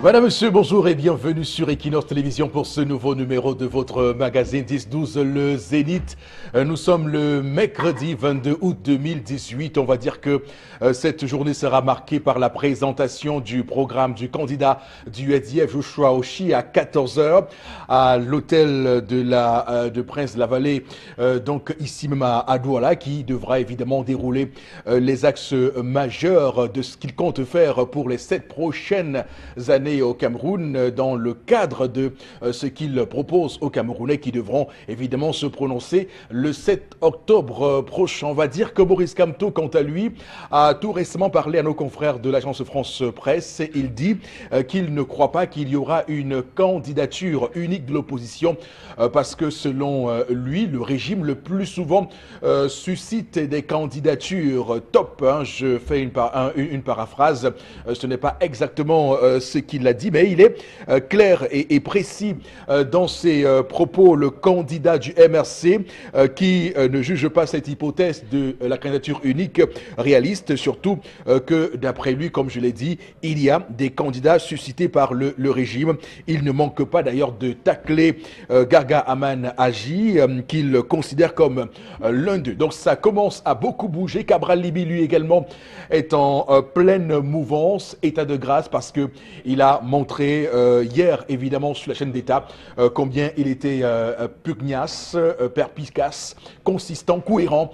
Madame, Monsieur, bonjour et bienvenue sur Equinox Télévision pour ce nouveau numéro de votre magazine 10-12, le Zénith. Nous sommes le mercredi 22 août 2018. On va dire que cette journée sera marquée par la présentation du programme du candidat du SDF Joshua Oshi à 14 h à l'hôtel de Prince de la Vallée, donc ici même à Douala, qui devra évidemment dérouler les axes majeurs de ce qu'il compte faire pour les 7 prochaines années au Cameroun, dans le cadre de ce qu'il propose aux Camerounais qui devront évidemment se prononcer le 7 octobre prochain. On va dire que Maurice Kamto, quant à lui, a tout récemment parlé à nos confrères de l'agence France Presse. Il dit qu'il ne croit pas qu'il y aura une candidature unique de l'opposition parce que selon lui, le régime le plus souvent suscite des candidatures top. Je fais une paraphrase, ce n'est pas exactement ce qu'il a dit, mais il est clair et précis dans ses propos. Le candidat du MRC qui ne juge pas cette hypothèse de la candidature unique réaliste, surtout que d'après lui, comme je l'ai dit, il y a des candidats suscités par le régime. Il ne manque pas d'ailleurs de tacler Garga Aman Agi, qu'il considère comme l'un d'eux. Donc ça commence à beaucoup bouger. Cabral Libi, lui également, est en pleine mouvance, état de grâce, parce que il a montré hier, évidemment, sur la chaîne d'État, combien il était pugnace, perspicace, consistant, cohérent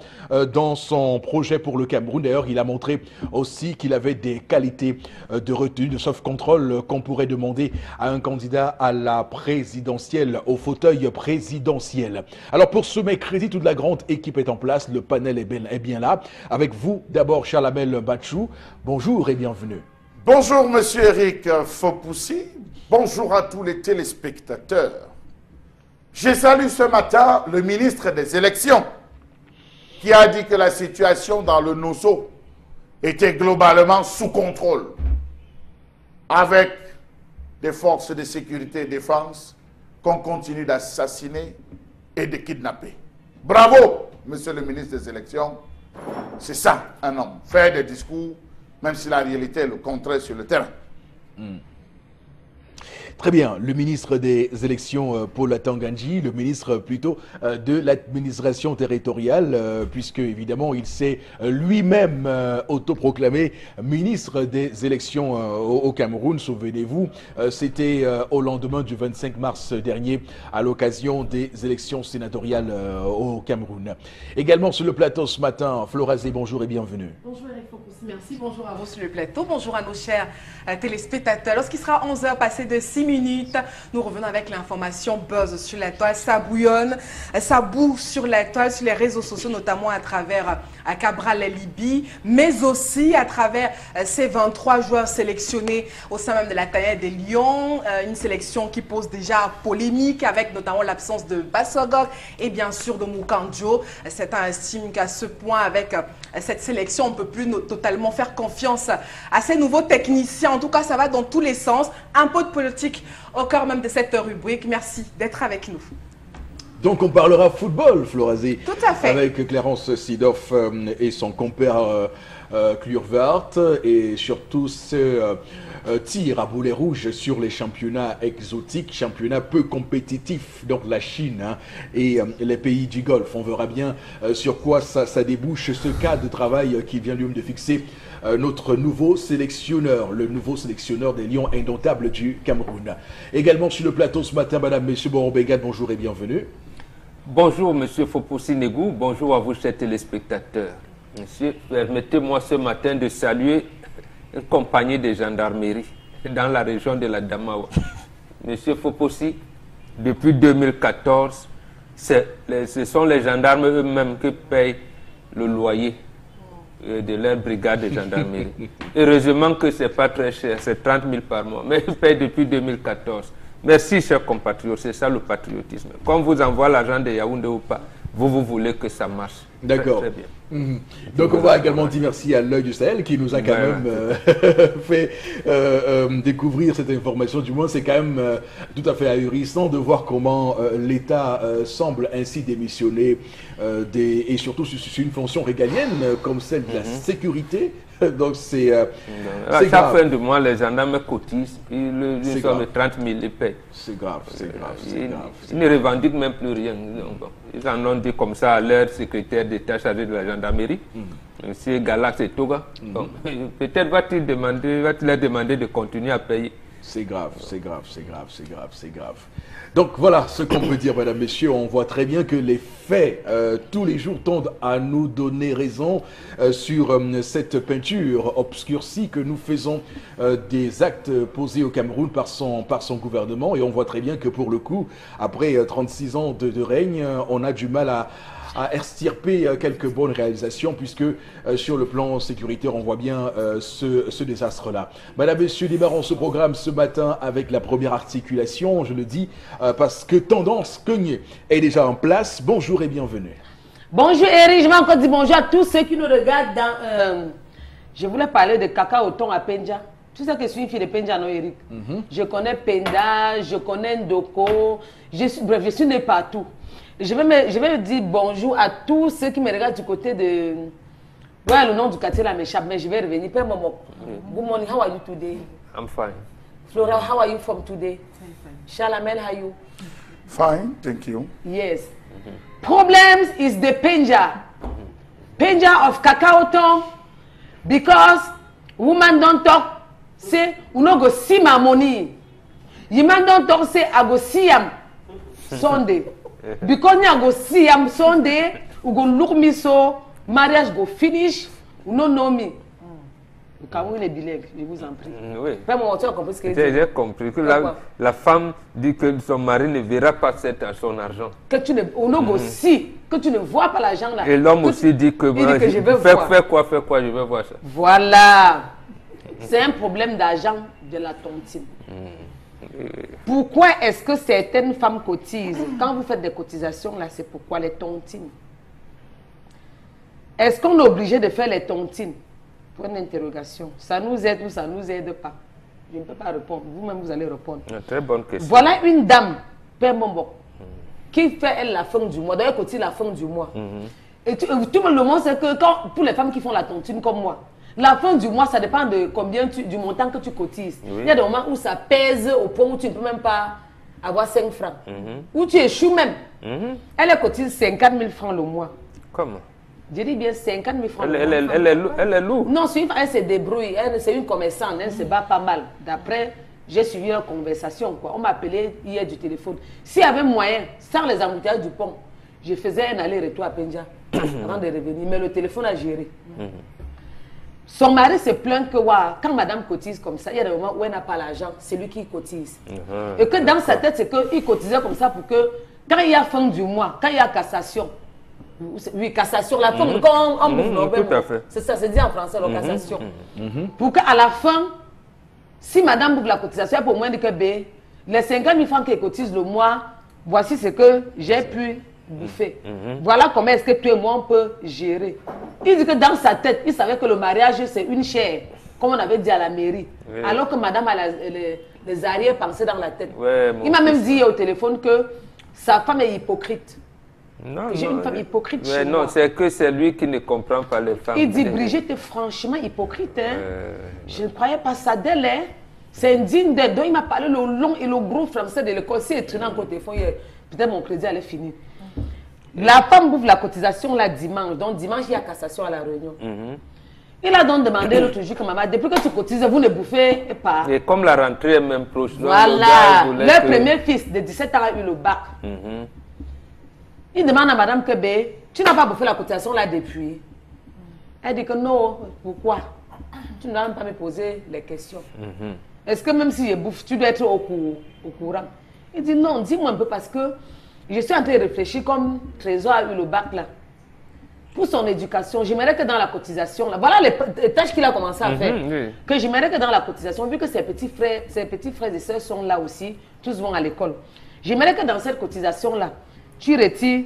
dans son projet pour le Cameroun. D'ailleurs, il a montré aussi qu'il avait des qualités de retenue, de self-control qu'on pourrait demander à un candidat à la présidentielle, au fauteuil présidentiel. Alors, pour ce mercredi, toute la grande équipe est en place. Le panel est bien là. Avec vous, d'abord, Charlamel Bachou. Bonjour et bienvenue. Bonjour, monsieur Eric Fopoussi. Bonjour à tous les téléspectateurs. Je salue ce matin le ministre des Élections qui a dit que la situation dans le Nosso était globalement sous contrôle avec des forces de sécurité et défense qu'on continue d'assassiner et de kidnapper. Bravo, monsieur le ministre des Élections. C'est ça, un homme. Faire des discours, même si la réalité est le contraire sur le terrain. Très bien. Le ministre des Élections, Paul Atanganji, le ministre plutôt de l'administration territoriale, puisque évidemment il s'est lui-même autoproclamé ministre des élections au Cameroun. Souvenez-vous, c'était au lendemain du 25 mars dernier, à l'occasion des élections sénatoriales au Cameroun. Également sur le plateau ce matin, Florazé, bonjour et bienvenue. Bonjour Eric Fopoussi, merci. Bonjour à vous sur le plateau. Bonjour à nos chers téléspectateurs. Lorsqu'il sera 11 h passé de 6 minutes, nous revenons avec l'information buzz sur la toile. Ça bouillonne, ça boue sur la toile, sur les réseaux sociaux, notamment à travers Cabral Libi, mais aussi à travers ces 23 joueurs sélectionnés au sein même de la Taille des Lions. Une sélection qui pose déjà polémique avec notamment l'absence de Bassogog et bien sûr de Moukandjo. Certains estiment qu'à ce point, avec cette sélection, on ne peut plus totalement faire confiance à ces nouveaux techniciens. En tout cas, ça va dans tous les sens. Un peu de politique au cœur même de cette rubrique. Merci d'être avec nous. Donc on parlera football, Florazé. Tout à fait. Avec Clarence Sidoff et son compère Kluivert, et surtout ce tir à boulet rouge sur les championnats exotiques, championnats peu compétitifs, donc la Chine et les pays du Golfe. On verra bien sur quoi ça débouche, ce cas de travail qui vient lui-même de fixer notre nouveau sélectionneur, le nouveau sélectionneur des Lions indomptables du Cameroun. Également sur le plateau ce matin, madame, monsieur Borobégat, bonjour et bienvenue. Bonjour, monsieur Fopoussi Negou, bonjour à vous, chers téléspectateurs. Monsieur, permettez-moi ce matin de saluer une compagnie de gendarmerie dans la région de la Damawa. Monsieur Fopoussi, depuis 2014, ce sont les gendarmes eux-mêmes qui payent le loyer de leur brigade de gendarmerie. Heureusement que ce n'est pas très cher, c'est 30 000 par mois, mais ils payent depuis 2014. Merci, chers compatriotes, c'est ça le patriotisme. Quand on vous envoie l'argent de Yaoundé ou pas, vous voulez que ça marche. D'accord. Très bien. Donc on va également dire merci à l'œil du Sahel qui nous a quand même fait découvrir cette information. Du moins, c'est quand même tout à fait ahurissant de voir comment l'État semble ainsi démissionner et surtout sur une fonction régalienne comme celle de la sécurité Donc c'est À chaque grave. fin de mois, les gendarmes cotisent, puis le somme de 30 000, ils payent. C'est grave, c'est grave, c'est Ils, grave. ils ne revendiquent même plus rien. Donc, bon, ils en ont dit comme ça à leur secrétaire d'État chargé de la gendarmerie, M. Galax et Toga. Bon, peut-être va-t-il leur demander de continuer à payer. C'est grave, c'est grave, c'est grave, c'est grave, c'est grave. Donc voilà ce qu'on peut dire, mesdames, messieurs. On voit très bien que les faits, tous les jours, tendent à nous donner raison sur cette peinture obscurcie que nous faisons des actes posés au Cameroun par son gouvernement. Et on voit très bien que pour le coup, après 36 ans de règne, on a du mal à extirper quelques bonnes réalisations, puisque sur le plan sécuritaire, on voit bien ce désastre-là. Madame, Messieurs, démarrons ce programme ce matin avec la première articulation, je le dis, parce que Tendance Cognée est déjà en place. Bonjour et bienvenue. Bonjour Eric, je vais encore dire bonjour à tous ceux qui nous regardent dans... je voulais parler de caca au thon à Pendja. Tu sais que je suis une fille de Pendja, non Eric? Je connais Penda, je connais Ndoko, bref, je suis née partout. Je vais dire bonjour à tous ceux qui me regardent du côté de... Ouais, le nom du quartier là m'échappe, mais je vais revenir. Père Momo, good morning, how are you today? I'm fine. Flora, how are you from today? Shalamel, how are you? Fine, thank you. Yes. Problems is the Pendja. Pendja of cacao town, because woman don't talk, say, you no go see my money. You man don't talk, say, I go see him Sunday. Because I go see him Sunday, you go look me so, marriage go finish, you no know me. Le Cameroun est bilingue, je vous en prie. Oui. Fais mon tu as compris ce que J'ai compris que la femme dit que son mari ne verra pas son argent. que tu ne, on go see, que tu ne vois pas l'argent là. Et l'homme Que aussi tu- dit que, il dit que je veux voir. fais quoi, je veux voir ça. Voilà. C'est un problème d'argent de la tontine. Pourquoi est-ce que certaines femmes cotisent? Quand vous faites des cotisations, là, c'est pourquoi les tontines. Est-ce qu'on est obligé de faire les tontines? Pour une interrogation. Ça nous aide ou ça ne nous aide pas? Je ne peux pas répondre. Vous-même, vous allez répondre. Une très bonne question. Voilà une dame, Père Mombo, qui fait elle la fin du mois. D'ailleurs, cotise la fin du mois. Et tout le monde sait que quand pour les femmes qui font la tontine comme moi, la fin du mois, ça dépend de combien du montant que tu cotises. Oui. Il y a des moments où ça pèse au point où tu ne peux même pas avoir 5 francs. Où tu échoues même. Elle cotise 50 000 francs le mois. Comment? Je dis bien 50 000 francs Elle le mois. est lourde. Non, elle se débrouille. C'est une commerçante. Elle se bat pas mal. D'après, j'ai suivi une conversation. Quoi. On m'a appelé hier du téléphone. S'il y avait moyen, sans les embouteillages du pont, je faisais un aller-retour à Pendja avant de revenir. Mais le téléphone a géré. Son mari se plaint que quand madame cotise comme ça, il y a des moments où elle n'a pas l'argent, c'est lui qui cotise. Et que dans sa tête, c'est qu'il cotisait comme ça pour que quand il y a fin du mois, quand il y a cassation, oui, cassation, la fin, quand on bouffe tout à fait. c'est ça, c'est dit en français, la cassation. Pour qu'à la fin, si madame bouffe la cotisation, elle peut au moins dire que les 50 000 francs qu'elle cotise le mois, voici ce que j'ai pu bouffer. Voilà comment est-ce que toi et moi on peut gérer. Il dit que dans sa tête, il savait que le mariage c'est une chair, comme on avait dit à la mairie. Oui. Alors que madame a les arrière-pensées dans la tête. Ouais, Il m'a même dit au téléphone que sa femme est hypocrite. Non, J'ai une femme hypocrite chez non, moi. c'est que c'est lui qui ne comprend pas les femmes. Il dit, Brigitte est franchement hypocrite. Hein. Je ne croyais pas ça d'elle. Hein. C'est indigne d'elle. Donc il m'a parlé le long et le gros français de l'école. Si elle traînait encore téléphone, peut-être mon crédit allait finir. La femme bouffe la cotisation là dimanche. Donc dimanche, il y a cassation à la réunion. Il a donc demandé l'autre jour que maman, depuis que tu cotises, vous ne bouffez pas. Et comme la rentrée est même proche. donc Voilà. le gars voulait Leur que- premier fils de 17 ans a eu le bac. Il demande à madame que tu n'as pas bouffé la cotisation là depuis. Elle dit que non. Pourquoi? Tu ne dois même pas me poser les questions. Est-ce que même si je bouffe, tu dois être au courant? Il dit non, dis-moi un peu parce que je suis en train de réfléchir comme Trésor a eu le bac là. Pour son éducation, j'aimerais que dans la cotisation, là, voilà les tâches qu'il a commencé à faire. oui. Que j'aimerais que dans la cotisation, vu que ses petits frères et sœurs sont là aussi, tous vont à l'école. J'aimerais que dans cette cotisation-là, tu retires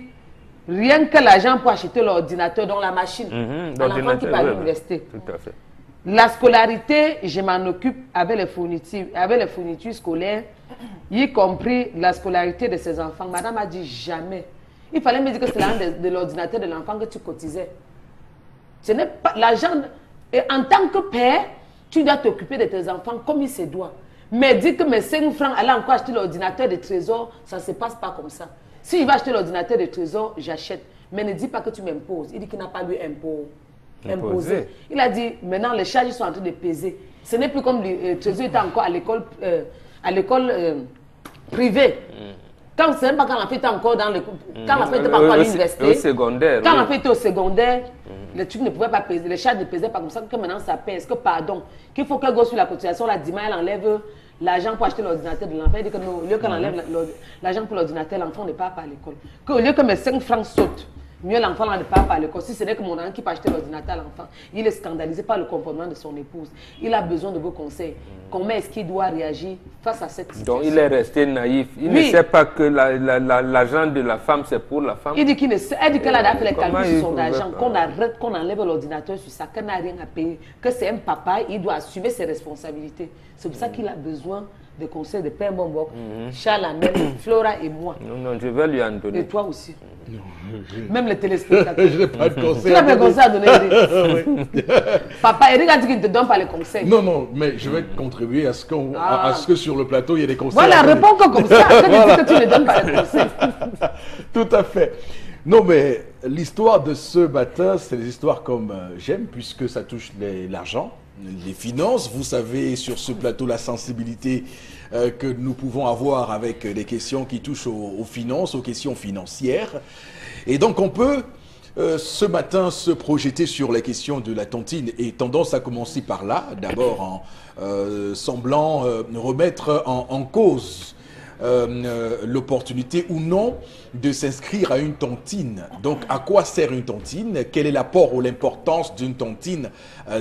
rien que l'argent pour acheter l'ordinateur dans la machine. À l'enfant qui part à l'université. Tout à fait. La scolarité, je m'en occupe avec les fournitures scolaires, y compris la scolarité de ses enfants. Madame a dit jamais. Il fallait me dire que c'est l'argent de l'ordinateur de l'enfant que tu cotisais. Ce n'est pas l'argent. Et en tant que père, tu dois t'occuper de tes enfants comme il se doit. Mais dis que mes 5 francs, aller encore acheter l'ordinateur de trésor, ça ne se passe pas comme ça. Si il va acheter l'ordinateur de trésor, j'achète. Mais ne dis pas que tu m'imposes. Il dit qu'il n'a pas lui imposé. Il a dit, maintenant les charges sont en train de peser. Ce n'est plus comme le trésor était encore à l'école privée. Quand c'est même pas quand l'enfant était encore dans l'école, quand l'enfant était pas encore à l'université, quand l'enfant était au secondaire, les trucs ne pouvaient pas peser, les charges ne pesaient pas comme ça, que maintenant ça pèse, que pardon, qu'il faut qu'elle go sur la cotisation, la dimanche elle enlève l'argent pour acheter l'ordinateur de l'enfant. Elle dit que non, au lieu qu'elle enlève l'argent pour l'ordinateur, l'enfant ne part pas à l'école. Qu'au lieu que mes 5 francs sautent, mieux l'enfant ne part pas à l'école. Si ce n'est que mon enfant qui peut acheter l'ordinateur à l'enfant, il est scandalisé par le comportement de son épouse. Il a besoin de vos conseils. Comment est-ce qu'il doit réagir face à cette situation? Donc il est resté naïf. Il ne sait pas que l'argent de la femme, c'est pour la femme. Il dit qu'il ne sait. Elle dit qu'elle a fait les calculs sur son argent, qu'on arrête, qu'on enlève l'ordinateur sur ça, qu'elle n'a rien à payer, que c'est un papa, il doit assumer ses responsabilités. C'est pour ça qu'il a besoin de conseils de Père Bombok, Charles Amel, Flora et moi. Non, je vais lui en donner. Et toi aussi. Non. Même les téléspectateurs. Je n'ai pas de conseils. Tu n'as pas de conseils à donner. Papa, Eric a dit qu'il ne te donne pas les conseils. Non, mais je vais contribuer à ce, que sur le plateau, il y ait des conseils. Voilà, réponds comme ça. Après, tu dis que tu ne donnes pas les conseils. Tout à fait. Non, mais l'histoire de ce matin, c'est des histoires comme j'aime, puisque ça touche l'argent, les finances. Vous savez, sur ce plateau, la sensibilité que nous pouvons avoir avec des questions qui touchent aux finances, aux questions financières. Et donc, on peut, ce matin, se projeter sur les questions de la tontine et tendance à commencer par là, d'abord en semblant remettre en cause l'opportunité ou non de s'inscrire à une tontine. Donc, à quoi sert une tontine? Quel est l'apport ou l'importance d'une tontine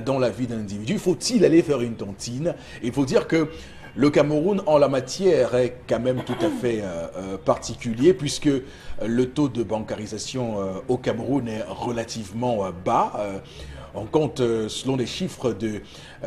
dans la vie d'un individu? Faut-il aller faire une tontine? Il faut dire que le Cameroun, en la matière, est quand même tout à fait particulier, puisque le taux de bancarisation au Cameroun est relativement bas. On compte, selon les chiffres de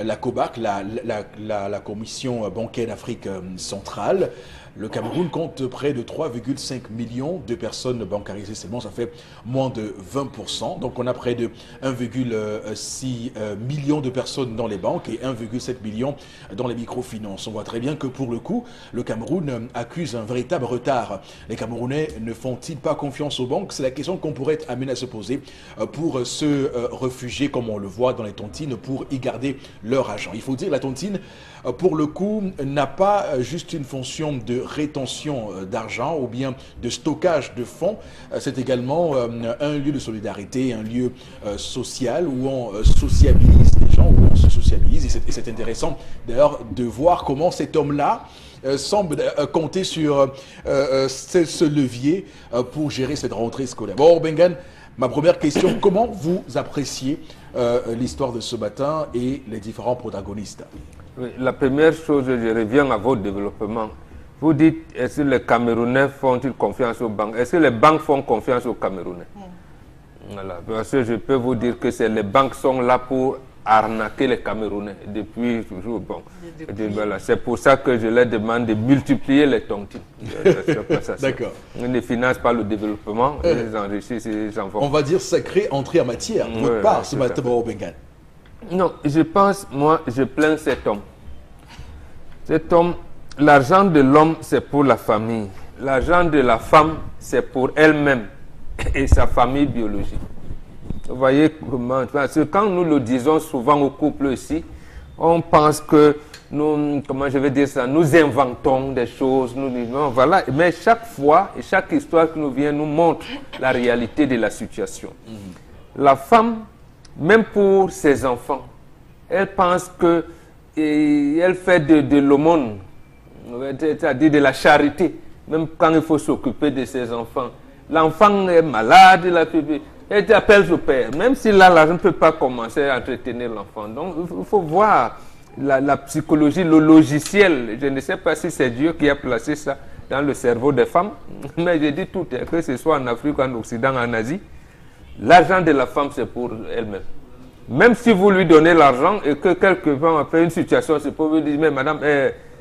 la COBAC, la Commission bancaire d'Afrique centrale, le Cameroun compte près de 3,5 millions de personnes bancarisées seulement, ça fait moins de 20%. Donc on a près de 1,6 million de personnes dans les banques et 1,7 million dans les microfinances. On voit très bien que pour le coup, le Cameroun accuse un véritable retard. Les Camerounais ne font-ils pas confiance aux banques? C'est la question qu'on pourrait être amené à se poser pour se réfugier, comme on le voit dans les tontines, pour y garder leur argent. Il faut dire que la tontine, pour le coup, n'a pas juste une fonction de rétention d'argent ou bien de stockage de fonds. C'est également un lieu de solidarité, un lieu social où on sociabilise les gens, où on se sociabilise. Et c'est intéressant d'ailleurs de voir comment cet homme-là semble compter sur ce levier pour gérer cette rentrée scolaire. Bon, Bengan, ma première question, comment vous appréciez l'histoire de ce matin et les différents protagonistes? Oui, la première chose, je reviens à votre développement. Vous dites, est-ce que les Camerounais font-ils confiance aux banques? Est-ce que les banques font confiance aux Camerounais? Voilà, parce que je peux vous dire que les banques sont là pour arnaquer les Camerounais depuis toujours. Bon, voilà, c'est pour ça que je leur demande de multiplier les tontines. D'accord. Ils ne financent pas le développement, ils enrichissent les enfants. On va dire sacré entrée en matière, de votre part, ce matin, Bengan. Non, je pense, moi, je plains cet homme. Cet homme, l'argent de l'homme, c'est pour la famille. L'argent de la femme, c'est pour elle-même et sa famille biologique. Vous voyez comment, parce que quand nous le disons souvent au couple ici, on pense que nous, comment je vais dire ça, nous inventons des choses, nous disons, voilà. Mais chaque fois, et chaque histoire qui nous vient nous montre la réalité de la situation. La femme, même pour ses enfants, elle pense que elle fait de l'aumône, c'est-à-dire de la charité, même quand il faut s'occuper de ses enfants. L'enfant est malade, elle t'appelle son père, même si là, l'argent ne peut pas commencer à entretenir l'enfant. Donc, il faut voir la psychologie, le logiciel. Je ne sais pas si c'est Dieu qui a placé ça dans le cerveau des femmes, mais je dis tout, que ce soit en Afrique, en Occident, en Asie, l'argent de la femme, c'est pour elle-même. Même si vous lui donnez l'argent et que quelqu'un après une situation, c'est pour vous dire, mais madame,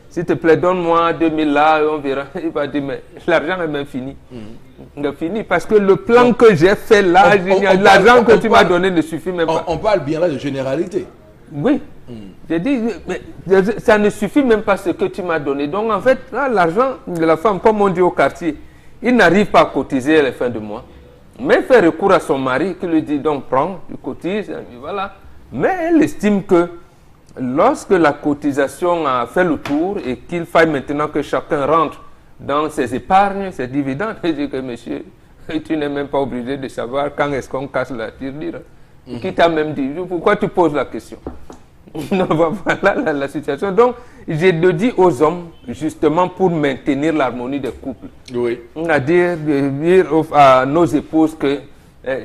s'il te plaît, donne-moi 2000 là, on verra. Il va dire, mais l'argent est même fini. Il est fini parce que le plan que j'ai fait là, l'argent que tu m'as donné ne suffit même pas. On parle bien là de généralité. Oui. J'ai dit, mais ça ne suffit même pas ce que tu m'as donné. Donc en fait, l'argent de la femme, comme on dit au quartier, il n'arrive pas à cotiser à la fin de mois. Mais il fait recours à son mari qui lui dit, donc prends, tu cotises, et voilà. Mais elle estime que lorsque la cotisation a fait le tour et qu'il faille maintenant que chacun rentre dans ses épargnes, ses dividendes, elle dit que monsieur, tu n'es même pas obligé de savoir quand est-ce qu'on casse la tirelire. Qui t'a même dit, pourquoi tu poses la question? Non, voilà la situation. Donc, j'ai dit aux hommes, justement pour maintenir l'harmonie des couples, Oui. à dire à nos épouses que,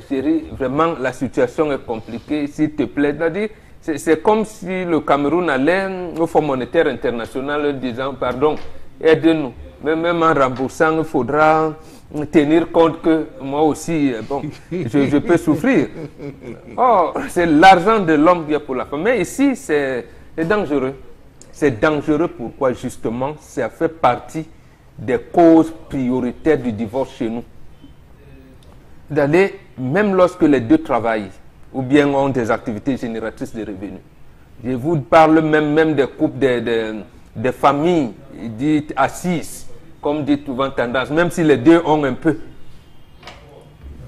chérie, vraiment la situation est compliquée, s'il te plaît. C'est comme si le Cameroun allait au Fonds monétaire international disant, pardon, aide-nous. Même en remboursant, il faudra tenir compte que moi aussi, bon, je peux souffrir. Oh, c'est l'argent de l'homme qui est pour la femme. Mais ici, c'est dangereux. C'est dangereux pourquoi justement, ça fait partie des causes prioritaires du divorce chez nous. D'aller, même lorsque les deux travaillent, ou bien ont des activités génératrices de revenus. Je vous parle même des couples, des familles dites assises, comme dit souvent tendance, même si les deux ont un peu.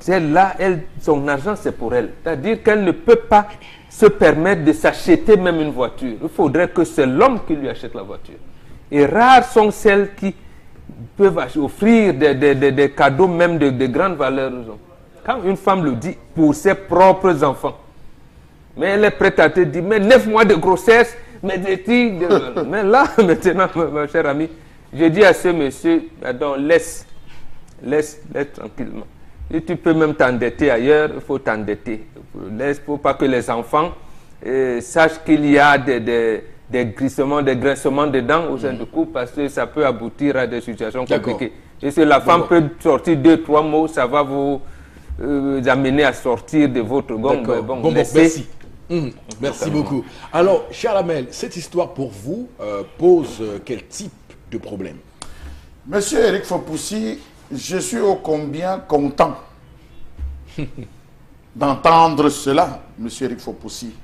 Celle-là, son argent, c'est pour elle. C'est-à-dire qu'elle ne peut pas se permettre de s'acheter même une voiture. Il faudrait que c'est l'homme qui lui achète la voiture. Et rares sont celles qui peuvent offrir des cadeaux même de grande valeur aux hommes. Quand une femme le dit pour ses propres enfants, mais elle est prête à te dire, mais 9 mois de grossesse, mais mais là, maintenant, ma chère amie, je dis à ce monsieur, pardon, laisse tranquillement. Et tu peux même t'endetter ailleurs, il faut t'endetter. Laisse pour pas que les enfants sachent qu'il y a des grincements de dents au sein du couple, parce que ça peut aboutir à des situations compliquées. Et si la femme peut sortir 2-3 mots, ça va vous amener à sortir de votre gomme. Bon, merci. Merci beaucoup. Alors, cher Amel, cette histoire pour vous pose quel type de problème? Monsieur Eric Fopoussi, je suis ô combien content d'entendre cela, monsieur Eric Fopoussi.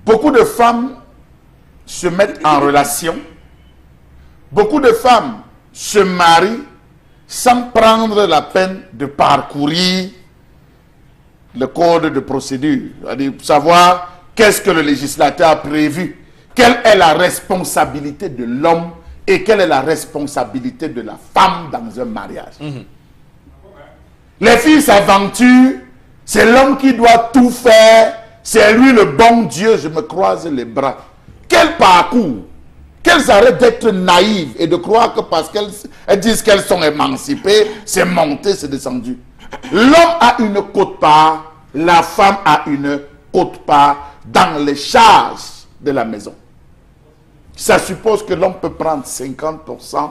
Beaucoup de femmes se mettent en relation, beaucoup de femmes se marient sans prendre la peine de parcourir le code de procédure, c'est-à-dire savoir qu'est-ce que le législateur a prévu, quelle est la responsabilité de l'homme et quelle est la responsabilité de la femme dans un mariage. Les filles s'aventurent, c'est l'homme qui doit tout faire, c'est lui le bon Dieu, je me croise les bras. Quel parcours! Qu'elles arrêtent d'être naïves et de croire que parce qu'elles disent qu'elles sont émancipées, c'est monté, c'est descendu. L'homme a une quote-part, la femme a une quote-part dans les charges de la maison. Ça suppose que l'homme peut prendre 50%,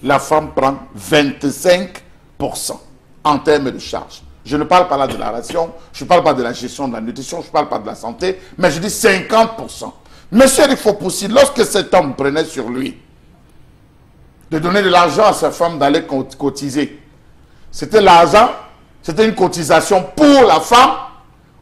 la femme prend 25% en termes de charges. Je ne parle pas là de la ration, je ne parle pas de la gestion de la nutrition, je ne parle pas de la santé, mais je dis 50%. Monsieur Eric Fopoussi, lorsque cet homme prenait sur lui de donner de l'argent à sa femme d'aller cotiser, c'était l'argent, c'était une cotisation pour la femme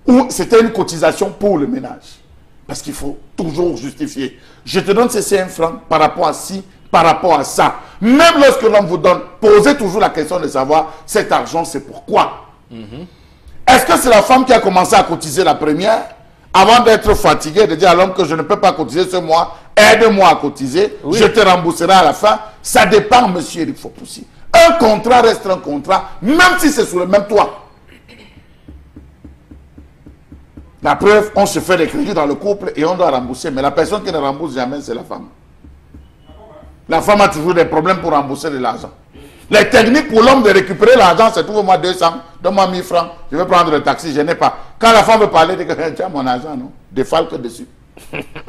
ou c'était une cotisation pour le ménage? Parce qu'il faut toujours justifier. Je te donne ces 5 francs par rapport à ci, par rapport à ça. Même lorsque l'homme vous donne, posez toujours la question de savoir cet argent c'est pourquoi. Est-ce que c'est la femme qui a commencé à cotiser la première avant d'être fatiguée, de dire à l'homme que je ne peux pas cotiser ce mois, aide-moi à cotiser, je te rembourserai à la fin? Ça dépend, monsieur Eric Fopoussi. Un contrat reste un contrat, même si c'est sous le même toit. La preuve, on se fait des crédits dans le couple et on doit rembourser. Mais la personne qui ne rembourse jamais, c'est la femme. La femme a toujours des problèmes pour rembourser de l'argent. Les techniques pour l'homme de récupérer l'argent, c'est trouve-moi 200, donne-moi 1000 francs, je vais prendre le taxi, je n'ai pas. Quand la femme veut parler, elle dit que tu as mon argent, non? Défalque dessus.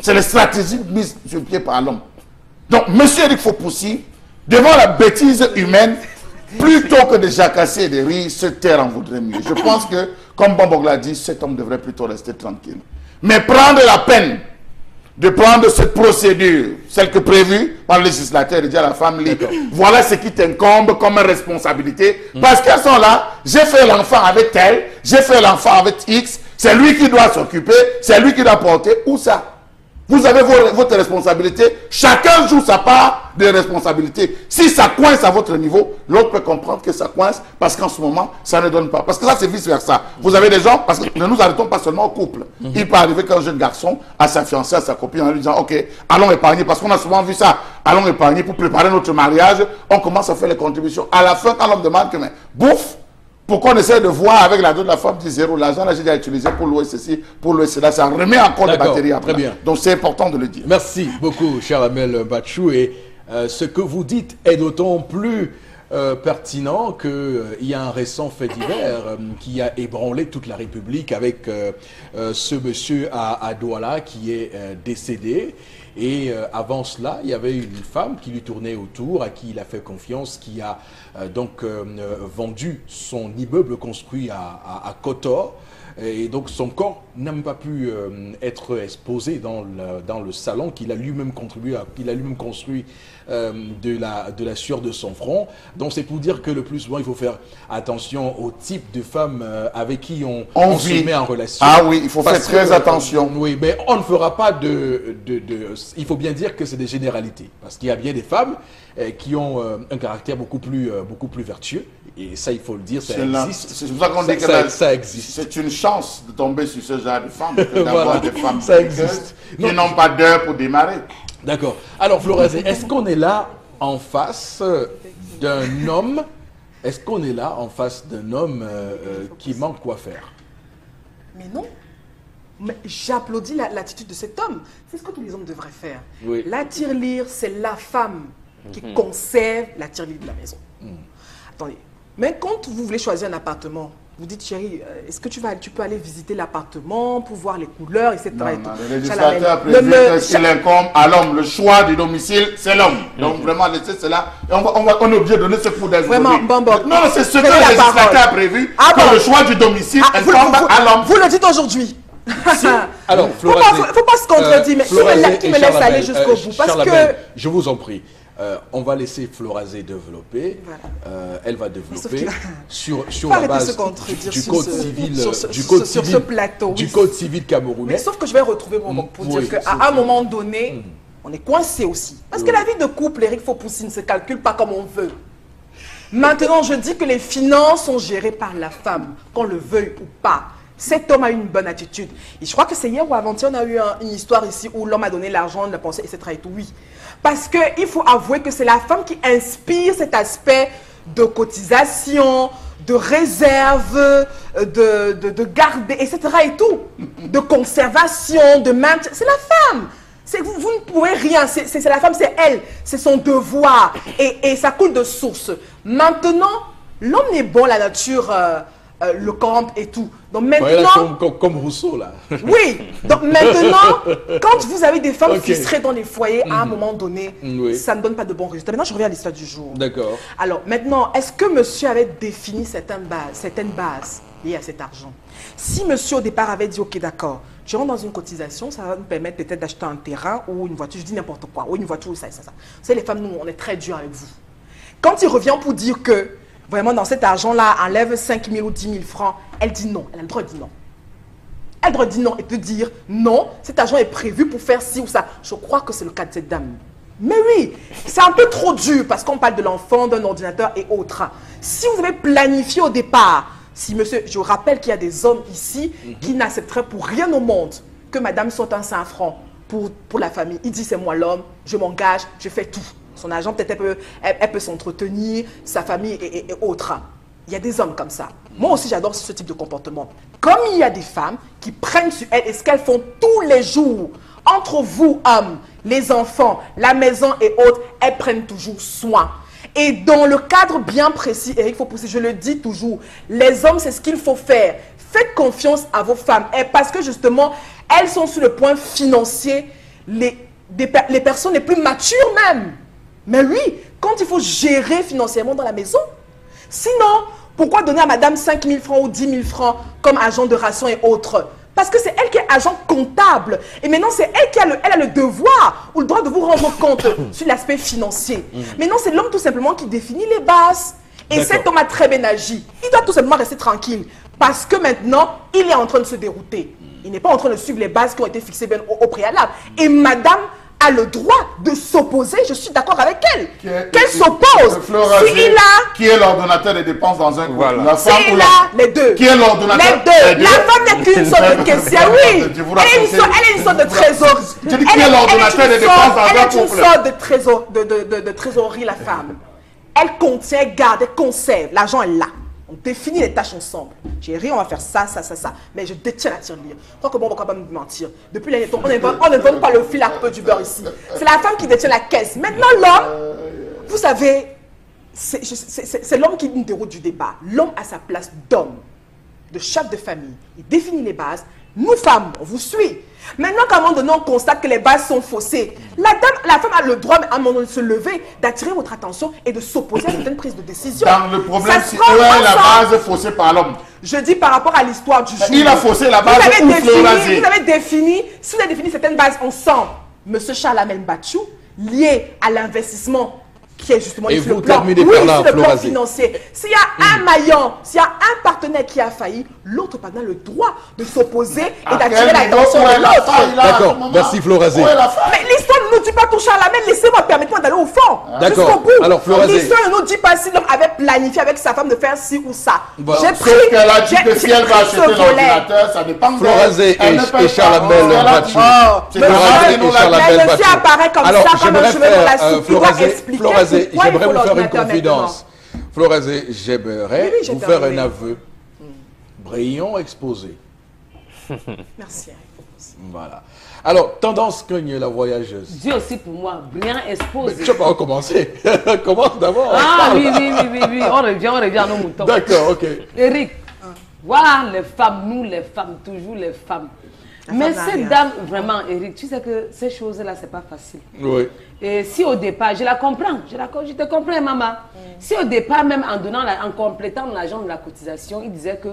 C'est les stratégies mises sur pied par l'homme. Donc, monsieur Eric Fopoussi, devant la bêtise humaine, plutôt que de jacasser et de rire, se taire en voudrait mieux. Je pense que, comme Bombog l'a dit, cet homme devrait plutôt rester tranquille. Mais prendre la peine de prendre cette procédure, celle que prévue par le législateur, et dire à la femme libre, voilà ce qui t'incombe comme responsabilité, parce qu'elles sont là, j'ai fait l'enfant avec tel, j'ai fait l'enfant avec X, c'est lui qui doit s'occuper, c'est lui qui doit porter, où ça? Vous avez votre responsabilité, chacun joue sa part de responsabilité. Si ça coince à votre niveau, l'autre peut comprendre que ça coince parce qu'en ce moment, ça ne donne pas. Parce que ça, c'est vice-versa. Vous avez des gens, parce que ne nous arrêtons pas seulement au couple. Il peut arriver qu'un jeune garçon a sa fiancée, à sa copine, en lui disant, ok, allons épargner, parce qu'on a souvent vu ça, allons épargner pour préparer notre mariage, on commence à faire les contributions. À la fin, quand l'homme demande que, mais, bouffe, pourquoi on essaie de voir avec la dot de la femme dit zéro, l'argent là j'ai déjà utilisé pour louer ceci, pour louer cela, ça remet encore des batteries après. Très bien. Donc c'est important de le dire. Merci beaucoup, cher Amel Bachou. Et ce que vous dites est d'autant plus pertinent qu'il y a un récent fait divers qui a ébranlé toute la République avec ce monsieur à Douala qui est décédé. Et avant cela, il y avait une femme qui lui tournait autour, à qui il a fait confiance, qui a donc vendu son immeuble construit à Kotor. Et donc son corps n'a même pas pu être exposé dans le salon qu'il a lui-même contribué, qu'il a lui-même construit de la sueur de son front. Donc c'est pour dire que le plus souvent il faut faire attention au type de femme avec qui on se met en relation. Ah oui, il faut faire très attention. Oui, mais on ne fera pas il faut bien dire que c'est des généralités. Parce qu'il y a bien des femmes qui ont un caractère beaucoup plus vertueux. Et ça, il faut le dire, ça existe. C'est pour ça qu'on dit que ça existe. C'est une chance de tomber sur ce genre de femmes, que d'avoir Voilà, des femmes ça existe. qui n'ont pas d'heure pour démarrer. D'accord. Alors, Florazé, est-ce qu'on est là en face d'un homme? Est-ce qu'on est là en face d'un homme qui manque quoi faire? Mais non. Mais j'applaudis l'attitude de cet homme. C'est ce que tous les hommes devraient faire. Oui. La tirelire, c'est la femme qui conserve la tirelire de la maison. Attendez. Mais quand vous voulez choisir un appartement, vous dites, chérie, est-ce que tu peux aller visiter l'appartement pour voir les couleurs, etc. Non, le législateur prévu que s'il incombe à l'homme, le choix du domicile, c'est l'homme. Donc vraiment, laissez cela. Et on est obligé de donner ce coup d'être. Vraiment, bon. Non, c'est ce que le législateur a prévu, que le choix du domicile incombe à l'homme. Vous le dites aujourd'hui. Alors, il ne faut pas se contredire, mais qui me laisse aller jusqu'au bout. Parce que... Je vous en prie. On va laisser Florazé développer. Voilà. Elle va développer sur la base du code civil camerounais. Mais sauf que je vais retrouver mon mot pour dire qu'à un moment donné, on est coincé aussi. Parce que la vie de couple, Eric Fopoussy, ne se calcule pas comme on veut. Maintenant, je dis que les finances sont gérées par la femme, qu'on le veuille ou pas. Cet homme a une bonne attitude. Et je crois que c'est hier ou avant-hier, on a eu une histoire ici où l'homme a donné l'argent, on a pensé, etc. Et tout. Oui. Parce qu'il faut avouer que c'est la femme qui inspire cet aspect de cotisation, de réserve, de garder, etc. et tout. De conservation, de maintien. C'est la femme. Vous ne pouvez rien. C'est la femme, c'est elle. C'est son devoir. Et ça coule de source. Maintenant, l'homme n'est bon, la nature... le corrompt et tout. Donc maintenant... Comme Rousseau, là. Oui. Donc maintenant, quand vous avez des femmes frustrées dans les foyers, à un moment donné, ça ne donne pas de bons résultats. Maintenant, je reviens à l'histoire du jour. D'accord. Alors, maintenant, est-ce que monsieur avait défini certaines bases liées à cet argent? Si monsieur, au départ, avait dit, ok, d'accord, tu rentres dans une cotisation, ça va nous permettre peut-être d'acheter un terrain ou une voiture, je dis n'importe quoi, ou une voiture, ça. Vous savez, les femmes, nous, on est très durs avec vous. Quand il revient pour dire que vraiment, dans cet argent-là, enlève 5 000 ou 10 000 francs. Elle dit non. Elle a le droit de dire non. Elle a le droit de dire non et de dire non, cet argent est prévu pour faire ci ou ça. Je crois que c'est le cas de cette dame. Mais oui, c'est un peu trop dur parce qu'on parle de l'enfant, d'un ordinateur et autres. Si vous avez planifié au départ, si monsieur, je rappelle qu'il y a des hommes ici qui n'accepteraient pour rien au monde que madame sorte un 5 francs pour la famille. Il dit c'est moi l'homme, je m'engage, je fais tout. Son argent, peut-être, elle peut s'entretenir, sa famille et autres. Il y a des hommes comme ça. Moi aussi, j'adore ce type de comportement. Comme il y a des femmes qui prennent sur elles et ce qu'elles font tous les jours, entre vous, hommes, les enfants, la maison et autres, elles prennent toujours soin. Et dans le cadre bien précis, Eric Fopoussy, je le dis toujours, les hommes, c'est ce qu'il faut faire. Faites confiance à vos femmes. Et parce que justement, elles sont sur le point financier, les personnes les plus matures même. Mais oui, quand il faut gérer financièrement dans la maison. Sinon, pourquoi donner à madame 5 000 francs ou 10 000 francs comme agent de ration et autres? Parce que c'est elle qui est agent comptable. Et maintenant, c'est elle qui a elle a le devoir ou le droit de vous rendre compte sur l'aspect financier. Maintenant, c'est l'homme tout simplement qui définit les bases. Et cet homme a très bien agi. Il doit tout simplement rester tranquille. Parce que maintenant, il est en train de se dérouter. Il n'est pas en train de suivre les bases qui ont été fixées bien au préalable. Et madame a le droit de s'opposer, je suis d'accord avec elle. Qu'elle s'oppose. Qui est l'ordonnateur des dépenses dans un couple? Voilà. La femme ou la... les deux. Qui est l'ordonnateur? Les deux. La femme n'est qu'une sorte de caissière, oui. Elle est une sorte de trésor. Je dis qui est l'ordonnateur des dépenses dans un couple? Elle est une sorte de trésor, de trésorerie, la femme. Elle contient, garde, elle conserve. L'argent est là. On définit les tâches ensemble. Chérie, on va faire ça, ça, ça, ça. Mais je détiens la tirelire. Donc, bon, on ne va pas me mentir. Depuis l'année, on ne vend pas le fil à peu du beurre ici. C'est la femme qui détient la caisse. Maintenant, l'homme, vous savez, c'est l'homme qui nous déroule du débat. L'homme a sa place d'homme, de chef de famille. Il définit les bases. Nous, femmes, on vous suit. Maintenant qu'à un moment donné, on constate que les bases sont faussées, la femme a le droit, à un moment donné, de se lever, d'attirer votre attention et de s'opposer à certaines prises de décision. Dans le problème, c'est où est la base faussée par l'homme? Je dis par rapport à l'histoire du jour. Il a faussé la base vous avez défini, si vous avez défini certaines bases ensemble, M. Charles Amel Bachou, lié à l'investissement qui est justement et sur vous le plan, terminez par là, sur le plan Florazé. financier. S'il y a un maillant, s'il y a un partenaire qui a failli, l'autre partenaire a le droit de s'opposer et d'attirer l'attention de l'autre. D'accord, merci Florazé. Mais l'histoire ne nous dit pas toucher à la main, laissez-moi, permettez-moi d'aller au fond. D'accord. Jusqu'au bout. Alors, Florazé. L'histoire ne nous dit pas si l'homme avait planifié avec sa femme de faire ci ou ça. Bon. J'ai Sauf qu'elle a dit que si elle va acheter l'ordinateur, ça dépend de Florazé et Charles Amel Bachou. Florazé et Charles Amel Monsieur Bachou. apparaît comme Alors, ça, comme un j'aimerais cheveu dans la faire, soupe, il doit expliquer Florazé, pourquoi il j'aimerais faut vous faire une l'ordinateur confidence. Florazé, j'aimerais Oui, vous faire un j'aimerais. aveu. Brillant exposé. Merci. Voilà. Alors, tendance cogne la voyageuse. Dieu aussi pour moi, brillant Mais exposé. tu vas pas recommencer. Commence d'abord. Ah oui, on revient à nos moutons. D'accord, ok. Eric, voilà les femmes, nous les femmes, toujours les femmes. Mais femme n'a rien. cette dame, vraiment, Eric, tu sais que ces choses-là, c'est pas facile. Oui. Et si au départ, je la comprends, je te comprends, maman. Si au départ, même en donnant, en complétant l'argent de la cotisation, il disait que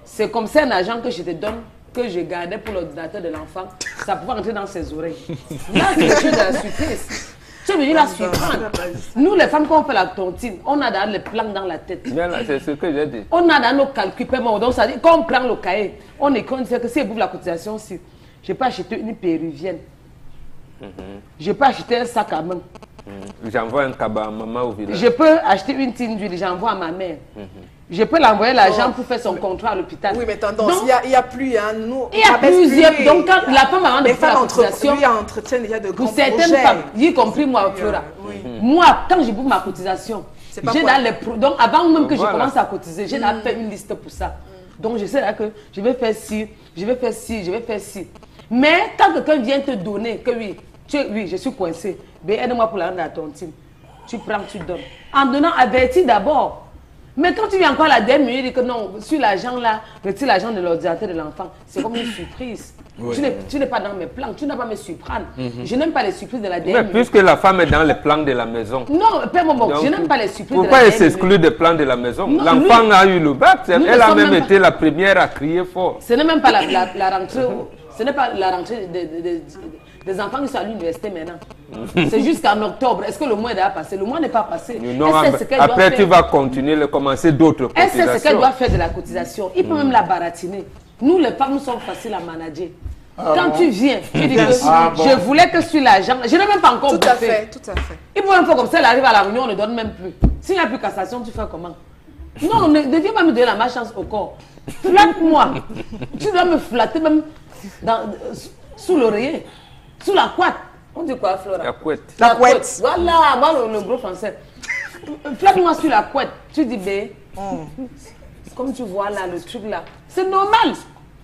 c'est comme ça un argent que je te donne, que je gardais pour l'ordinateur de l'enfant, ça pouvait rentrer dans ses oreilles. Là, c'est le jeu de la surprise. Tu es venu la surprendre. Nous, les femmes, quand on fait la tontine, on a dans les plans dans la tête. Bien là, c'est ce que j'ai dit. On a dans nos calculs paiement. Donc, ça dit, quand on prend le cahier, on est con, c'est que si elle bouffe la cotisation, si je peux acheter une péruvienne, je peux acheter un sac à main, J'envoie un cabas à maman au village. je peux acheter une tine d'huile, j'envoie à ma mère. Je peux l'envoyer l'argent pour faire son contrat à l'hôpital. Oui, mais tendance, Donc, il y a plus, hein, nous, il y a on abaisse plusieurs. plus. Donc, quand la femme avant de Les faire la femmes cotisation, entretiennent déjà de grands pour certaines projets. femmes, y compris moi, Flora, moi, quand je bouffe ma cotisation, C'est pas j'ai quoi. dans les donc avant même que Voilà. je commence à cotiser, j'ai déjà fait une liste pour ça. Donc je sais là que je vais faire ci, je vais faire ci, je vais faire ci. Mais quand quelqu'un vient te donner que oui, oui, je suis coincé, ben aide-moi pour la rendre à tontine. Tu prends, tu donnes. En donnant, avertis d'abord. Mais quand tu viens encore la dernière minute, que non, sur l'argent là, retire l'argent de l'ordinateur de l'enfant, c'est comme une surprise. Oui. Tu n'es pas dans mes plans, tu n'as pas me surprendre. Je n'aime pas les surprises de la Mais dernière minute. puisque la femme est dans les plans de la maison. Non, Père Momo, Donc, je n'aime pas les surprises de la pourquoi elle dernière s'exclut minute. des plans de la maison? Non, L'enfant a eu le bac, nous elle ne a sommes même même été la première à crier fort. Ce n'est même pas la rentrée, ce n'est pas la rentrée des enfants qui sont à l'université maintenant. C'est jusqu'en octobre. Est-ce que le mois est déjà passé? Le mois n'est pas passé. Non, Elle sait ce qu'elle doit après, tu faire. vas continuer de commencer d'autres Elle sait ce qu'elle cotisations. doit faire de la cotisation. Il peut même la baratiner. Nous, les femmes, nous sommes faciles à manager. Quand tu viens, tu dis que je voulais que sur l'argent, je n'ai même pas encore Tout à bouffé. fait, tout à fait. Il faut même faire comme ça, elle arrive à la réunion, on ne donne même plus. S'il n'y a plus cassation, tu fais comment? Non, ne viens pas me donner la malchance au corps. Flatte-moi. Tu dois me flatter même sous l'oreiller, sous la couette. On dit quoi, Flora? La couette. La couette. Voilà, moi le gros français. Flatte-moi sur la couette. Tu dis, bé, comme tu vois là, le truc là, c'est normal.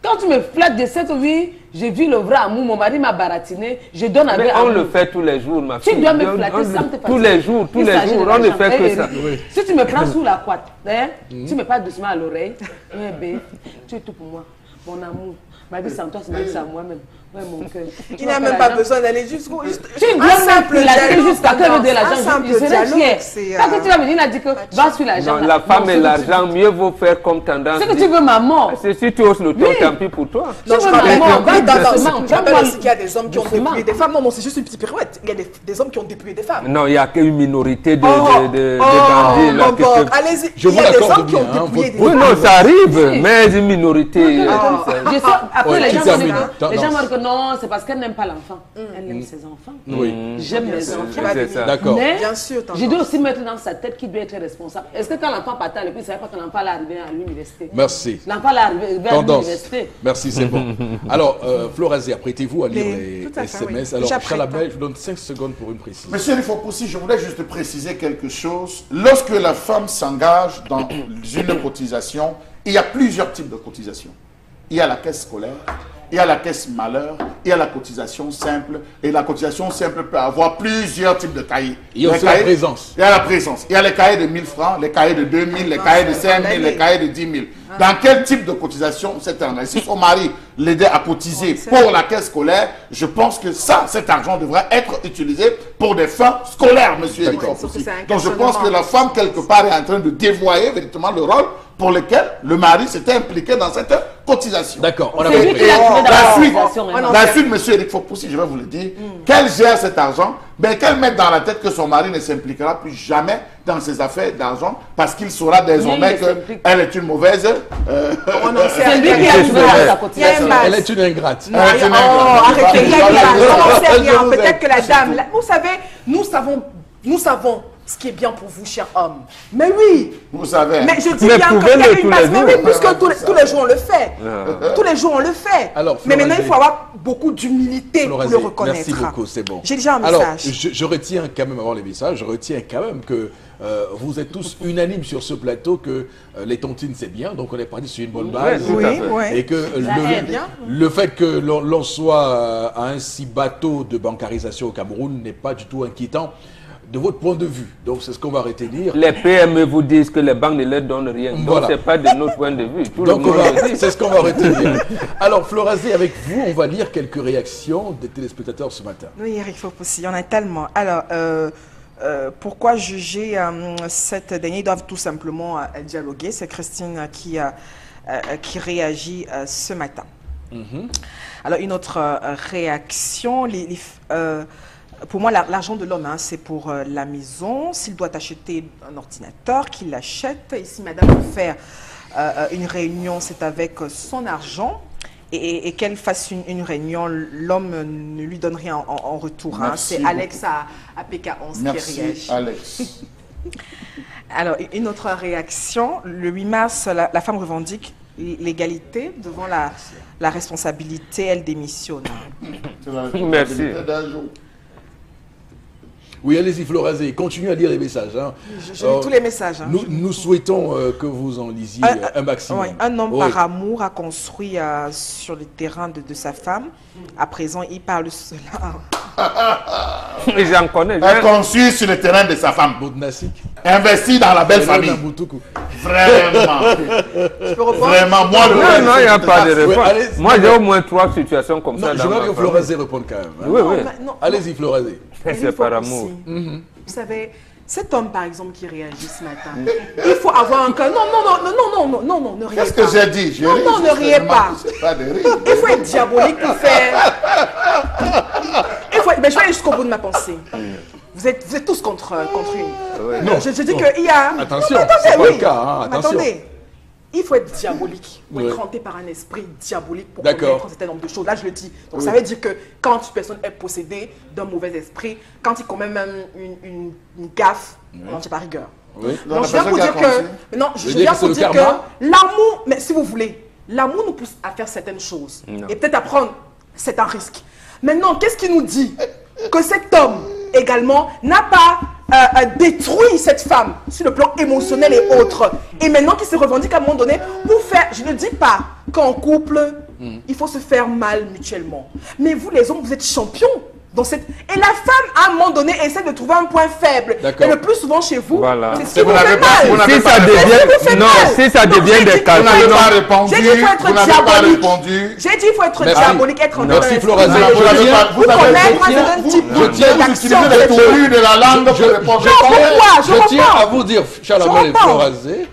Quand tu me flattes, je sais que oui, j'ai vu le vrai amour, mon mari m'a baratiné, je donne avec Mais on amour. le fait tous les jours, ma fille. Tu dois me On- flatter on- sans te tous les jours, on ne fait que ça. Si tu me prends sous la couette, hein, tu me parles doucement à l'oreille, eh ben, tu es tout pour moi, mon amour. Ma vie sans toi, c'est ma vie sans moi-même. Ouais, mon cœur. Il n'a même pas besoin d'aller jusqu'au... Tu es une grande simple dialogue jusqu'à que veut de l'argent. Je serais fière. Quand tu vas venir, il a dit que va sur l'argent. Non, la femme et l'argent, mieux vaut faire comme tendance. C'est que tu veux ma mort. Si tu oses le ton, tant pis pour toi. Non, je rappelle aussi qu'il y a des hommes qui ont Doucement. dépouillé des femmes. Non, c'est juste une petite pirouette. Il y a des hommes qui ont dépouillé des femmes. Non, il n'y a qu'une minorité de bandits. là, qui te- Allez-y, Je il y vous a des l'accorde hommes qui ont bien, hein, dépouillé des Oui, femmes. non, ça arrive, mais une minorité. Je sais, après, Ouais, les qui gens termine. vont dire que non, c'est parce qu'elle n'aime pas l'enfant. Elle aime ses enfants. Oui. J'aime mes sûr. enfants. C'est ça. D'accord. Mais Bien sûr, je dois aussi mettre dans sa tête qu'il doit être responsable. Est-ce que quand l'enfant partait à l'école, il ne savait pas que l'enfant allait arriver à l'université? Merci. L'enfant allait arriver à Tendance. l'université. Merci, c'est bon. Alors, Florazé, apprêtez-vous à lire les Tout à fait, SMS. oui. Alors, J'apprête, Chalabel, je vous donne 5 secondes pour une précision. Monsieur Rifopoussi, je voulais juste préciser quelque chose. Lorsque la femme s'engage dans une cotisation, il y a plusieurs types de cotisations. Il y a la caisse scolaire, il y a la caisse malheur, il y a la cotisation simple. Et la cotisation simple peut avoir plusieurs types de cahiers. Il y a Les aussi la cahiers- présence. Il y a la présence. Il y a les cahiers de 1000 francs, les cahiers de 2000, les cahiers de 5000, les cahiers de 10 000. Dans quel type de cotisation c'est engagé? Si son mari l'aidait à cotiser pour la caisse scolaire, je pense que ça, cet argent devrait être utilisé pour des fins scolaires, monsieur Eric D'accord. Fopoussi. Sauf que c'est un Donc je pense que questionnement. la femme, quelque part, est en train de dévoyer véritablement le rôle pour lequel le mari s'était impliqué dans cette cotisation. D'accord, on a C'est lui compris. qui l'a trouvé dans La la suite, cotisation. hein. la suite, monsieur Eric Fopoussi, je vais vous le dire, qu'elle gère cet argent, ben, qu'elle mette dans la tête que son mari ne s'impliquera plus jamais dans ses affaires d'argent parce qu'il saura désormais Mais il s'implique. qu'elle est une mauvaise... C'est lui qui a trouvé dans sa cotisation. base. Elle est une ingrate. Non, Arrêtez, oh, non, arrêtez, il y a non, rien. non, On n'en sait je rien. vous Peut-être aide. que la dame, vous savez, nous savons ce qui est bien pour vous, cher homme. Mais oui, Vous savez. mais je dis Mais bien qu'il y prouvez-le a une tous base. les Mais jours. oui, puisque tous les jours on le fait. Ah. Tous les jours on le fait. Alors, Mais maintenant Florazé. il faut avoir beaucoup d'humilité pour Florazé, le reconnaître. merci beaucoup, c'est bon. J'ai déjà un Alors, message. je retiens quand même, avant les messages, je retiens quand même que vous êtes tous unanimes sur ce plateau que les tontines c'est bien, donc on est parti sur une bonne base. tout à fait. Oui. Et que aide. le fait que l'on soit à un si bateau de bancarisation au Cameroun n'est pas du tout inquiétant de votre point de vue. Donc c'est ce qu'on va retenir. Les PME vous disent que les banques ne leur donnent rien. Donc, Voilà. ce n'est pas de notre point de vue. Tout le Donc monde le dit. c'est ce qu'on va retenir. Alors Florazé, avec vous, on va lire quelques réactions des téléspectateurs ce matin. Oui, Eric Fopoussi, il y en a tellement. Alors, pourquoi juger cette dernière? Ils doivent tout simplement dialoguer. C'est Christine qui réagit ce matin. Alors, une autre réaction. Pour moi, l'argent de l'homme, c'est pour la maison. S'il doit acheter un ordinateur, qu'il l'achète. Et si madame veut faire une réunion, c'est avec son argent. Et qu'elle fasse une réunion, l'homme ne lui donne rien en retour. Hein. Merci C'est Alex à PK11 qui Merci, réagit. Alex. Alors, une autre réaction. Le 8 mars, la femme revendique l'égalité devant la responsabilité. Elle démissionne. C'est la Merci. responsabilité d'un jour. Oui, allez-y Florazé, continuez à lire les messages. Hein. Je lis tous les messages. Hein. Nous souhaitons que vous en lisiez un maximum. Oui, un homme Oui. par amour a construit sur le terrain de sa femme. À présent, il parle cela. J'en connais. Elle construit sur le terrain de sa femme. Bodnasik. Investi dans la belle Elena famille. Boutoukou. Vraiment. Je peux reprendre? Vraiment, moi, le Non, il n'y a pas de réponse. allez, Moi, j'ai au moins 3 situations comme Non, ça je dans veux ma que famille. Florazé réponde quand même. hein. Oui, oui. Non, Allez-y Florazé. Mais C'est il faut par aussi. amour. Vous savez, cet homme, par exemple, qui réagit ce matin, il faut avoir un cœur. Non, ne riez pas. Qu'est-ce que j'ai dit? Je Non, ris, non, ne riez pas. C'est pas de rire. Il faut être diabolique pour faire. Mais je vais aller jusqu'au bout de ma pensée. Vous êtes tous contre une. Ouais. Non, Je dis non. qu'il y a. Attention, Non, mais c'est pas oui. le cas, hein, Mais attention. attendez. Il faut être diabolique, ou Ouais. être hanté par un esprit diabolique pour D'accord. connaître un certain nombre de choses. Là, je le dis. Donc, ça veut dire que quand une personne est possédée d'un mauvais esprit, quand il commet même une gaffe, on n'en tient pas rigueur. Oui. Donc, la je viens personne pour qui a dire commencé. que. Non, je veux viens dire que pour c'est dire le que karma. l'amour, mais si vous voulez, l'amour nous pousse à faire certaines choses. Non. Et peut-être à prendre, c'est un risque. Maintenant, qu'est-ce qui nous dit que cet homme également n'a pas détruit cette femme sur le plan émotionnel et autres. Et maintenant qu'il se revendique à un moment donné pour faire, je ne dis pas qu'en couple, il faut se faire mal mutuellement. Mais vous les hommes, vous êtes champions Et la femme, à un moment donné, essaie de trouver un point faible. Et le plus souvent chez vous, voilà. c'est ce qui vous fait mal. Si ça devient, non, si ça devient des cas. Vous n'avez pas répondu. J'ai dit qu'il faut être diabolique. J'ai dit qu'il faut être diabolique, être en Merci Florazé. Vous utilisez les tournures de la langue pour répondre. Je tiens à vous dire, Chalamel et Florazé,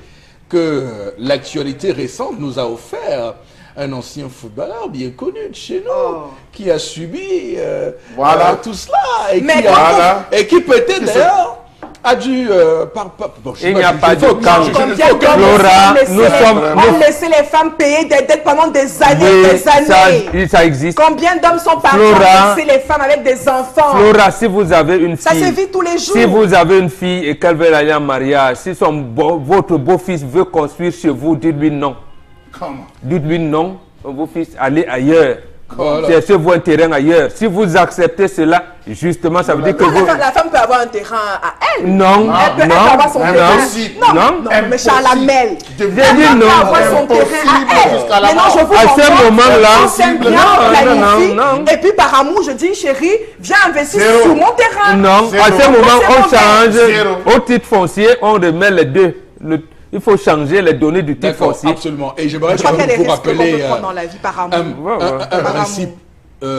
que l'actualité récente nous a offert un ancien footballeur bien connu de chez nous, qui a subi tout cela, et qui peut-être d'ailleurs a dû... il n'y a pas de cas. Flora, on laissait les femmes payer des dettes pendant des années, des années. Ça existe. Combien d'hommes sont partis laisser les femmes avec des enfants? Flora, si vous avez une fille... Ça se vit tous les jours. Si vous avez une fille et qu'elle veut aller en mariage, si votre beau-fils veut construire chez vous, dites-lui non. Comment? Dites-lui non, vos fils, allez ailleurs. Voilà. Cherchez-vous un terrain ailleurs. Si vous acceptez cela, justement, ça veut dire que vous... La femme peut avoir un terrain à elle. Non, Elle peut avoir son terrain. non, mais Chalamel. J'ai dit non. Avoir son terrain à elle. Mais non, je vous à ce moment-là, on s'aime bien, on planifie. Et puis par amour, je dis, chérie, viens investir sur mon terrain. Non, à ce moment, on change. Au titre foncier, on remet les deux. Il faut changer les données du titre foncier. Absolument. Et j'aimerais vous rappeler un principe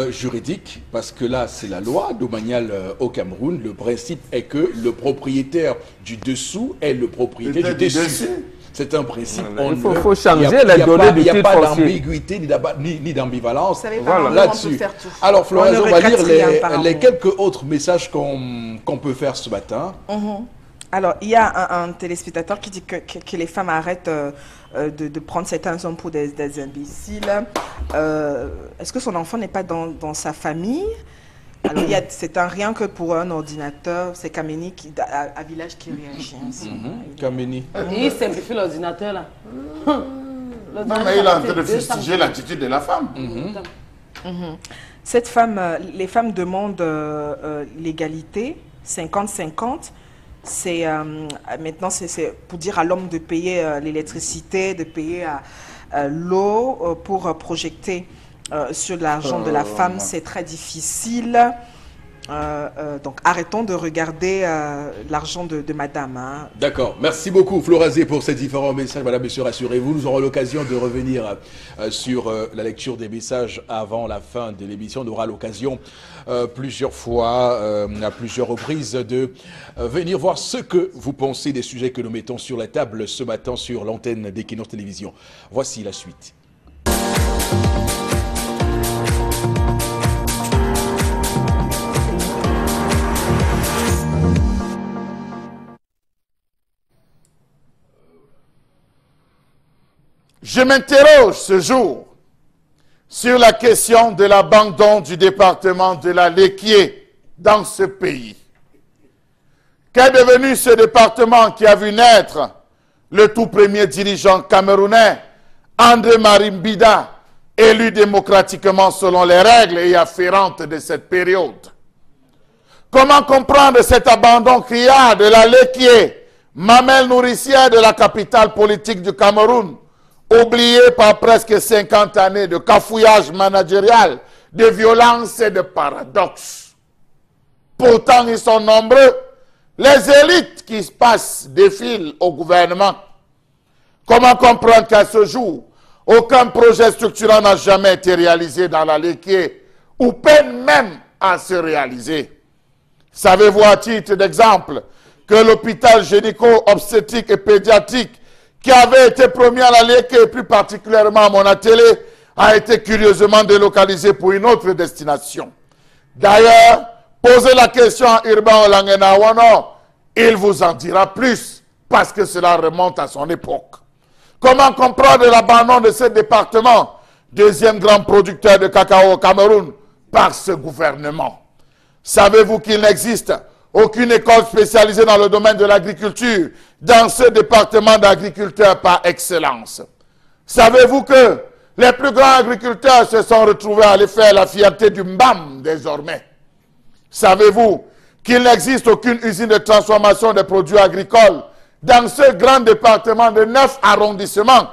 juridique, parce que là, c'est la loi domaniale au Cameroun. Le principe est que le propriétaire du dessous est le propriétaire du dessus. C'est un principe. Il faut changer les données du titre foncier. Il n'y a pas d'ambiguïté ni d'ambivalence là-dessus. Alors, Florence, on va lire les quelques autres messages qu'on peut faire ce matin. Alors, il y a un téléspectateur qui dit que les femmes arrêtent de prendre certains hommes pour des imbéciles. Est-ce que son enfant n'est pas dans sa famille? Alors, c'est un rien que pour un ordinateur. C'est Kameni à Village qui réagit ainsi. Kameni. Il simplifie l'ordinateur là. Non, mais il est en train de fustiger l'attitude de la femme. Cette femme, les femmes demandent l'égalité, 50-50. C'est maintenant c'est pour dire à l'homme de payer l'électricité, de payer l'eau pour projeter sur l'argent de la femme, c'est très difficile. Donc arrêtons de regarder l'argent de madame. Hein. D'accord, merci beaucoup Florazé pour ces différents messages. Madame, monsieur, rassurez-vous, nous aurons l'occasion de revenir sur la lecture des messages avant la fin de l'émission. On aura l'occasion plusieurs fois, à plusieurs reprises, de venir voir ce que vous pensez des sujets que nous mettons sur la table ce matin sur l'antenne d'Equinox Télévision. Voici la suite. Je m'interroge ce jour sur la question de l'abandon du département de la Léquié dans ce pays. Qu'est devenu ce département qui a vu naître le tout premier dirigeant camerounais, André-Marie Mbida, élu démocratiquement selon les règles et afférentes de cette période? Comment comprendre cet abandon criard de la Léquié, mamelle nourricière de la capitale politique du Cameroun, oublié par presque 50 années de cafouillage managérial, de violence et de paradoxes? Pourtant, ils sont nombreux, les élites qui se passent défilent au gouvernement. Comment comprendre qu'à ce jour, aucun projet structurant n'a jamais été réalisé dans la Léquié, ou peine même à se réaliser? Savez-vous à titre d'exemple que l'hôpital gynéco-obstétrique et pédiatrique qui avait été promis à la Léquié, et plus particulièrement à mon atelier, a été curieusement délocalisé pour une autre destination? D'ailleurs, posez la question à Urbain Olanguena-Wano, il vous en dira plus, parce que cela remonte à son époque. Comment comprendre l'abandon de ce département, deuxième grand producteur de cacao au Cameroun, par ce gouvernement? Savez-vous qu'il n'existe aucune école spécialisée dans le domaine de l'agriculture dans ce département d'agriculteurs par excellence? Savez-vous que les plus grands agriculteurs se sont retrouvés à aller faire la fierté du Mbam désormais? Savez-vous qu'il n'existe aucune usine de transformation des produits agricoles dans ce grand département de 9 arrondissements?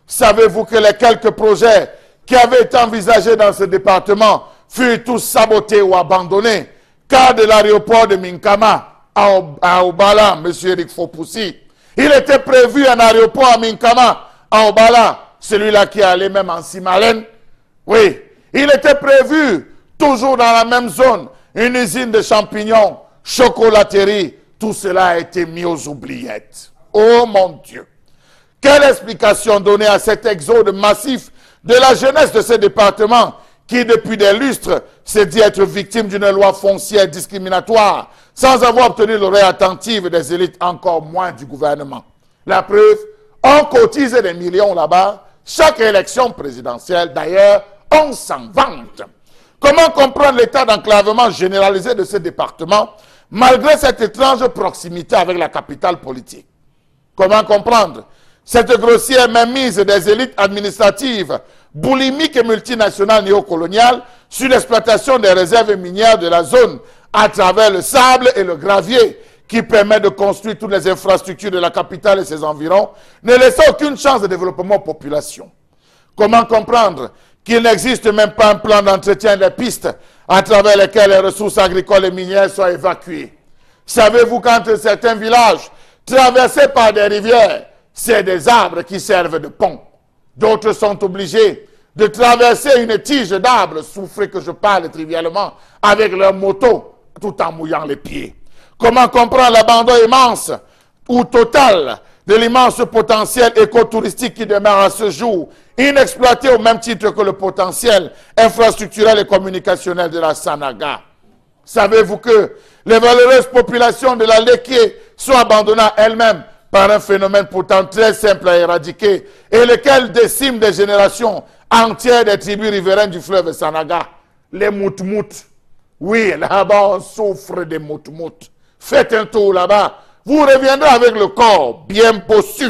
Savez-vous que les quelques projets qui avaient été envisagés dans ce département furent tous sabotés ou abandonnés. Cas de l'aéroport de Minkama à Obala, M. Eric Fopoussi. Il était prévu un aéroport à Minkama, à Obala, celui-là qui allait même en Simalène. Oui, il était prévu, toujours dans la même zone, une usine de champignons, chocolaterie. Tout cela a été mis aux oubliettes. Oh mon Dieu! Quelle explication donner à cet exode massif de la jeunesse de ce département qui, depuis des lustres, s'est dit être victime d'une loi foncière discriminatoire sans avoir obtenu l'oreille attentive des élites, encore moins du gouvernement. La preuve, on cotise des millions là-bas, chaque élection présidentielle, d'ailleurs, on s'en vante. Comment comprendre l'état d'enclavement généralisé de ce département malgré cette étrange proximité avec la capitale politique? Comment comprendre cette grossière mainmise des élites administratives, boulimiques et multinationales néocoloniales sur l'exploitation des réserves minières de la zone à travers le sable et le gravier qui permet de construire toutes les infrastructures de la capitale et ses environs, ne laissant aucune chance de développement aux populations? Comment comprendre qu'il n'existe même pas un plan d'entretien des pistes à travers lesquelles les ressources agricoles et minières soient évacuées? Savez-vous qu'entre certains villages traversés par des rivières, c'est des arbres qui servent de pont? D'autres sont obligés de traverser une tige d'arbre, souffrez que je parle trivialement, avec leur moto, tout en mouillant les pieds. Comment comprendre l'abandon immense ou total de l'immense potentiel écotouristique qui demeure à ce jour inexploité au même titre que le potentiel infrastructurel et communicationnel de la Sanaga? Savez-vous que les valeureuses populations de la Léké sont abandonnées à elles-mêmes par un phénomène pourtant très simple à éradiquer et lequel décime des générations entières des tribus riveraines du fleuve Sanaga? Les moutmout. Oui, là-bas on souffre des moutmout. Faites un tour là-bas, vous reviendrez avec le corps bien possu.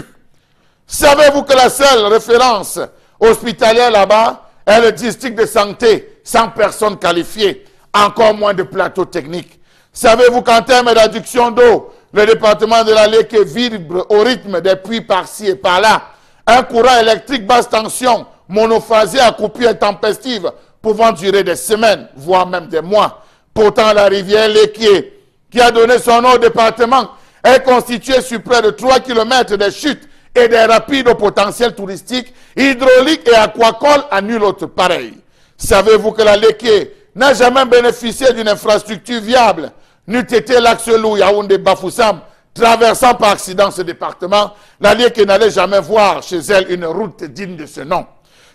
Savez-vous que la seule référence hospitalière là-bas est le district de santé sans personne qualifiée, encore moins de plateau technique? Savez-vous qu'en termes d'adduction d'eau, le département de la Léké vibre au rythme des puits par-ci et par-là? Un courant électrique basse tension, monophasé à coupure intempestive, pouvant durer des semaines, voire même des mois. Pourtant, la rivière Léké, qui a donné son nom au département, est constituée sur près de 3 km des chutes et des rapides au potentiel touristique, hydraulique et aquacole à nul autre pareil. Savez-vous que la Léké n'a jamais bénéficié d'une infrastructure viable, n'eût été l'axe Lou, Yaoundé, Bafoussam, traversant par accident ce département, la Léké n'allait jamais voir chez elle une route digne de ce nom.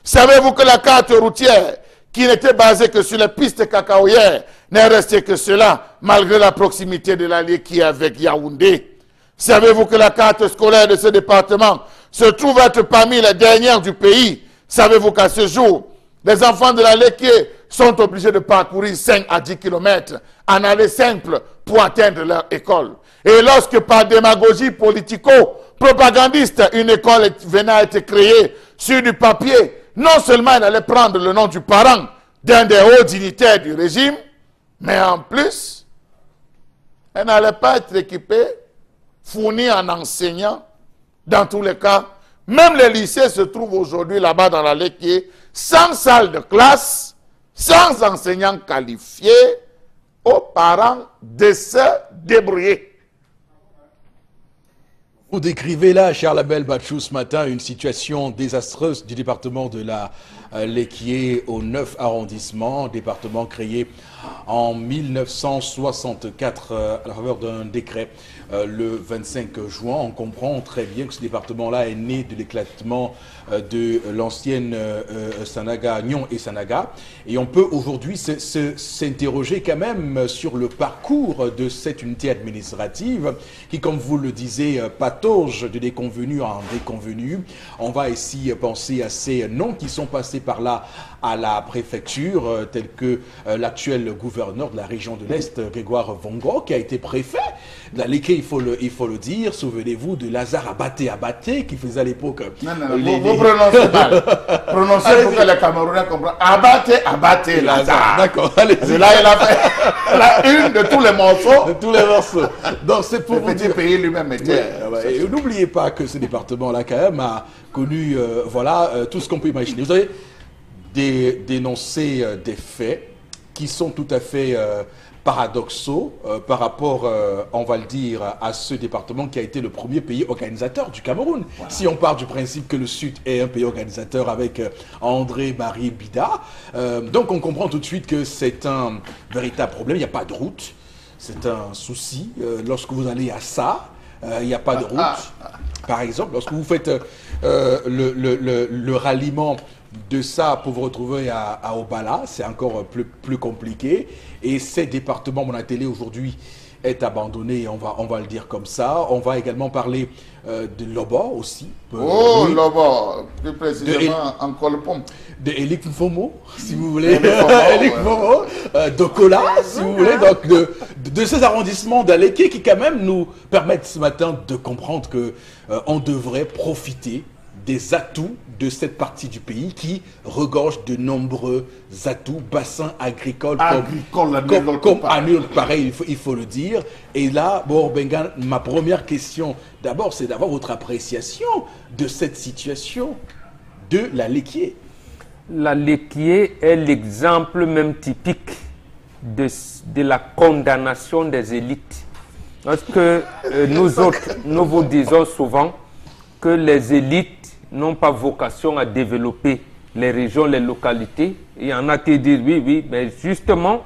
Savez-vous que la carte routière, qui n'était basée que sur les pistes cacaoyères, n'est restée que cela, malgré la proximité de la Léké avec Yaoundé? Savez-vous que la carte scolaire de ce département se trouve être parmi les dernières du pays? Savez-vous qu'à ce jour, les enfants de la Léké sont obligés de parcourir 5 à 10 km en aller simple pour atteindre leur école? Et lorsque par démagogie politico-propagandiste, une école venait à être créée sur du papier, non seulement elle allait prendre le nom du parent d'un des hauts dignitaires du régime, mais en plus, elle n'allait pas être équipée, fournie en enseignants. Dans tous les cas, même les lycées se trouvent aujourd'hui là-bas dans la Léké, sans salle de classe, sans enseignants qualifiés, aux parents de se débrouiller. Vous décrivez là, cher Label Bachou, ce matin, une situation désastreuse du département de la Léké au 9 arrondissement, département créé en 1964 à la faveur d'un décret le 25 juin. On comprend très bien que ce département-là est né de l'éclatement de l'ancienne Sanaga, Nyon et Sanaga. Et on peut aujourd'hui s'interroger quand même sur le parcours de cette unité administrative qui, comme vous le disiez, patauge de déconvenu en déconvenu. On va ici penser à ces noms qui sont passés par là à la préfecture, tels que l'actuel gouverneur de la région de l'Est, Grégoire Vongo, qui a été préfet de la Léké, il faut le dire. Souvenez-vous de Lazare Abaté, qui faisait à l'époque... Non, vous prononcez mal. Prononcez pour que les Camerounais comprennent. Abaté, Lazare. D'accord, allez. Là, il a fait la une de tous les morceaux. De tous les morceaux. Donc, c'est pour le vous petit dire... pays lui-même était... Ouais, et n'oubliez pas que ce département-là, quand même, a connu tout ce qu'on peut imaginer. Vous avez dénoncé des faits qui sont tout à fait paradoxaux par rapport, on va le dire, à ce département qui a été le premier pays organisateur du Cameroun. Voilà. Si on part du principe que le Sud est un pays organisateur avec André-Marie Bida, donc on comprend tout de suite que c'est un véritable problème. Il n'y a pas de route, c'est un souci. Lorsque vous allez à ça, il n'y a pas de route. Par exemple, lorsque vous faites le ralliement de ça pour vous retrouver à Obala, c'est encore plus compliqué. Et ces départements, mon atelier aujourd'hui est abandonné, on va le dire comme ça. On va également parler de Loba aussi. Oui. Loba, plus précisément en Colpom. De Elik Mfomo, si vous voulez. Elik Mfomo, d'Okola, si vous voulez. Donc, de ces arrondissements d'Aleke qui quand même nous permettent ce matin de comprendre que on devrait profiter des atouts de cette partie du pays qui regorge de nombreux atouts, bassins agricoles comme à nul pareil, il faut le dire. Et là, bon, Benga, ma première question, d'abord, c'est d'avoir votre appréciation de cette situation de la Lequier. La Lequier est l'exemple même typique de la condamnation des élites. Parce que nous autres, nous vous disons souvent que les élites n'ont pas vocation à développer les régions, les localités. Il y en a qui disent oui, mais justement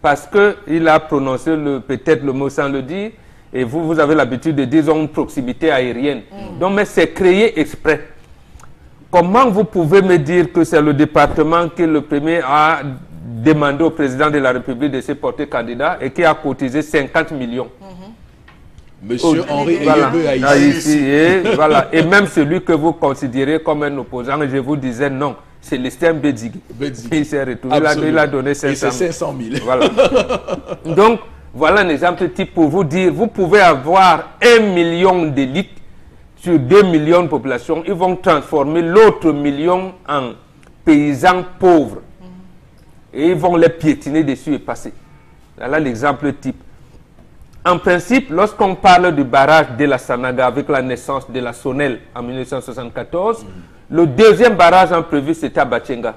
parce qu'il a prononcé peut-être le mot sans le dire, et vous avez l'habitude de dire une proximité aérienne. Donc, mais c'est créé exprès. Comment vous pouvez me dire que c'est le département qui le premier a demandé au président de la République de se porter candidat et qui a cotisé 50 millions? Monsieur Henri voilà. Voilà. Et même celui que vous considérez comme un opposant, je vous disais non, c'est Célestin Bédigui. Il s'est retrouvé, il a donné 500 000. Voilà. Donc, voilà un exemple type pour vous dire, vous pouvez avoir 1 million d'élites sur 2 millions de population, ils vont transformer l'autre million en paysans pauvres. Et ils vont les piétiner dessus et passer. Voilà l'exemple type. En principe, lorsqu'on parle du barrage de la Sanaga avec la naissance de la Sonel en 1974, le deuxième barrage en prévu, c'était à Bachenga.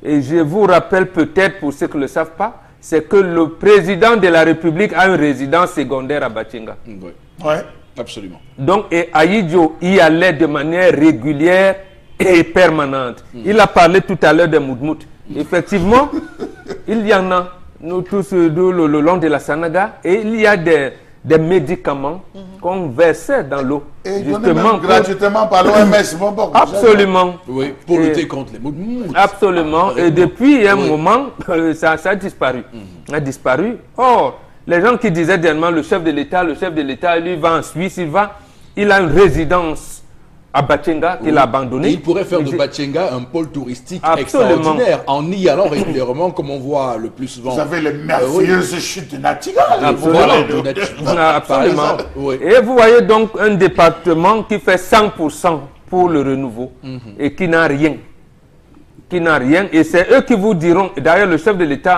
Et je vous rappelle peut-être, pour ceux qui ne le savent pas, c'est que le président de la République a une résidence secondaire à Bachenga. Oui, absolument. Donc, et Aïdjo y allait de manière régulière et permanente. Il a parlé tout à l'heure de Moudmout. Effectivement, il y en a. Nous tous le long de la Sanaga, et il y a des médicaments qu'on versait dans l'eau. Et justement gratuitement par l'OMS. Absolument. Oui, pour lutter contre les moumoutes. Absolument. Et depuis un moment, ça a disparu. Ça a disparu. Or, les gens qui disaient dernièrement le chef de l'État, lui va en Suisse, il a une résidence à Bachenga qu'il a abandonné. Et il pourrait faire de Bachenga un pôle touristique extraordinaire en y allant régulièrement, comme on voit le plus souvent. Vous avez les merveilleuses chutes de Natigal. Absolument. Et vous voyez donc un département qui fait 100% pour le renouveau et qui n'a rien. Et c'est eux qui vous diront. D'ailleurs, le chef de l'État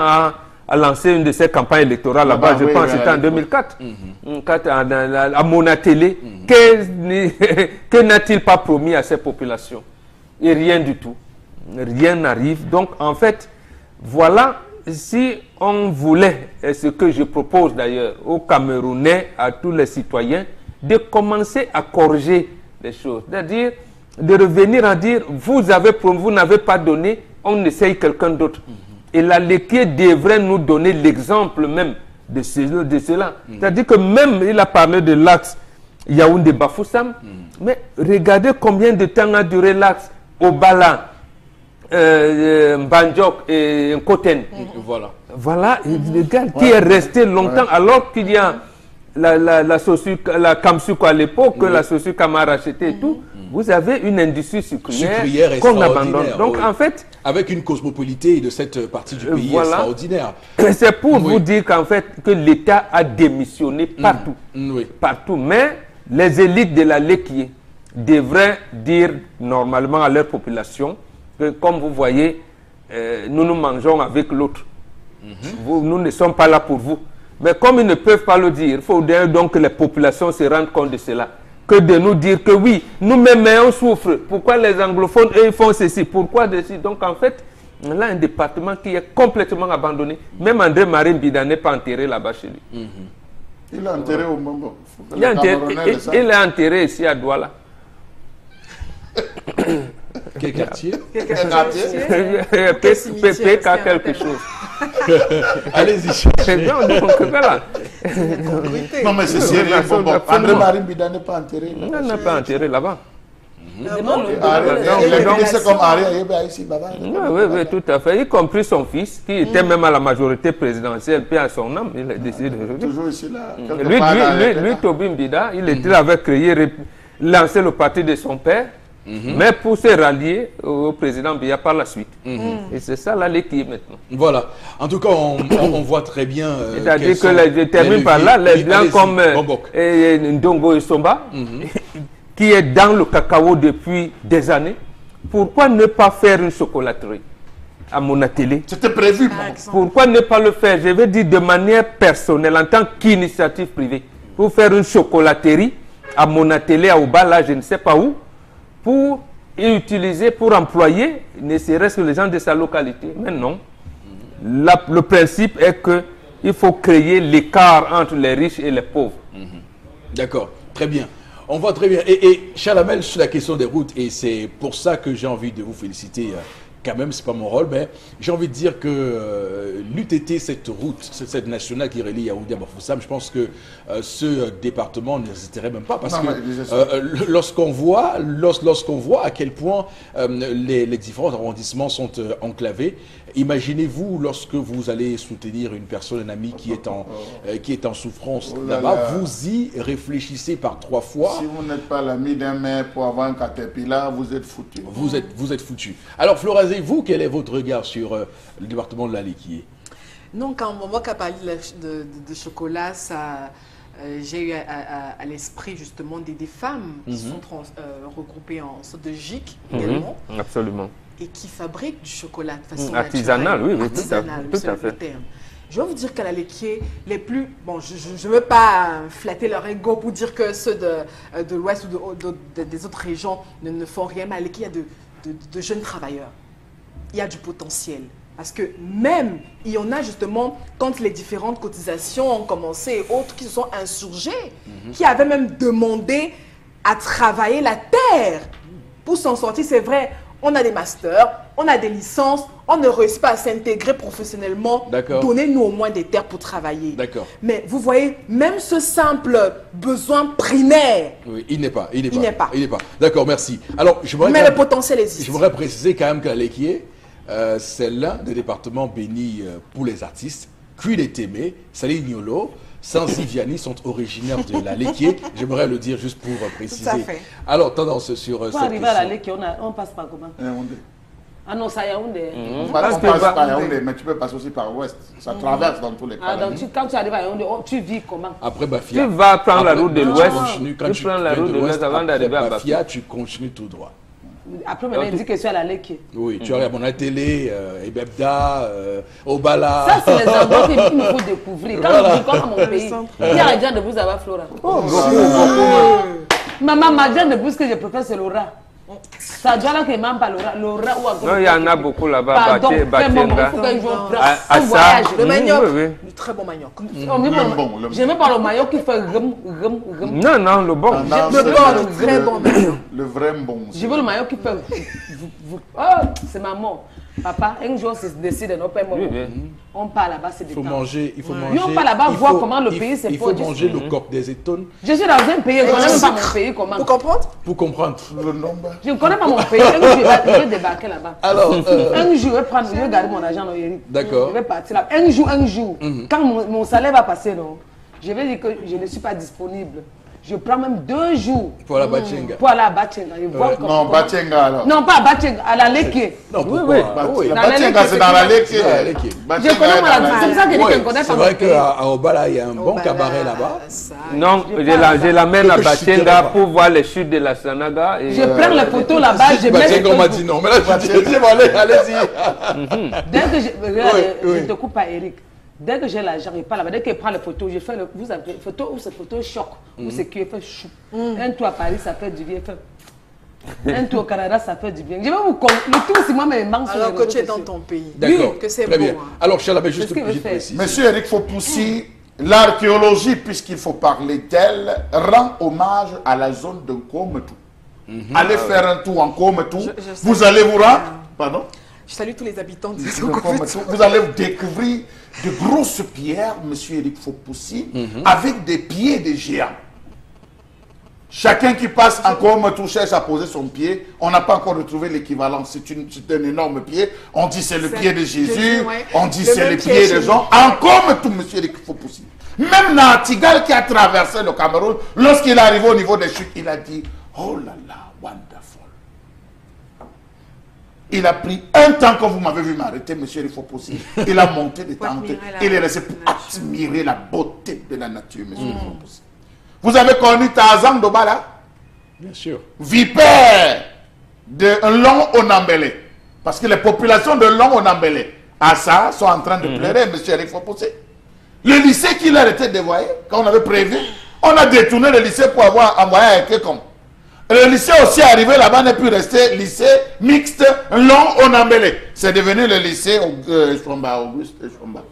a lancé une de ses campagnes électorales là-bas, je pense que c'était en 2004, à Monatélé. Que n'a-t-il pas promis à ces populations? Et rien du tout. Rien n'arrive. Donc, en fait, voilà, si on voulait, et ce que je propose d'ailleurs aux Camerounais, à tous les citoyens, de commencer à corriger les choses. C'est-à-dire, de revenir à dire, vous n'avez pas donné, on essaye quelqu'un d'autre. Et la Lequier devrait nous donner l'exemple même de cela. C'est-à-dire que même, il a parlé de l'axe Yaoundé-Bafoussam, mais regardez combien de temps a duré l'axe Obala, Mbandjok et Nkoten. Voilà, qui est resté longtemps, alors qu'il y a la Kamsuko à l'époque, que la Sosuka m'a racheté et tout. Vous avez une industrie sucrière qu'on abandonne. Donc, en fait, avec une cosmopolité de cette partie du pays extraordinaire. C'est pour vous dire qu'en fait, que l'État a démissionné partout. Partout. Mais les élites de la Lequier devraient dire normalement à leur population que, comme vous voyez, nous nous mangeons avec l'autre. Nous ne sommes pas là pour vous. Mais comme ils ne peuvent pas le dire, il faut donc que les populations se rendent compte de cela. Que de nous dire que oui, nous-mêmes on souffre. Pourquoi les anglophones, eux, ils font ceci? Pourquoi ceci? Donc en fait, Là, un département qui est complètement abandonné. Même André Marie Mbida n'est pas enterré là-bas chez lui. Il est enterré au Mombo. Il est enterré ici à Douala. Quel quartier? Quel quartier? PK quelque chose. Allez-y, C'est bien, donc voilà. Non, mais c'est sérieux. André Marie Mbida n'est pas enterré. Il n'est pas enterré là-bas. C'est comme Aria ici, Baba. Oui, tout à fait. Y compris son fils, qui était même à la majorité présidentielle, puis à son âme, il a décidé de... Toujours ici, là. Lui, Tobi Mbida, il avait créé, lancé le parti de son père, mais pour se rallier au président Biya par la suite. Et c'est ça là qui est maintenant. Voilà. En tout cas, on voit très bien. C'est-à-dire que je termine par là, les blancs comme Ndongo Isomba, qui est dans le cacao depuis des années, pourquoi ne pas faire une chocolaterie à Monatélé? C'était prévu. Pourquoi ne pas le faire, je veux dire, de manière personnelle, en tant qu'initiative privée, pour faire une chocolaterie à Monatélé, à Obala, je ne sais pas où, pour utiliser, pour employer, ne serait-ce que les gens de sa localité. Mais non. Le principe est qu'il faut créer l'écart entre les riches et les pauvres. D'accord, très bien. On voit très bien. Et Chalamel, sur la question des routes, et c'est pour ça que j'ai envie de vous féliciter, quand même, c'est pas mon rôle, mais j'ai envie de dire que l'UTT, cette route, cette nationale qui relie Yaoundé à Bafoussam, je pense que ce département n'hésiterait même pas, parce que lorsqu'on voit à quel point les différents arrondissements sont enclavés, imaginez-vous lorsque vous allez soutenir une personne, un ami qui est en souffrance là-bas, vous y réfléchissez par 3 fois. Si vous n'êtes pas l'ami d'un maire pour avoir un caterpillar, vous êtes foutu. Vous êtes foutu. Alors Florazé, vous, quel est votre regard sur le département de la Liquié? Non, quand on a parlé de chocolat, j'ai eu à l'esprit justement des femmes qui sont regroupées en sorte de GIC également. Absolument. Et qui fabriquent du chocolat de façon artisanale, naturelle. Oui, artisanale, tout à fait. Je vais vous dire qu'à la Liquié, les plus... Bon, je ne veux pas flatter leur ego pour dire que ceux de l'Ouest ou des autres régions ne font rien, mais à la Liquié, il y a de jeunes travailleurs. Il y a du potentiel. Parce que même, il y en a justement, quand les différentes cotisations ont commencé et autres qui se sont insurgés, qui avaient même demandé à travailler la terre pour s'en sortir. C'est vrai, on a des masters, on a des licences, on ne réussit pas à s'intégrer professionnellement. Donnez-nous au moins des terres pour travailler. Mais vous voyez, même ce simple besoin primaire, oui, il n'est pas. D'accord, merci. Alors, mais le potentiel existe. Je voudrais préciser quand même que la Liquié, c'est l'un des départements bénis pour les artistes. Cuil et Témé, Salih Niolo, Sansi Vianney sont originaires de la Liquié. J'aimerais le dire juste pour préciser. Tout à fait. Alors, tendance sur pour arriver à la Liquié, on passe par comment? Ah non, ça Yaoundé. On passe par Yaoundé, mais tu peux passer aussi par l'ouest. Ça traverse dans tous les cas. Donc quand tu arrives à Yaoundé, tu vis comment? Après Bafia. Tu vas prendre la route de l'ouest. Tu prends la route de l'ouest avant d'arriver à Bafia. Tu continues tout droit. Après, maintenant, il dit que tu es à la Liquié. Oui, tu arrives à Monatélé, Ebebda, Obala. Ça, c'est les endroits qu'il nous faut découvrir. Quand on dit comme à mon pays, il y a Adjan de Bouze à Flora. Maman, ma Adjan de Bouze que je préfère, c'est Laura. Ça doit là que même pas Laura ou non, il y en a beaucoup là-bas. Pardon, Batenga. Un voyage. Le manioc, le très bon manioc. Je n'aime pas le manioc qui fait Non, le bon. Le très bon manioc. Le vrai bon. Je veux le manioc qui fait oh, c'est maman. Papa, un jour, on se décide de nos pères. On part là-bas, c'est des temps. Il faut manger. On part là-bas, voir comment le pays se porte. Il faut manger le coq des étones. Je suis dans un pays, je ne connais même pas mon pays. Comment? Pour comprendre? Pour comprendre. Le nombre. Je ne connais pas mon pays. Un jour, je vais débarquer là-bas. Alors, un jour, je vais garder mon argent. D'accord. Je vais partir là. Un jour. Quand mon salaire va passer, non, je vais dire que je ne suis pas disponible. Je prends même 2 jours pour la Bachenga. Pour aller à Bachenga. Non, Bachenga alors. Non, pas à Bachenga, à la Liquié. Non, oui. Bachenga, c'est dans la Liquié. Je connais pas la. C'est ça que je ne connais pas. C'est vrai qu'à Obala, il y a un bon cabaret là-bas. Non, je l'amène à Bachenga pour voir les chutes de la Sanaga. Je prends les photos là-bas. Bachenga, on m'a dit non. Mais là, je dis, allez-y. Dès que je te coupe à Eric. Dès que j'ai l'argent, il parle là-bas. Dès qu'il prend les photos, je fais vous avez photo où c'est photo choc, où c'est qui fait chou. Un tour à Paris, ça fait du vieux. Un tour au Canada, ça fait du bien. Je vais vous le tour, si moi, mais manque sur Alors les que réseaux tu es dans sociaux. ton pays. D'accord, Que c'est très beau. bien. Hein. Alors, Charles, juste Qu'est-ce qu'il une veut petite faire? précision. Monsieur Eric Fopoussi, l'archéologie, puisqu'il faut parler d'elle, rend hommage à la zone de Nkometou. Allez faire un tour en Nkometou. Je Vous sais. allez vous rendre. Pardon? Je salue tous les habitants de De Nkometou. Vous allez découvrir de grosses pierres, monsieur Eric Fopoussi, avec des pieds de géants. Chacun qui passe en Nkometou cherche à poser son pied. On n'a pas encore retrouvé l'équivalent. C'est un énorme pied. On dit c'est le pied de Jésus. ouais. On dit Le c'est même le pied pied chez de nous. Jean. En Nkometou, monsieur Eric Fopoussi. Même Nantigal qui a traversé le Cameroun, lorsqu'il est arrivé au niveau des chutes, il a dit oh là là, wonderful. Il a pris un temps quand vous m'avez vu m'arrêter, monsieur Eric Fopoussi. Il a monté des Pour tentes. admirer la Il est resté pour nature. admirer la beauté de la nature, monsieur Eric Fopoussi. Vous avez connu Tarzan Dobala? Bien sûr. Vipère de Long Onambélé. Parce que les populations de Long Onambélé, à ça, sont en train de pleurer, monsieur Eric Fopoussi. Le lycée qui leur était dévoyé, quand on avait prévu, on a détourné le lycée pour avoir envoyé à quelqu'un. Le lycée aussi est arrivé là-bas, n'est plus resté lycée mixte Long Onambélé. C'est devenu le lycée Auguste Chomba.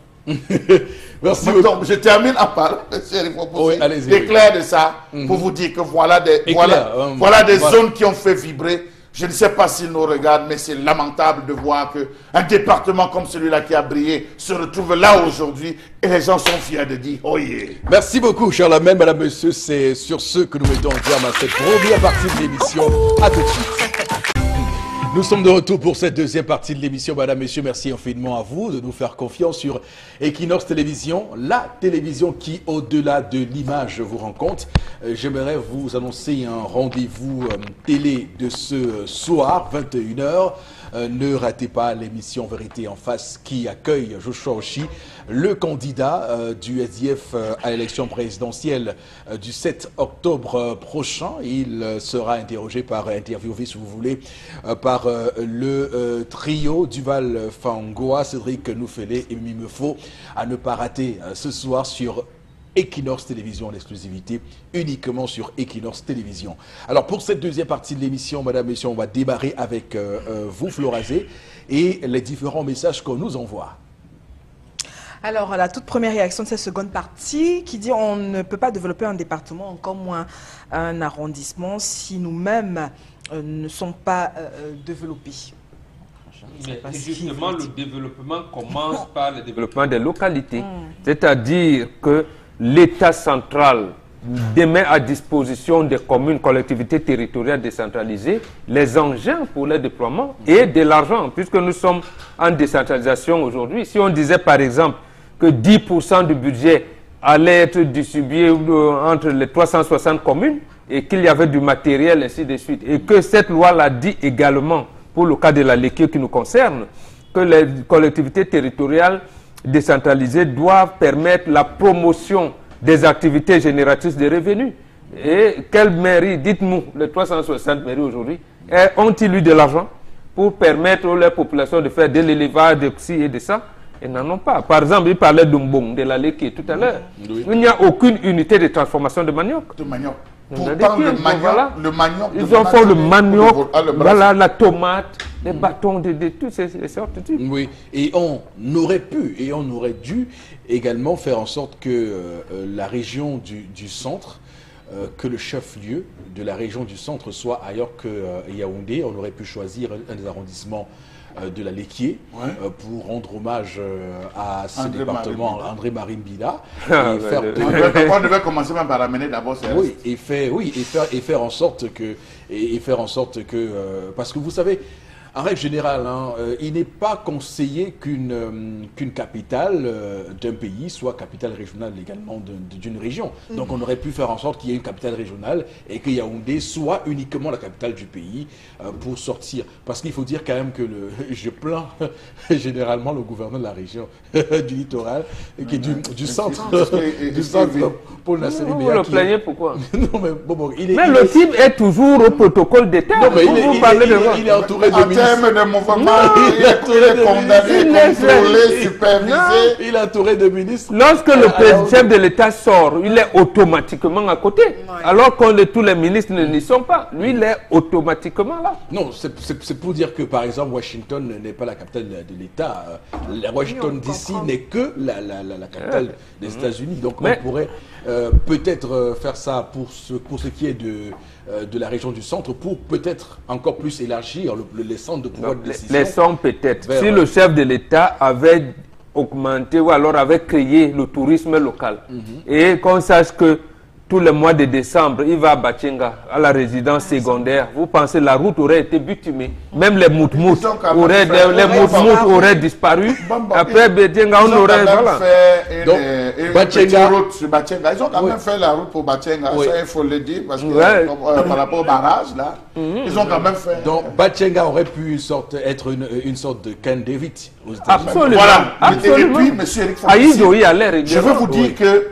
Merci beaucoup. Donc, je termine en parlant, monsieur Eric Fopoussi, Oui, allez-y, d'éclair de ça, pour vous dire que voilà des, Éclair, voilà des voilà. zones qui ont fait vibrer. Je ne sais pas s'ils nous regardent, mais c'est lamentable de voir qu'un département comme celui-là qui a brillé se retrouve là aujourd'hui et les gens sont fiers de dire « Oh yeah ». Merci beaucoup, Charlemagne, madame, monsieur. C'est sur ce que nous mettons en terme à cette première partie de l'émission. À tout de suite. Nous sommes de retour pour cette deuxième partie de l'émission. Madame, messieurs, merci infiniment à vous de nous faire confiance sur Equinox Télévision, la télévision qui, au-delà de l'image, vous rend compte. J'aimerais vous annoncer un rendez-vous télé de ce soir, 21h. Ne ratez pas l'émission Vérité en face qui accueille Joshua Oshi, le candidat du SDF à l'élection présidentielle du 7 octobre prochain. Il sera interviewé, si vous voulez, par le trio Duval Fangoa, Cédric Noufélé et Mimi Meufo, à ne pas rater ce soir sur Equinox Télévision en exclusivité, uniquement sur Equinox Télévision. Alors pour cette deuxième partie de l'émission, madame, messieurs, on va démarrer avec vous, Florazé, et les différents messages qu'on nous envoie. Alors, la toute première réaction de cette seconde partie qui dit on ne peut pas développer un département, encore moins un arrondissement, si nous-mêmes ne sommes pas développés. Mais justement, le développement commence par le développement des localités. C'est-à-dire que l'État central met à disposition des communes, collectivités territoriales décentralisées, les engins pour le déploiement et de l'argent, puisque nous sommes en décentralisation aujourd'hui. Si on disait par exemple que 10% du budget allait être distribué entre les 360 communes et qu'il y avait du matériel, ainsi de suite, et que cette loi l'a dit également pour le cas de la Léquée qui nous concerne, que les collectivités territoriales décentralisées doivent permettre la promotion des activités génératrices de revenus. Et quelles mairies, dites-nous, les 360 mairies aujourd'hui, ont-ils eu de l'argent pour permettre aux populations de faire de l'élevage, de ci et de ça? Ils n'en ont pas. Par exemple, il parlait d'Umbong, de la Léquée tout à l'heure. Oui. Il n'y a aucune unité de transformation de manioc. De manioc. On a Pourtant, des le pieds, manioc, voilà. le manioc... Ils ont fait le manioc, le voilà, la tomate, les bâtons de toutes ces sortes de trucs. Oui, et on aurait pu et on aurait dû également faire en sorte que la région du centre, que le chef-lieu de la région du centre soit ailleurs que Yaoundé. On aurait pu choisir un des arrondissements de la Léquier pour rendre hommage à ce département, André Marimbila. On devait commencer même par ramener d'abord ces oui, et faire en sorte que parce que vous savez, en règle générale, il n'est pas conseillé qu'une capitale d'un pays soit capitale régionale également d'une région. Donc on aurait pu faire en sorte qu'il y ait une capitale régionale et que Yaoundé soit uniquement la capitale du pays pour sortir. Parce qu'il faut dire quand même que je plains généralement le gouverneur de la région du littoral, qui est du centre, Paul Nasseri. Vous le plaignez pourquoi? Non, mais, bon, mais le type est toujours au protocole d'État. Non, mais il est entouré de ministres. Chef de mouvement, il est condamné, contrôlé, supervisé. Il est entouré de ministres. Lorsque le chef de l'État sort, il est automatiquement à côté. Alors que tous les ministres n'y sont pas. Lui, il est automatiquement là. Non, c'est pour dire que, par exemple, Washington n'est pas la capitale de l'État. Washington DC n'est que la capitale des États-Unis. Donc, on pourrait peut-être faire ça pour ce qui est de la région du centre, pour peut-être encore plus élargir les centres de pouvoir de décision. Les centres peut-être. Si le chef de l'État avait augmenté ou alors avait créé le tourisme local et qu'on sache que tous les mois de décembre, il va à Batchenga, à la résidence secondaire. Vous pensez que la route aurait été bitumée. Même les moutmous auraient disparu. Après Batchenga, on aurait... Voilà. Donc, Batchenga, ils ont quand même fait la route pour Batchenga. Ça, il faut le dire, parce que par rapport au barrage, là, ils ont quand même fait... Donc, Batchenga aurait pu être une sorte de Camp David aux États-Unis. Absolument. Voilà. Absolument. Et puis, M. Eric Fofoussi, je veux vous dire que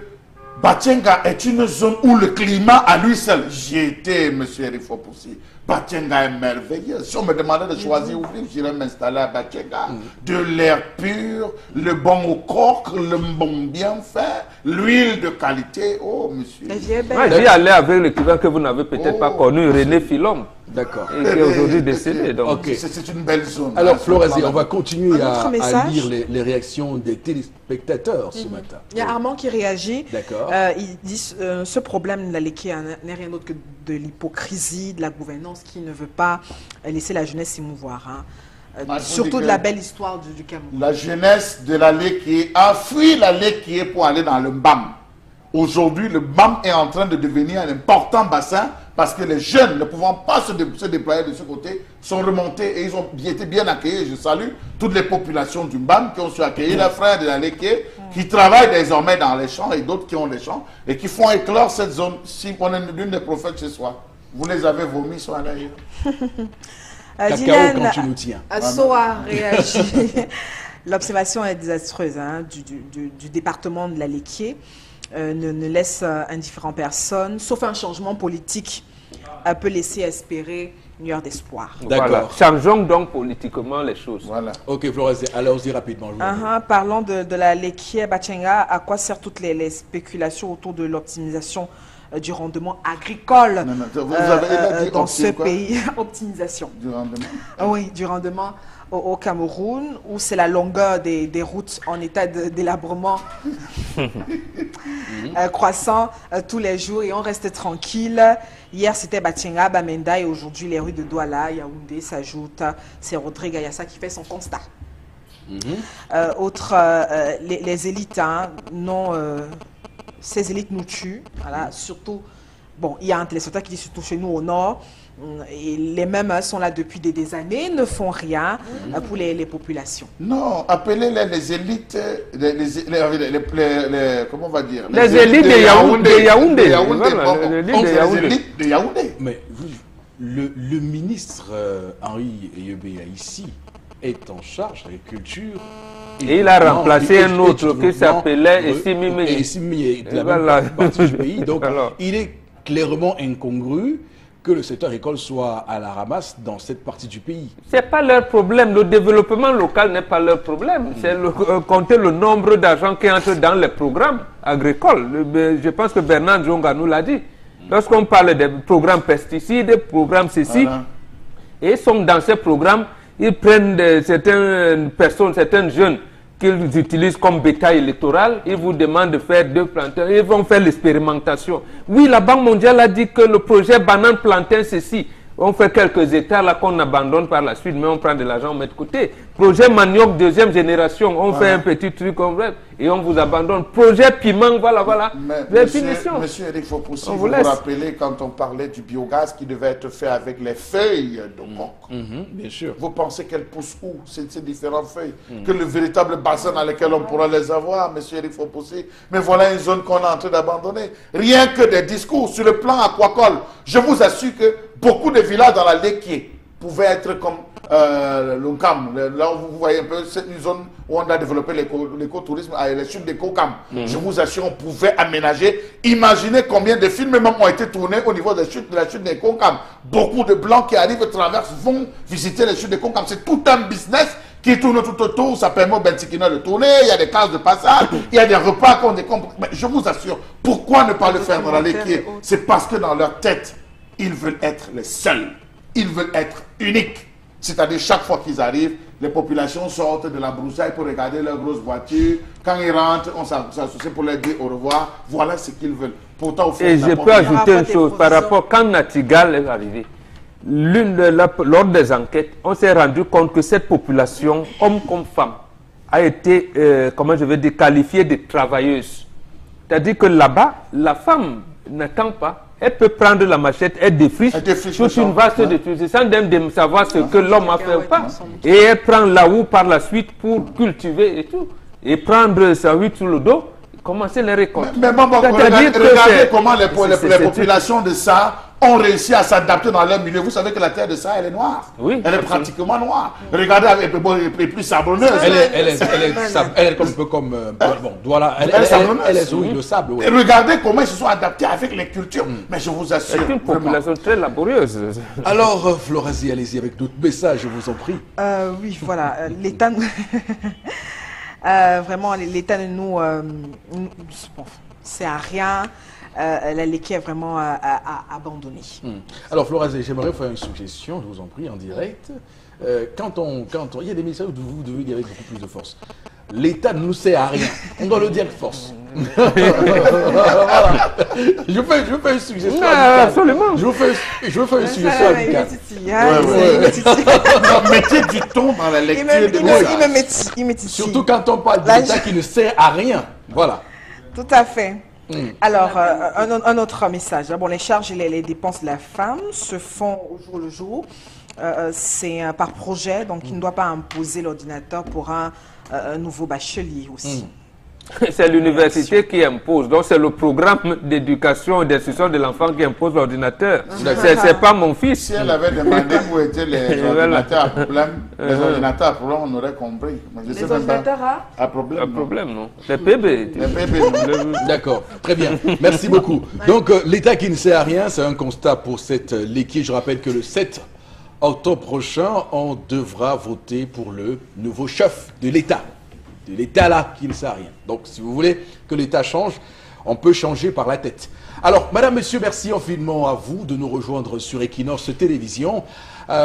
Batchenga est une zone où le climat à lui seul, j'y étais, M. Eric Fofoussi. Batchenga est merveilleux. Si on me demandait de choisir où vivre, j'irais m'installer à Batchenga. De l'air pur, le bon au coq, le bon bien fait, l'huile de qualité. Oh, monsieur. J'y allais avec l'écrivain que vous n'avez peut-être pas connu, René Philom. D'accord. Et qui est aujourd'hui décédé. Donc. Okay. C'est une belle zone. Alors, Florazie, on va continuer à lire les réactions des téléspectateurs ce matin. Il y a Armand qui réagit. D'accord. Il dit ce problème de la Léké n'est rien d'autre que de l'hypocrisie de la gouvernance qui ne veut pas laisser la jeunesse s'émouvoir. Surtout de la belle histoire du Cameroun. La jeunesse de la Léké a fui la Léké pour aller dans le MBAM. Aujourd'hui, le MBAM est en train de devenir un important bassin parce que les jeunes, ne pouvant pas se déployer de ce côté, sont remontés et ils ont été bien accueillis. Je salue toutes les populations du MBAM qui ont su accueillir les frères de la Léké, qui travaillent désormais dans les champs et d'autres qui ont les champs et qui font éclore cette zone. Si on est l'une des prophètes chez soi, vous les avez vomis, soit d'ailleurs. Cacao quand tu nous tiens. Soa réagit. L'observation est désastreuse du département de la Léké. Ne laisse indifférent personne, sauf un changement politique peut laisser espérer une lueur d'espoir. D'accord. Voilà. Changeons donc politiquement les choses. Voilà. Ok, Florazie, allons-y rapidement. Parlons de la Léké à Batchenga. À quoi servent toutes les spéculations autour de l'optimisation du rendement agricole vous avez dit dans ce pays? Optimisation. Du rendement. Oui, du rendement au Cameroun, où c'est la longueur des routes en état délabrement croissant tous les jours et on reste tranquille. Hier, c'était Batchenga, Bamenda et aujourd'hui, les rues de Douala, Yaoundé s'ajoutent. C'est Rodrigue Ayassa qui fait son constat. Les élites, ces élites nous tuent. Voilà, surtout, bon, il y a un téléspectateur qui dit surtout chez nous au nord. Et les mêmes sont là depuis des années, ne font rien pour les populations. Non, appelez-les les élites, comment on va dire, les élites de Yaoundé. Les élites de Yaoundé. Mais le ministre Henri Yebea ici est en charge de l'agriculture. Et il a remplacé un autre qui s'appelait Essimimi. Essimimi est de la même partie du pays. Donc, il est clairement incongru que le secteur agricole soit à la ramasse dans cette partie du pays. Ce n'est pas leur problème. Le développement local n'est pas leur problème. C'est compter le nombre d'argent qui entre dans les programmes agricoles. Je pense que Bernard Djonga nous l'a dit. Lorsqu'on parle des programmes pesticides, programmes ceci, et ils sont dans ces programmes, ils prennent certaines personnes, certains jeunes qu'ils utilisent comme bétail électoral, ils vous demandent de faire 2 plantains, ils vont faire l'expérimentation. Oui, la Banque mondiale a dit que le projet banane plantain, ceci, on fait quelques hectares là qu'on abandonne par la suite, mais on prend de l'argent, on met de côté. Projet manioc 2e génération, on fait un petit truc et on vous abandonne. Projet piment, voilà. Monsieur Eric Fofoussi, vous rappelez quand on parlait du biogaz qui devait être fait avec les feuilles de coque. Bien sûr. Vous pensez qu'elles poussent où, ces différentes feuilles? Que le véritable bassin dans lequel on pourra les avoir, monsieur Eric Fofoussi. Mais voilà une zone qu'on est en train d'abandonner. Rien que des discours sur le plan aquacole. Je vous assure que beaucoup de villages dans la Léké pouvaient être comme l'ONCAM, là où vous voyez un peu, c'est une zone où on a développé l'écotourisme, les chutes d'EcoCam. Je vous assure, on pouvait aménager. Imaginez combien de films même ont été tournés au niveau de la chute d'EcoCam. Beaucoup de Blancs qui arrivent, traversent, vont visiter les chutes d'EcoCam. C'est tout un business qui tourne tout autour. Ça permet aux Bentikina de tourner. Il y a des cases de passage, il y a des repas qu'on décompte. Mais je vous assure, pourquoi ne pas le faire dans la Léquier? C'est parce que dans leur tête, ils veulent être les seuls. Ils veulent être uniques. C'est-à-dire, chaque fois qu'ils arrivent, les populations sortent de la broussaille pour regarder leurs grosses voitures. Quand ils rentrent, on s'associe pour leur dire au revoir. Voilà ce qu'ils veulent. Pourtant, au fond, et je peux ajouter une chose par rapport quand Natigal est arrivé. Lors des enquêtes, on s'est rendu compte que cette population, homme comme femme, a été, comment je vais dire, qualifiée de travailleuse. C'est-à-dire que là-bas, la femme n'attend pas. Elle peut prendre la machette, elle défriche toute une vaste détruction sans même savoir ce que l'homme a fait ou pas. Et elle prend la houe par la suite pour cultiver et tout. Et prendre sa huile sur le dos, commencer les récoltes. Mais maman, regardez comment les populations de ça ont réussi à s'adapter dans leur milieu. Vous savez que la terre de ça, elle est noire. Oui, elle est pratiquement noire. Regardez, elle est plus sablonneuse. Elle est un peu comme... bon, voilà, elle est oui, le sable. Oui. Et regardez comment ils se sont adaptés avec les cultures. Mais je vous assure... C'est une population très laborieuse. Alors, Florazie, allez-y avec d'autres messages, je vous en prie. Oui, voilà. L'État... vraiment, l'État de nous... bon, c'est à rien. La Léquier est vraiment abandonnée. Alors, Florazie, j'aimerais faire une suggestion, je vous en prie, en direct. Quand il y a des messages où vous devez dire avec beaucoup plus de force. L'État ne nous sert à rien. On doit le dire avec force. Voilà. Je fais une suggestion. Absolument. Je vous fais une suggestion amicale. Mettez du ton dans la lecture des messages. Il me titille. Surtout quand on parle de l'État qui ne sert à rien. Voilà. Tout à fait. Alors, un autre message. Bon, les charges et les dépenses de la femme se font au jour le jour. C'est par projet, donc il ne doit pas imposer l'ordinateur pour un nouveau bachelier aussi. C'est l'université qui impose. Donc, c'est le programme d'éducation et d'instruction de l'enfant qui impose l'ordinateur. C'est pas mon fils. Si elle avait demandé où étaient les ordinateurs à problème, on aurait compris. Mais je sais les ordinateurs à problème. Un problème, non? Les PB. D'accord, très bien. Merci beaucoup. Donc, l'État qui ne sert à rien, c'est un constat pour cette Léquier. Je rappelle que le 7 octobre prochain, on devra voter pour le nouveau chef de l'État. De l'État là qui ne sert à rien. Donc, si vous voulez que l'État change, on peut changer par la tête. Alors, madame, monsieur, merci infiniment à vous de nous rejoindre sur Equinox Télévision.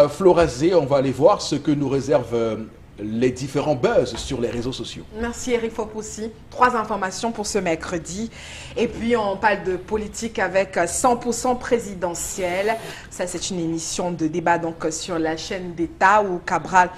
Florazie, on va aller voir ce que nous réservent les différents buzz sur les réseaux sociaux. Merci Eric Fopoussi. 3 informations pour ce mercredi. Et puis on parle de politique avec 100% présidentiel. Ça, c'est une émission de débat donc sur la chaîne d'État où Cabral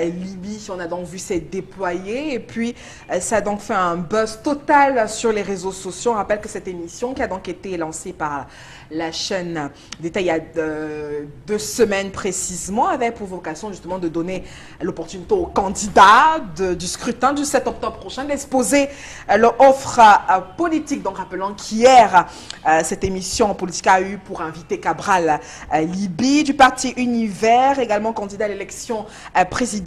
Libye, on a donc vu s'est déployé et puis ça a donc fait un buzz total sur les réseaux sociaux. On rappelle que cette émission qui a donc été lancée par la chaîne d'État il y a 2 semaines précisément avait pour vocation justement de donner l'opportunité aux candidats du scrutin du 7 octobre prochain d'exposer leur offre politique. Donc rappelons qu'hier cette émission politique a eu pour inviter Cabral Libye du parti Univers, également candidat à l'élection présidentielle.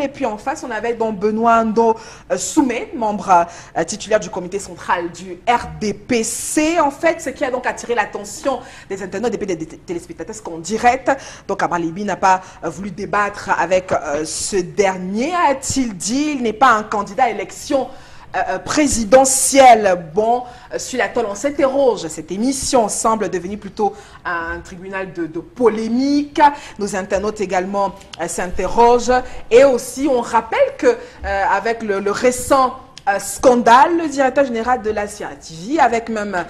Et puis en face, on avait donc Benoît Ndo Soumé, membre titulaire du comité central du RDPC. En fait, ce qui a donc attiré l'attention des internautes et des téléspectateurs qu'en direct. Donc Cabral Libye n'a pas voulu débattre avec ce dernier, a-t-il dit. Il n'est pas un candidat à l'élection présidentielle. Bon, sur la toile, on s'interroge. Cette émission semble devenir plutôt un tribunal de polémique. Nos internautes également s'interrogent. Et aussi, on rappelle que avec le récent scandale, le directeur général de la CRTV avec même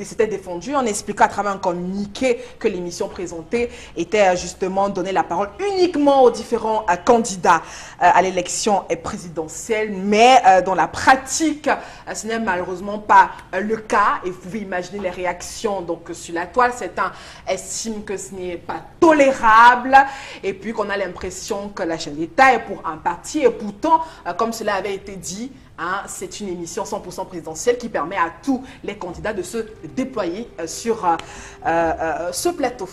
s'était défendu en expliquant à travers un communiqué que l'émission présentée était justement donner la parole uniquement aux différents candidats à l'élection présidentielle, mais dans la pratique ce n'est malheureusement pas le cas et vous pouvez imaginer les réactions donc sur la toile. Certains estiment que ce n'est pas tolérable et puis qu'on a l'impression que la chaîne d'État est pour un parti et pourtant comme cela avait été dit, c'est une émission 100% présidentielle qui permet à tous les candidats de se déployer sur ce plateau.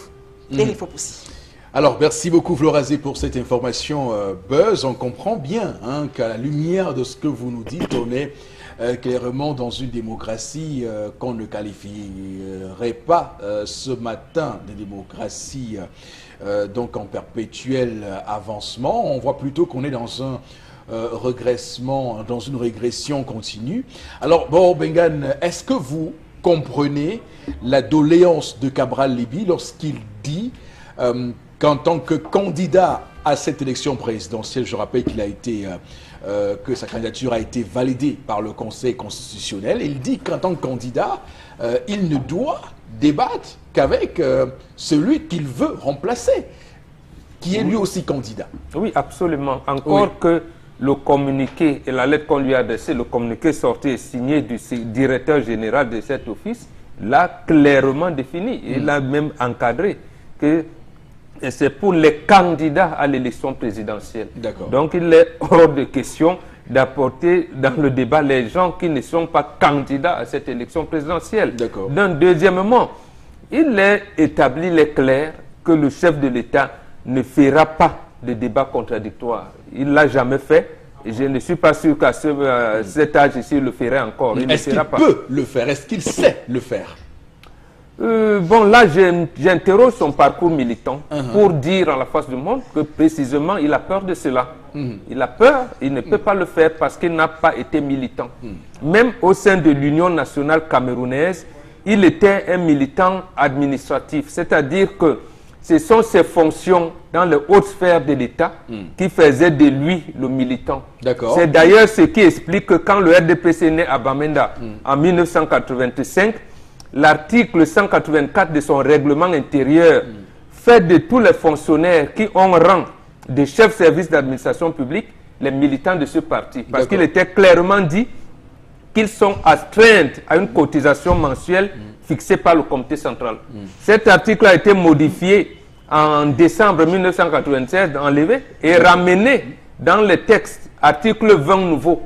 Eric Fopoussi. Alors, merci beaucoup Florazé pour cette information Buzz. On comprend bien hein, qu'à la lumière de ce que vous nous dites, on est clairement dans une démocratie qu'on ne qualifierait pas ce matin de démocratie donc en perpétuel avancement. On voit plutôt qu'on est dans un regressement, dans une régression continue. Alors, bon, Bengan, est-ce que vous comprenez la doléance de Cabral Libby lorsqu'il dit qu'en tant que candidat à cette élection présidentielle, je rappelle qu'il a été, que sa candidature a été validée par le Conseil constitutionnel, il dit qu'en tant que candidat, il ne doit débattre qu'avec celui qu'il veut remplacer, qui est lui aussi candidat. Oui, absolument. Encore que le communiqué et la lettre qu'on lui a adressée, le communiqué sorti et signé du directeur général de cet office, l'a clairement défini. Il a même encadré que c'est pour les candidats à l'élection présidentielle. Donc il est hors de question d'apporter dans le débat les gens qui ne sont pas candidats à cette élection présidentielle. Donc, deuxièmement, il est établi, il est clair que le chef de l'État ne fera pas de débat contradictoire. Il ne l'a jamais fait. Et je ne suis pas sûr qu'à cet âge ici, il le ferait encore. Est-ce qu'il peut le faire? Est-ce qu'il sait le faire? Bon, là, j'interroge son parcours militant pour dire à la face du monde que précisément, il a peur de cela. Il a peur, il ne peut pas le faire parce qu'il n'a pas été militant. Même au sein de l'Union nationale camerounaise, il était un militant administratif. C'est-à-dire que ce sont ses fonctions dans les hautes sphères de l'État qui faisaient de lui le militant. C'est d'ailleurs ce qui explique que quand le RDPC est né à Bamenda en 1985, l'article 184 de son règlement intérieur fait de tous les fonctionnaires qui ont rang de chef service d'administration publique les militants de ce parti. Parce qu'il était clairement dit qu'ils sont astreints à une cotisation mensuelle fixée par le comité central. Cet article a été modifié en décembre 1996, enlevé et ramené dans les textes, article 20 nouveau.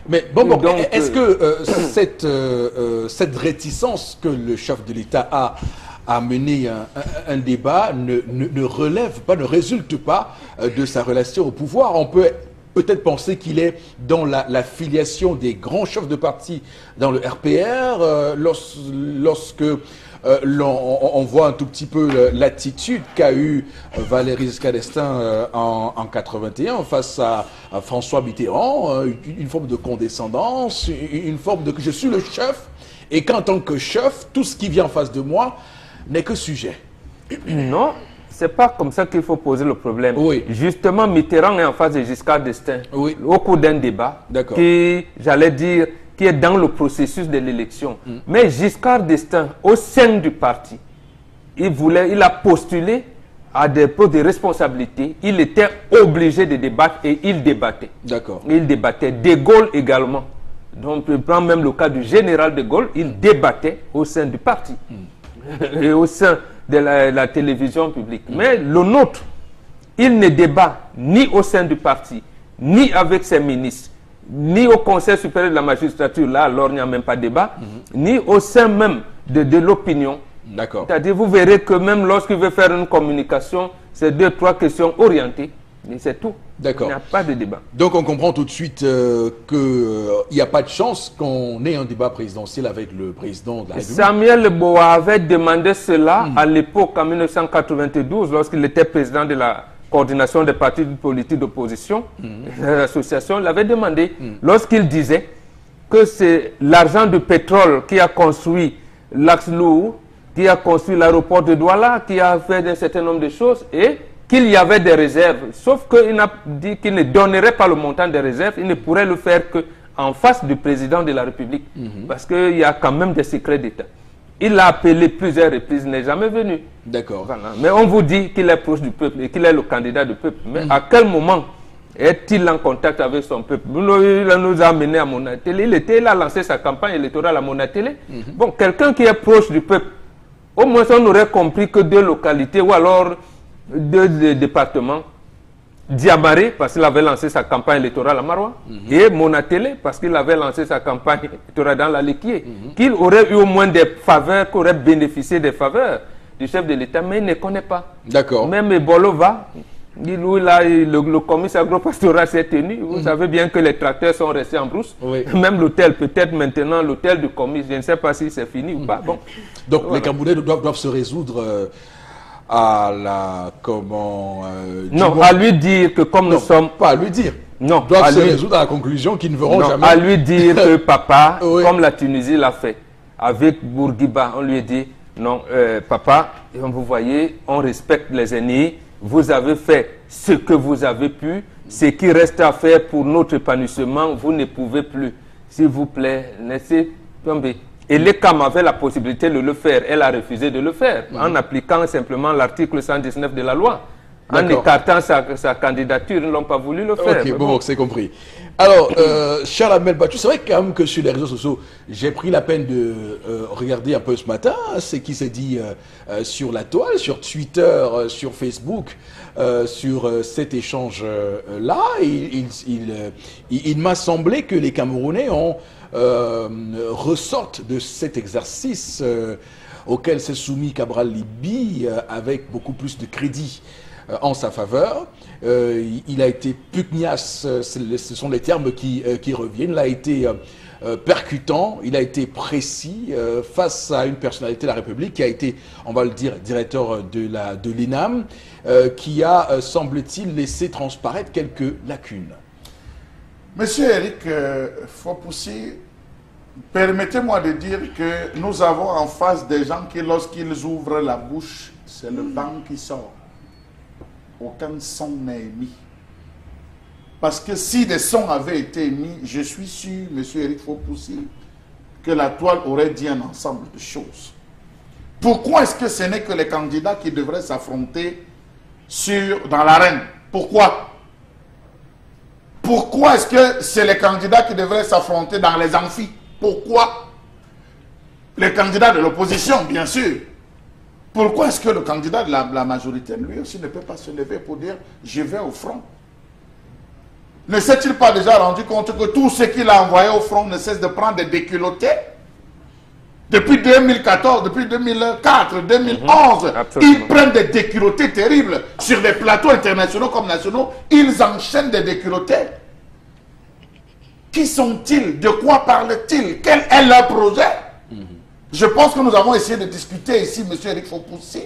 Mais bon, est-ce que cette réticence que le chef de l'État a à mener un débat ne relève pas, ne résulte pas de sa relation au pouvoir? On peut peut-être penser qu'il est dans la filiation des grands chefs de parti dans le RPR, lorsque on voit un tout petit peu l'attitude qu'a eu Valéry Giscard d'Estaing en 81 face à François Mitterrand, une forme de condescendance, une forme de je suis le chef et qu'en tant que chef, tout ce qui vient en face de moi n'est que sujet. Non, c'est pas comme ça qu'il faut poser le problème. Justement, Mitterrand est en face de Giscard d'Estaing au cours d'un débat qui, j'allais dire, qui est dans le processus de l'élection. Mais Giscard d'Estaing, au sein du parti, il a postulé à des postes de responsabilité. Il était obligé de débattre et il débattait. Il débattait. De Gaulle également. Donc, je prends même le cas du général de Gaulle. Il débattait au sein du parti et au sein de la télévision publique. Mais le nôtre, il ne débat ni au sein du parti, ni avec ses ministres, ni au Conseil supérieur de la magistrature, là alors il n'y a même pas de débat, ni au sein même de l'opinion. C'est-à-dire vous verrez que même lorsqu'il veut faire une communication, c'est 2-3 questions orientées, mais c'est tout. Il n'y a pas de débat. Donc on comprend tout de suite qu'il n'y a pas de chance qu'on ait un débat présidentiel avec le président de la République. Samuel Boa avait demandé cela à l'époque, en 1992, lorsqu'il était président de la coordination des partis politiques d'opposition, l'association l'avait demandé, lorsqu'il disait que c'est l'argent du pétrole qui a construit l'axe lourd, qui a construit l'aéroport de Douala, qui a fait un certain nombre de choses, et qu'il y avait des réserves. Sauf qu'il a dit qu'il ne donnerait pas le montant des réserves, il ne pourrait le faire qu'en face du président de la République, parce qu'il y a quand même des secrets d'État. Il l'a appelé plusieurs reprises, il n'est jamais venu. Voilà. Mais on vous dit qu'il est proche du peuple et qu'il est le candidat du peuple. Mais à quel moment est-il en contact avec son peuple? Il nous a amené à Monatélé. Il a lancé sa campagne électorale à Monatélé. Bon, quelqu'un qui est proche du peuple, au moins on aurait compris que 2 localités ou alors 2 départements, Diabaré, parce qu'il avait lancé sa campagne électorale à Maroua, et Monatélé, parce qu'il avait lancé sa campagne électorale dans la Liquier, qu'il aurait eu au moins des faveurs, qu'il aurait bénéficié des faveurs du chef de l'État, mais il ne connaît pas. D'accord. Même Ebolo va, le commissaire agropastoral s'est tenu. Vous savez bien que les tracteurs sont restés en brousse. Oui. Même l'hôtel, peut-être maintenant, l'hôtel du commissaire, je ne sais pas si c'est fini ou pas. Bon. Donc Voilà. les Camerounais doivent se résoudre à la... Comment... Non, du- à lui dire que comme Non, nous sommes... pas à lui dire. Non, Doivent à se lui- résoudre à la conclusion qu'ils ne verront Non, jamais. à lui dire que papa, Oui. comme la Tunisie l'a fait, avec Bourguiba, on lui a dit, non, papa, vous voyez, on respecte les aînés, vous avez fait ce que vous avez pu, ce qui reste à faire pour notre épanouissement, vous ne pouvez plus. S'il vous plaît, laissez tomber. Et l'ECAM avait la possibilité de le faire, elle a refusé de le faire, en appliquant simplement l'article 119 de la loi. En D'accord. écartant sa candidature, ils n'ont pas voulu le faire. Ok, Mais bon, c'est compris. Alors, Charles Amel Bachou, c'est vrai quand même que sur les réseaux sociaux, j'ai pris la peine de regarder un peu ce matin ce qui s'est dit sur la toile, sur Twitter, sur Facebook, sur cet échange-là. Il m'a semblé que les Camerounais ressortent de cet exercice auquel s'est soumis Cabral Libi avec beaucoup plus de crédit en sa faveur. Il a été pugnace, ce sont les termes qui reviennent. Il a été percutant, il a été précis face à une personnalité de la République qui a été, on va le dire, directeur de l'ENAM, qui a, semble-t-il, laissé transparaître quelques lacunes. Monsieur Eric Fopoussi, permettez-moi de dire que nous avons en face des gens qui, lorsqu'ils ouvrent la bouche, c'est le vent qui sort. Aucun son n'est émis. Parce que si des sons avaient été émis, je suis sûr, monsieur Eric Fopoussi, que la toile aurait dit un ensemble de choses. Pourquoi est-ce que ce n'est que les candidats qui devraient s'affronter dans l'arène? Pourquoi? Pourquoi est-ce que c'est les candidats qui devraient s'affronter dans les amphis? Pourquoi? Les candidats de l'opposition, bien sûr. Pourquoi est-ce que le candidat de la majorité, lui aussi, ne peut pas se lever pour dire « je vais au front » Ne s'est-il pas déjà rendu compte que tout ce qu'il a envoyé au front ne cesse de prendre des déculottés? Depuis 2014, depuis 2004, 2011, ils prennent des déculottés terribles sur des plateaux internationaux comme nationaux. Ils enchaînent des déculottés. Qui sont-ils? De quoi parlent-ils? Quel est leur projet? Je pense que nous avons essayé de discuter ici, M. Eric Fopoussi.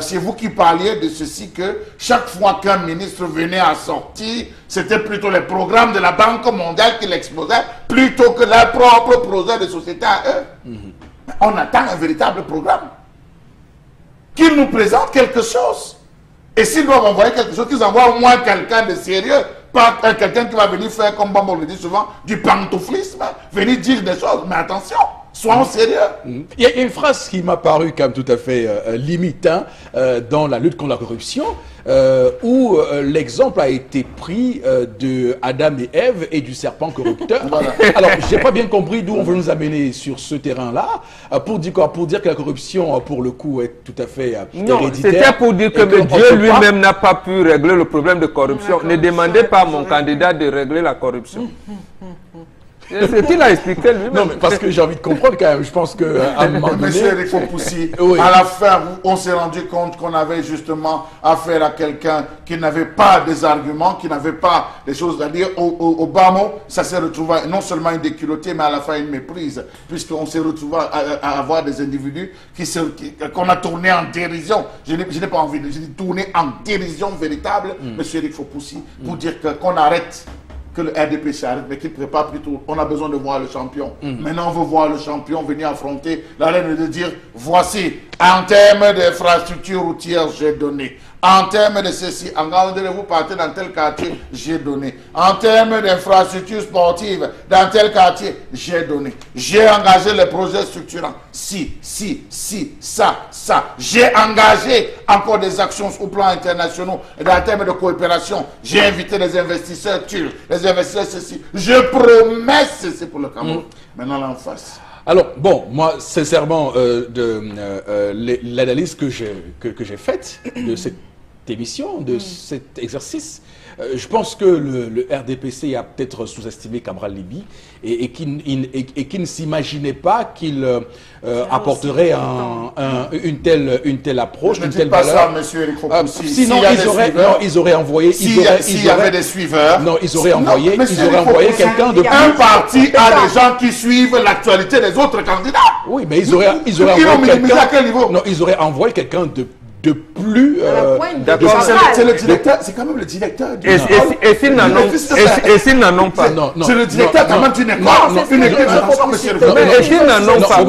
C'est vous qui parliez de ceci, que chaque fois qu'un ministre venait à sortir, c'était plutôt les programmes de la Banque mondiale qui l'exposaient, plutôt que leur propre projet de société à eux. On attend un véritable programme. Qu'ils nous présentent quelque chose. Et s'ils doivent envoyer quelque chose, qu'ils envoient au moins quelqu'un de sérieux. Pas quelqu'un qui va venir faire, comme Bambo le dit souvent, du pantouflisme, venir dire des choses. Mais attention, soyons sérieux. Il y a une phrase qui m'a paru quand même tout à fait limite dans la lutte contre la corruption, où l'exemple a été pris de Adam et Ève et du serpent corrupteur. Voilà. Alors, j'ai pas bien compris d'où on veut nous amener sur ce terrain-là. Pour dire quoi? Pour dire que la corruption, pour le coup, est tout à fait non, héréditaire. c'était pour dire que et qu'on Dieu peut lui-même n'a pas pu régler le problème de corruption. La Ne demandez pas à mon corruption, candidat de régler la corruption. C'est ce qu'il a expliqué lui-même. Non, mais parce que j'ai envie de comprendre quand même. Je pense qu'à un moment donné... Monsieur Eric Fopoussi, Oui. à la fin, on s'est rendu compte qu'on avait justement affaire à quelqu'un qui n'avait pas des arguments, qui n'avait pas des choses à dire. Au bas mot, ça s'est retrouvé non seulement une déculottée, mais à la fin une méprise, puisqu'on s'est retrouvé à avoir des individus qu'on a tourné en dérision. Je n'ai pas envie de dire tourner en dérision véritable, Monsieur Eric Fopoussi, pour dire qu'on arrête, que le RDP s'arrête, mais qu'il prépare plutôt. On a besoin de voir le champion. Maintenant, on veut voir le champion venir affronter l'arène et de dire, voici, en termes d'infrastructures routières, j'ai donné. En termes de ceci, engagez-vous partir dans tel quartier, j'ai donné. En termes d'infrastructures sportives, dans tel quartier, j'ai donné. J'ai engagé les projets structurants. Si, ça. J'ai engagé encore des actions au plan international et en termes de coopération. J'ai invité les investisseurs turcs, les investisseurs ceci. Je promets ceci pour le Cameroun. Maintenant, là en face. Alors, bon, moi, sincèrement, l'analyse que j'ai faite de cette émission, de cet exercice. Je pense que le RDPC a peut-être sous-estimé Cabral Libye et qui ne s'imaginait pas qu'il apporterait une telle approche, une telle valeur. Ça, monsieur Eric Fopoussi. Sinon, ils auraient envoyé... S'il y avait des suiveurs... Non, ils auraient envoyé quelqu'un de... Un parti a des gens qui suivent l'actualité des autres candidats. Oui, mais ils auraient envoyé quelqu'un... À quel niveau? Non, ils auraient envoyé quelqu'un de plus... D'accord, c'est le directeur, c'est quand même le directeur. Et s'ils n'en ont pas? C'est le directeur quand même d'une école. Et s'ils n'en ont pas?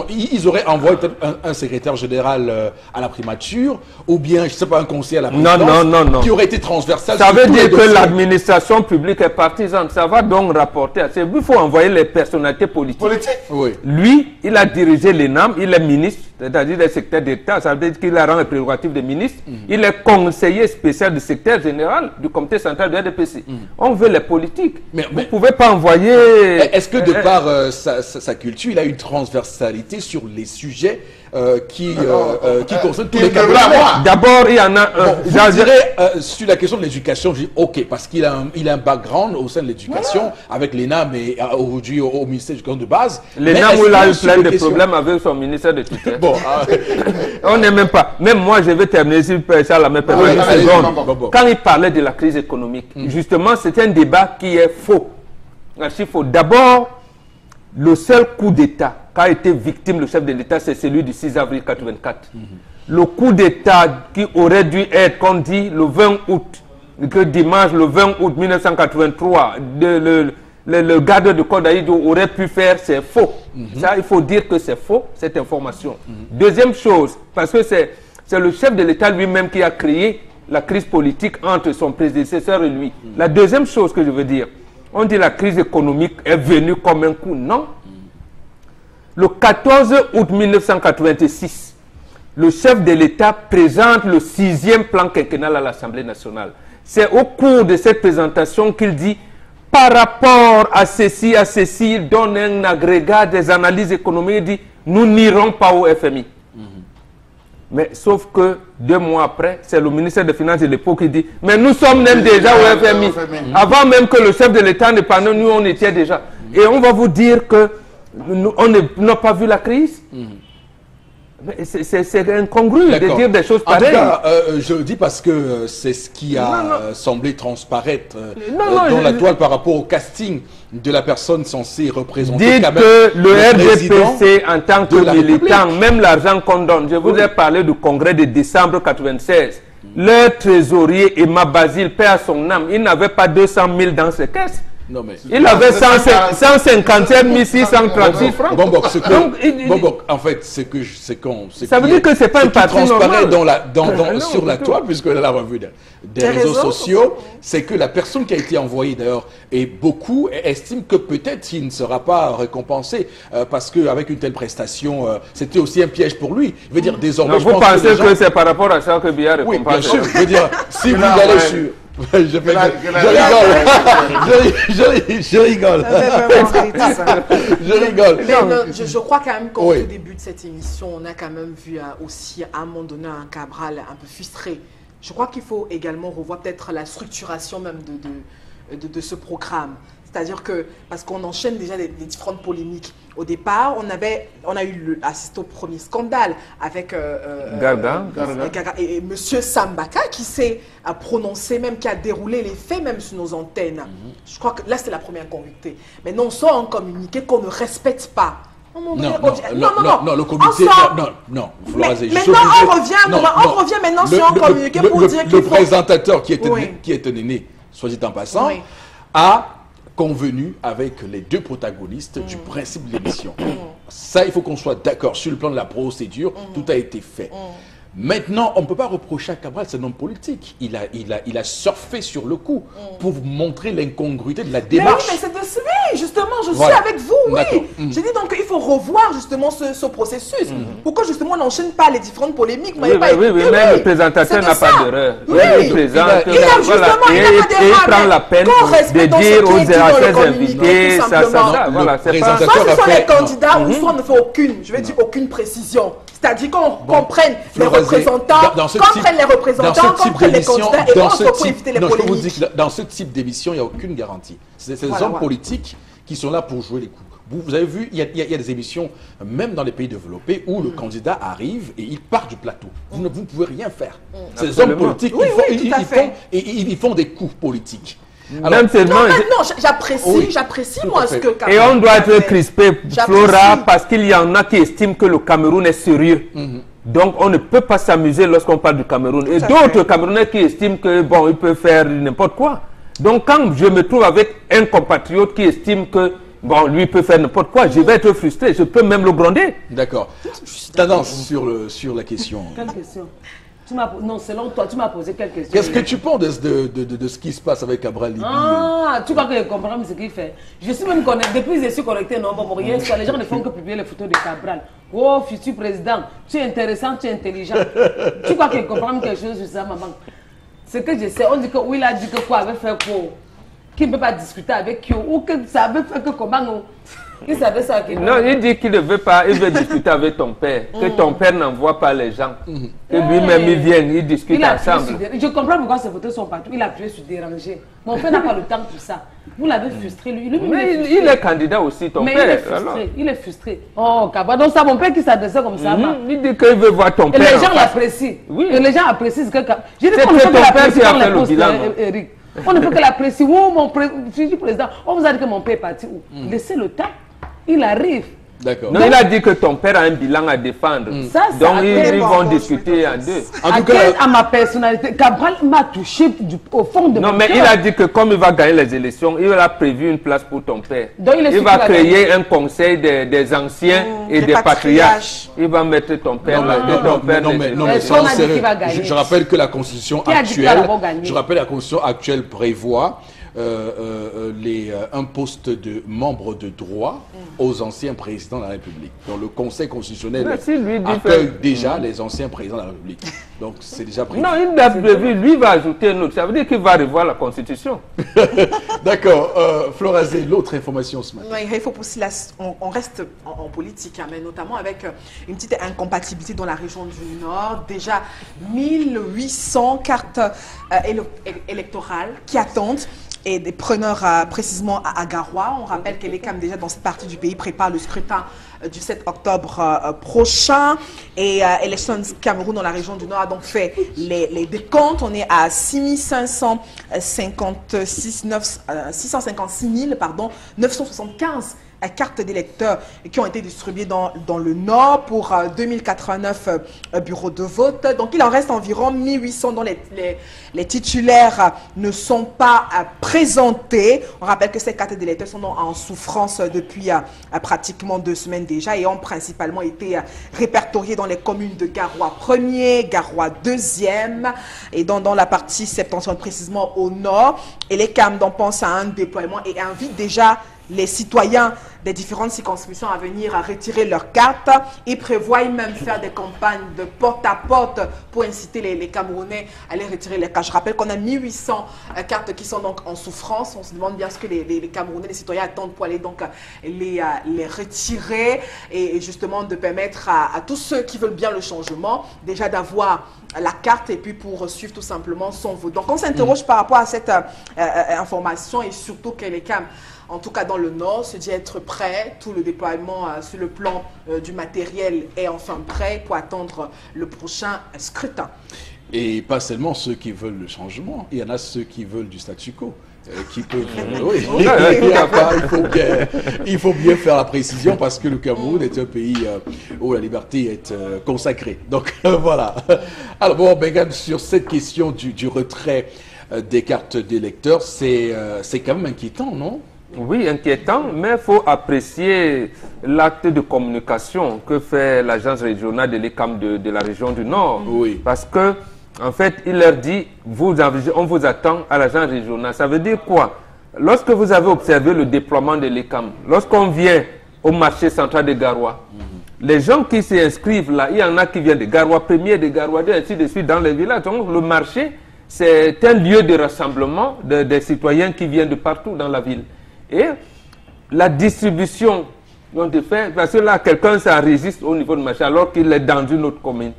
Ils auraient envoyé un secrétaire général à la primature, ou bien, je ne sais pas, un conseiller à la présidence, qui aurait été transversal. Ça veut dire que l'administration publique est partisane. Ça va donc rapporter à il faut envoyer les personnalités politiques. Oui. Lui, il a dirigé l'ENAM, il est ministre, c'est-à-dire le secrétaire d'État, ça veut dire qu'il a les prérogatives de ministre. Il est conseiller spécial du secrétaire général du comité central de RDPC. On veut les politiques. Vous ne pouvez pas envoyer... Est-ce que de par sa culture, il a une transversalité sur les sujets qui concernent tous les Camerounais? D'abord, il y en a un... Je dirais, sur la question de l'éducation, je dis OK, parce qu'il a un background au sein de l'éducation, avec l'ENAM et aujourd'hui au ministère de l'éducation de base. L'ENAM, où il a eu plein de problèmes avec son ministère de tutelle. Bon, on n'est même pas... Même moi, je vais terminer sur ça la même personne. Quand il parlait de la crise économique, justement, c'est un débat qui est faux. Il faut d'abord, le seul coup d'État qu'a été victime le chef de l'État, c'est celui du 6 avril 1984. Le coup d'État qui aurait dû être, qu'on dit, le 20 août, que dimanche, le 20 août 1983, le garde de Côte d'Aïdo aurait pu faire, c'est faux. Ça, il faut dire que c'est faux, cette information. Deuxième chose, parce que c'est le chef de l'État lui-même qui a créé la crise politique entre son prédécesseur et lui. La deuxième chose que je veux dire, on dit la crise économique est venue comme un coup. Non. Le 14 août 1986, le chef de l'État présente le 6e plan quinquennal à l'Assemblée nationale. C'est au cours de cette présentation qu'il dit, par rapport à ceci, il donne un agrégat des analyses économiques, il dit, nous n'irons pas au FMI. Mais sauf que 2 mois après, c'est le ministère des Finances de l'époque qui dit, mais nous sommes même déjà au FMI. Avant même que le chef de l'État ne parle, nous on était déjà. Et on va vous dire que on n'a pas vu la crise. C'est incongru de dire des choses pareilles. En tout cas, je le dis parce que c'est ce qui a semblé transparaître dans la toile par rapport au casting de la personne censée représenter. Dites que le RDPC en tant que militant, même l'argent qu'on donne, je vous ai parlé du congrès de décembre 1996, leur trésorier Emma Basile, paix à son âme, il n'avait pas 200 000 dans ses caisses. Non, mais il avait 157 636 francs. Bon, en fait, ça veut dire que c'est pas un parti transparaît sur la toile, puisque là, la revue des réseaux sociaux, c'est que la personne qui a été envoyée d'ailleurs, et beaucoup estiment que peut-être il ne sera pas récompensé parce qu'avec une telle prestation, c'était aussi un piège pour lui. Je veux dire, désormais, vous pensez que c'est par rapport à ça que Biya récompense? Oui, bien sûr. Je veux dire, si vous allez sur... Je rigole. Je crois quand même qu'au début de cette émission, on a quand même vu aussi à un moment donné un Cabral un peu frustré. Je crois qu'il faut également revoir peut-être la structuration même de ce programme. C'est-à-dire que, parce qu'on enchaîne déjà les différentes polémiques. Au départ, on a eu assisté au premier scandale avec Garga et M. Sambaka qui s'est prononcé même, qui a déroulé les faits même sur nos antennes. Je crois que là, c'est la première convictée. Mais non, on sort un communiqué qu'on ne respecte pas. Non, le comité, non, Florazé. Maintenant, on revient maintenant sur un communiqué pour dire qu'il faut... Le présentateur qui est né, soit dit en passant, a convenu avec les 2 protagonistes du principe de l'émission. Ça, il faut qu'on soit d'accord. Sur le plan de la procédure, tout a été fait. Maintenant, on ne peut pas reprocher à Cabral, c'est un homme politique. Il a surfé sur le coup pour montrer l'incongruité de la démarche. Mais oui, mais c'est de suite. justement, je Voilà. suis avec vous, oui. J'ai dit donc qu'il faut revoir justement ce processus pour que justement on n'enchaîne pas les différentes polémiques. Oui, mais le présentateur n'a pas d'erreur. Oui. Il présente, Il a justement, il n'a pas et il d'erreur. prend la peine de dire aux chers invités, ça. Voilà, c'est pas... Soit ce sont les candidats ou soit on ne fait aucune, je vais dire aucune précision. C'est-à-dire qu'on prenne les représentants, qu'on prenne les représentants, qu'on prenne les candidats et qu'on se pour éviter les polémiques. Je vous dis que dans ce type d'émission, il n'y a aucune garantie. C'est les hommes politiques qui sont là pour jouer les coups. Vous avez vu, il y a des émissions, même dans les pays développés, où le candidat arrive et il part du plateau. Vous ne pouvez rien faire. C'est les hommes politiques, ils font des coups politiques. Alors, non, j'apprécie moi ce que Cameroun. Et on doit être crispé, Flora, parce qu'il y en a qui estiment que le Cameroun est sérieux. Donc on ne peut pas s'amuser lorsqu'on parle du Cameroun. Et d'autres Camerounais qui estiment que bon, il peut faire n'importe quoi. Donc quand je me trouve avec un compatriote qui estime que bon, lui peut faire n'importe quoi, je vais être frustré, je peux même le gronder. D'accord. Tendance sur la question. Quelle question? Non, selon toi, tu m'as posé quelle question? Qu'est-ce que tu penses de ce qui se passe avec Cabral Libye? Ah, tu crois que je comprends ce qu'il fait? Je suis même connecté, depuis que je suis connecté, non, bon, rien, les gens ne font que publier les photos de Cabral. Oh, futur président, tu es intéressant, tu es intelligent. Tu crois que je comprends quelque chose sur ça, maman? Ce que je sais, on dit que oui, il a dit que quoi avait fait quoi? Qu'il ne peut pas discuter avec qui? Ou que ça avait fait que comment? Il savait ça. Non, il dit qu'il ne veut pas, il veut discuter avec ton père. Que ton père n'envoie pas les gens. Que lui-même, il vienne, il discute ensemble. Je comprends pourquoi ces photos sont partout. Il a appuyé sur déranger. Mon père n'a pas le temps pour ça. Vous l'avez frustré, lui. Mais il est candidat aussi, ton père. Il est frustré. Il est frustré. Oh, Kaba, donc c'est mon père qui s'adressait comme ça. Il dit qu'il veut voir ton père. Et les gens l'apprécient. Oui. Et les gens apprécient ce que... Je dis qu'on ne peut que l'apprécier dans les postes, Eric. On ne peut que l'apprécier. Oh, mon président, on vous a dit que mon père est parti où? Laissez le temps. Il arrive. D'accord. Non, il a dit que ton père a un bilan à défendre. Donc ils vont discuter en deux. En tout cas, à ma personnalité, Cabral m'a touché au fond de mon cœur. Non, mais il a dit que comme il va gagner les élections, il a prévu une place pour ton père. Donc, il va créer un conseil des anciens et des patriarches. Il va mettre ton père là. Je rappelle que la Constitution actuelle prévoit un poste de membre de droit aux anciens présidents de la République. Donc le Conseil constitutionnel accueille déjà les anciens présidents de la République. Donc c'est déjà prévu. Non, il a prévu, lui va ajouter un autre. Ça veut dire qu'il va revoir la Constitution. D'accord. Florazé, l'autre information ce matin. Il faut aussi, on reste en politique, hein, mais notamment avec une petite incompatibilité dans la région du Nord. Déjà 1800 cartes électorales qui attendent. Et des preneurs précisément à Garoua. On rappelle que les CAM déjà dans cette partie du pays préparent le scrutin du 7 octobre prochain. Et Elections Cameroun dans la région du Nord a donc fait les décomptes. On est à 656 975 cartes d'électeurs qui ont été distribuées dans le Nord pour 2089 bureaux de vote. Donc il en reste environ 1800 dont les titulaires ne sont pas présentés. On rappelle que ces cartes d'électeurs sont en souffrance depuis pratiquement 2 semaines déjà et ont principalement été répertoriées dans les communes de Garoua 1er, Garoua 2e et dans la partie septentrionale précisément au Nord. Et les CAM pensent à un déploiement et invitent déjà les citoyens des différentes circonscriptions à venir à retirer leurs cartes. Ils prévoient même faire des campagnes de porte-à-porte pour inciter les Camerounais à aller retirer les cartes. Je rappelle qu'on a 1800 cartes qui sont donc en souffrance. On se demande bien ce que les Camerounais, les citoyens attendent pour aller donc les retirer et justement de permettre à tous ceux qui veulent bien le changement déjà d'avoir la carte et puis pour suivre tout simplement son vote. Donc on s'interroge par rapport à cette information et surtout que les CAM, en tout cas dans le Nord, se dit être prêt. Tout le déploiement sur le plan du matériel est enfin prêt pour attendre le prochain scrutin. Et pas seulement ceux qui veulent le changement, il y en a ceux qui veulent du statu quo. Qui peuvent... Oui, il faut bien faire la précision parce que le Cameroun est un pays où la liberté est consacrée. Donc voilà. Alors bon, Bengan, sur cette question du retrait des cartes d'électeurs, c'est quand même inquiétant, non? Oui, inquiétant, mais il faut apprécier l'acte de communication que fait l'agence régionale de l'ECAM de la région du Nord. Oui. Parce que, en fait, il leur dit, on vous attend à l'agence régionale. Ça veut dire quoi? lorsque vous avez observé le déploiement de l'ECAM, lorsqu'on vient au marché central de Garoua, les gens qui s'inscrivent là, il y en a qui viennent de Garoua 1er, de Garoua 2, ainsi de suite dans les villages. Donc le marché, c'est un lieu de rassemblement des citoyens qui viennent de partout dans la ville. Et la distribution dont on fait, parce que là, quelqu'un s'enregistre au niveau du marché alors qu'il est dans une autre commune.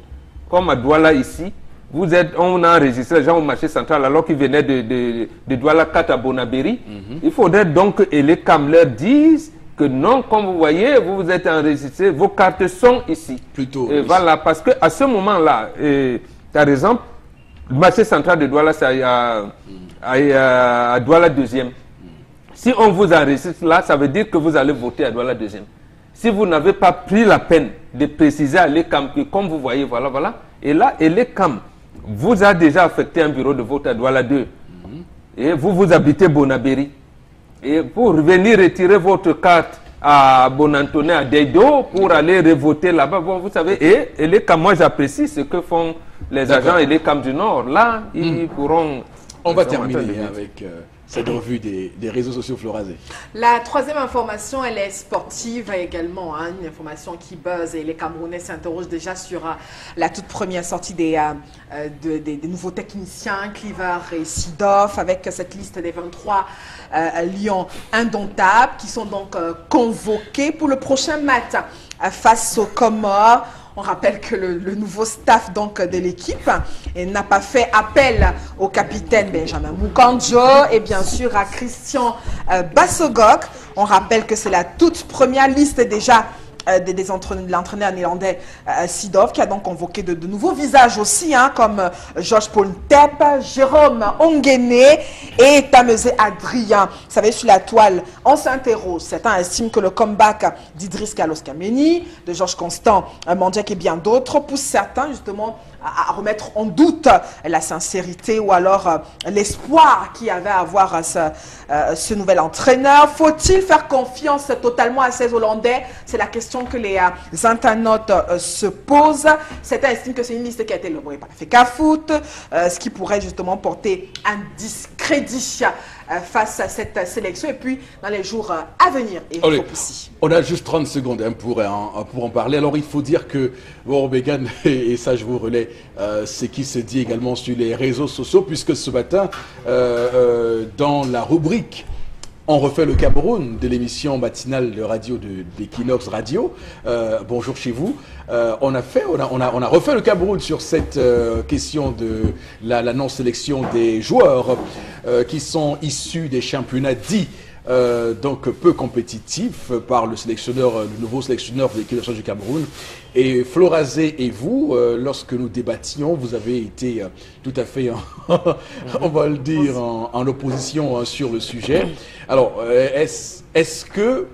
Comme à Douala ici, on a enregistré les gens au marché central alors qu'ils venaient de Douala 4 à Bonabéry. Il faudrait donc que les CAM leur disent que non, comme vous voyez, vous vous êtes enregistrés, vos cartes sont ici. Plutôt. Et voilà, parce qu'à ce moment-là, par exemple, le marché central de Douala, c'est à Douala 2e. Si on vous enregistre là, ça veut dire que vous allez voter à Douala 2e. Si vous n'avez pas pris la peine de préciser à l'ECAM que, comme vous voyez, voilà, voilà, et là, l'ECAM vous a déjà affecté un bureau de vote à Douala 2. Et vous habitez Bonabéry. Et pour venir retirer votre carte à Bonantoné, à Deido, pour aller revoter là-bas, bon, vous savez, et l'ECAM, moi j'apprécie ce que font les agents et l'ECAM du Nord. Là, ils pourront... On va terminer avec cette revue des réseaux sociaux Florazé. La troisième information, elle est sportive également, hein, une information qui buzz et les Camerounais s'interrogent déjà sur la toute première sortie des nouveaux techniciens, Cleaver et Sidoff, avec cette liste des 23 lions indomptables qui sont donc convoqués pour le prochain match face aux Comores. On rappelle que le nouveau staff donc de l'équipe n'a pas fait appel au capitaine Benjamin Mukanjo et bien sûr à Christian Bassogok. On rappelle que c'est la toute première liste déjà de l'entraîneur néerlandais Sidoff qui a donc convoqué de nouveaux visages aussi, hein, comme Georges Paul Ntep, Jérôme Ongene et Tameze Adrien. Vous savez, sur la toile, on s'interroge. Certains estiment que le comeback d'Idriss Carlos Kameni, de Georges Constant, Mandiek et bien d'autres poussent certains justement à remettre en doute la sincérité ou alors l'espoir qu'il y avait à avoir ce nouvel entraîneur. Faut-il faire confiance totalement à ces Hollandais? C'est la question que les internautes se posent. Certains estiment que c'est une liste qui a été élaborée par la FECAFOOT, ce qui pourrait justement porter un discrédit face à cette sélection et puis dans les jours à venir. Et on a juste 30 secondes hein, pour en parler. Alors il faut dire que, bon, Megan, et ça je vous relais, ce qui se dit également sur les réseaux sociaux, puisque ce matin, dans la rubrique On refait le Cameroun de l'émission matinale de radio d'Equinox Radio, bonjour chez vous, on a refait le Cameroun sur cette question de la non-sélection des joueurs qui sont issus des championnats dits donc peu compétitifs par le nouveau sélectionneur de l'équipe nationale du Cameroun. Et Florazé et vous, lorsque nous débattions, vous avez été tout à fait, on va le dire, en opposition sur le sujet. Alors, est-ce que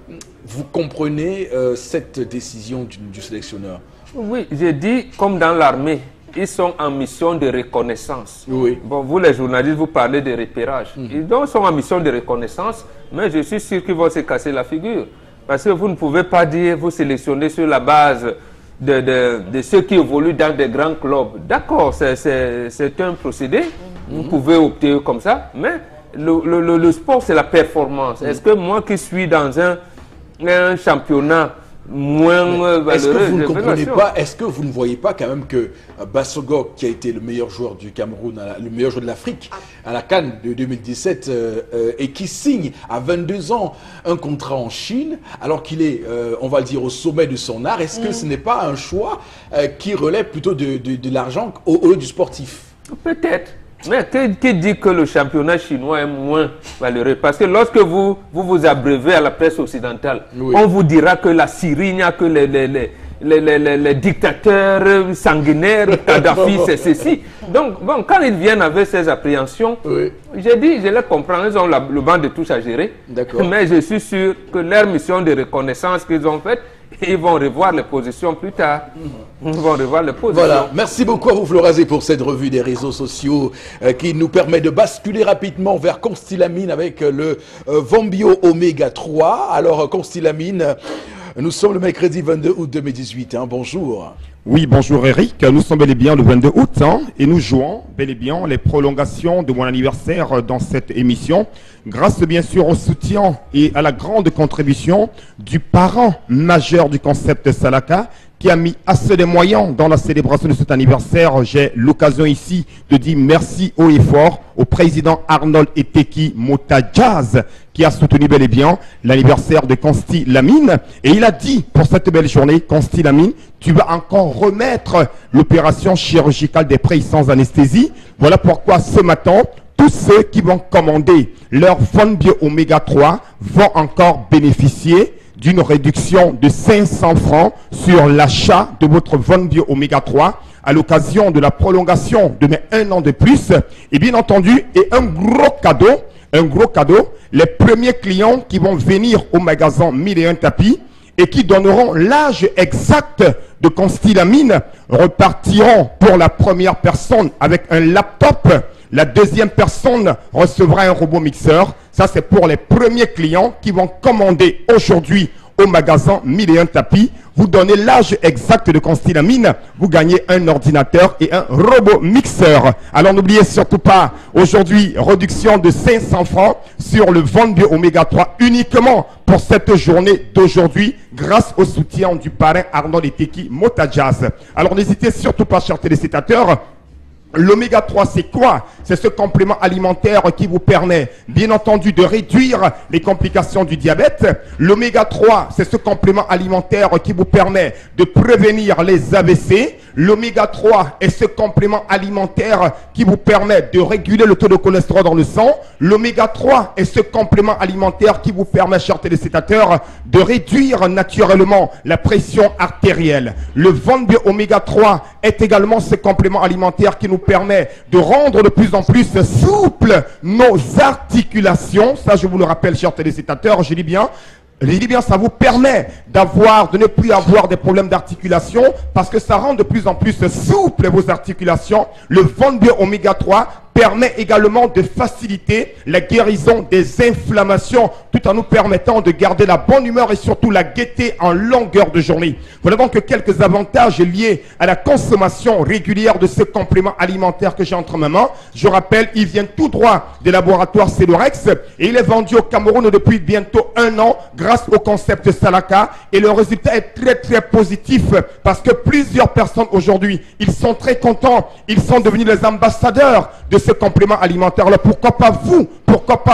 vous comprenez cette décision du sélectionneur? Oui, j'ai dit, comme dans l'armée, ils sont en mission de reconnaissance. Oui. Bon, vous les journalistes, vous parlez de repérage. Ils sont en mission de reconnaissance, mais je suis sûr qu'ils vont se casser la figure. Parce que vous ne pouvez pas dire, vous sélectionnez sur la base de ceux qui évoluent dans des grands clubs. D'accord, c'est un procédé, vous pouvez opter comme ça, mais le sport, c'est la performance. Est-ce que moi qui suis dans un championnat moins valeureux, est-ce que vous ne comprenez pas, est-ce que vous ne voyez pas quand même que Bassogok, qui a été le meilleur joueur du Cameroun, le meilleur joueur de l'Afrique à la CAN de 2017 et qui signe à 22 ans un contrat en Chine alors qu'il est, on va le dire, au sommet de son art, est-ce que ce n'est pas un choix qui relève plutôt de l'argent au lieu du sportif? Peut-être. Mais qui dit que le championnat chinois est moins valeureux? Parce que lorsque vous abreuvez à la presse occidentale, oui, on vous dira que la Syrie, il n'y a que les dictateurs sanguinaires, Kadhafi, c'est ceci. Donc, bon, quand ils viennent avec ces appréhensions, oui, j'ai dit, je les comprends, ils ont le banc de touche à gérer. Mais je suis sûr que leur mission de reconnaissance qu'ils ont faite, ils vont revoir les positions plus tard. Ils vont revoir les positions. Voilà. Merci beaucoup à vous, Florazé, pour cette revue des réseaux sociaux qui nous permet de basculer rapidement vers Constylamine avec le Vombio Oméga 3. Alors, Constylamine, Nous sommes le mercredi 22 août 2018. Bonjour. Oui, bonjour Eric. Nous sommes bel et bien le 22 août et nous jouons bel et bien les prolongations de mon anniversaire dans cette émission. Grâce bien sûr au soutien et à la grande contribution du parent majeur du concept Salaka, qui a mis assez de moyens dans la célébration de cet anniversaire. J'ai l'occasion ici de dire merci haut et fort au président Arnold Eteki Motajaz, qui a soutenu bel et bien l'anniversaire de Consti Lamine. Et il a dit pour cette belle journée, Consti Lamine, tu vas encore remettre l'opération chirurgicale des prêts sans anesthésie. Voilà pourquoi ce matin, tous ceux qui vont commander leur Von Bio Oméga 3 vont encore bénéficier d'une réduction de 500 francs sur l'achat de votre Von Bio Oméga 3 à l'occasion de la prolongation de mes 1 an de plus. Et bien entendu, et un gros cadeau, les premiers clients qui vont venir au magasin 1001 tapis et qui donneront l'âge exact de Consti Lamine repartiront pour la première personne avec un laptop. La deuxième personne recevra un robot mixeur. Ça, c'est pour les premiers clients qui vont commander aujourd'hui au magasin 1001 tapis. Vous donnez l'âge exact de Consti Lamine, vous gagnez un ordinateur et un robot mixeur. Alors n'oubliez surtout pas, aujourd'hui, réduction de 500 francs sur le Von Bio Oméga 3 uniquement pour cette journée d'aujourd'hui, grâce au soutien du parrain Arnold Eteki Motajaz. Alors n'hésitez surtout pas, chers téléspectateurs. L'oméga 3, c'est quoi? C'est ce complément alimentaire qui vous permet, bien entendu, de réduire les complications du diabète. L'oméga 3, c'est ce complément alimentaire qui vous permet de prévenir les AVC. L'oméga 3 est ce complément alimentaire qui vous permet de réguler le taux de cholestérol dans le sang. L'oméga 3 est ce complément alimentaire qui vous permet, chers téléspectateurs, de réduire naturellement la pression artérielle. Le Von Bio Oméga 3 est également ce complément alimentaire qui nous permet de rendre de plus en plus souples nos articulations. Ça, je vous le rappelle, chers téléspectateurs, je dis bien, ça vous permet de ne plus avoir des problèmes d'articulation parce que ça rend de plus en plus souples vos articulations. Le Von Bio Oméga 3 permet également de faciliter la guérison des inflammations tout en nous permettant de garder la bonne humeur et surtout la gaieté en longueur de journée. Voilà donc quelques avantages liés à la consommation régulière de ce complément alimentaire que j'ai entre mes mains. Je rappelle, il vient tout droit des laboratoires Celorex et il est vendu au Cameroun depuis bientôt 1 an grâce au concept Salaka et le résultat est très positif parce que plusieurs personnes aujourd'hui, ils sont très contents, ils sont devenus les ambassadeurs de ce complément alimentaire. Alors pourquoi pas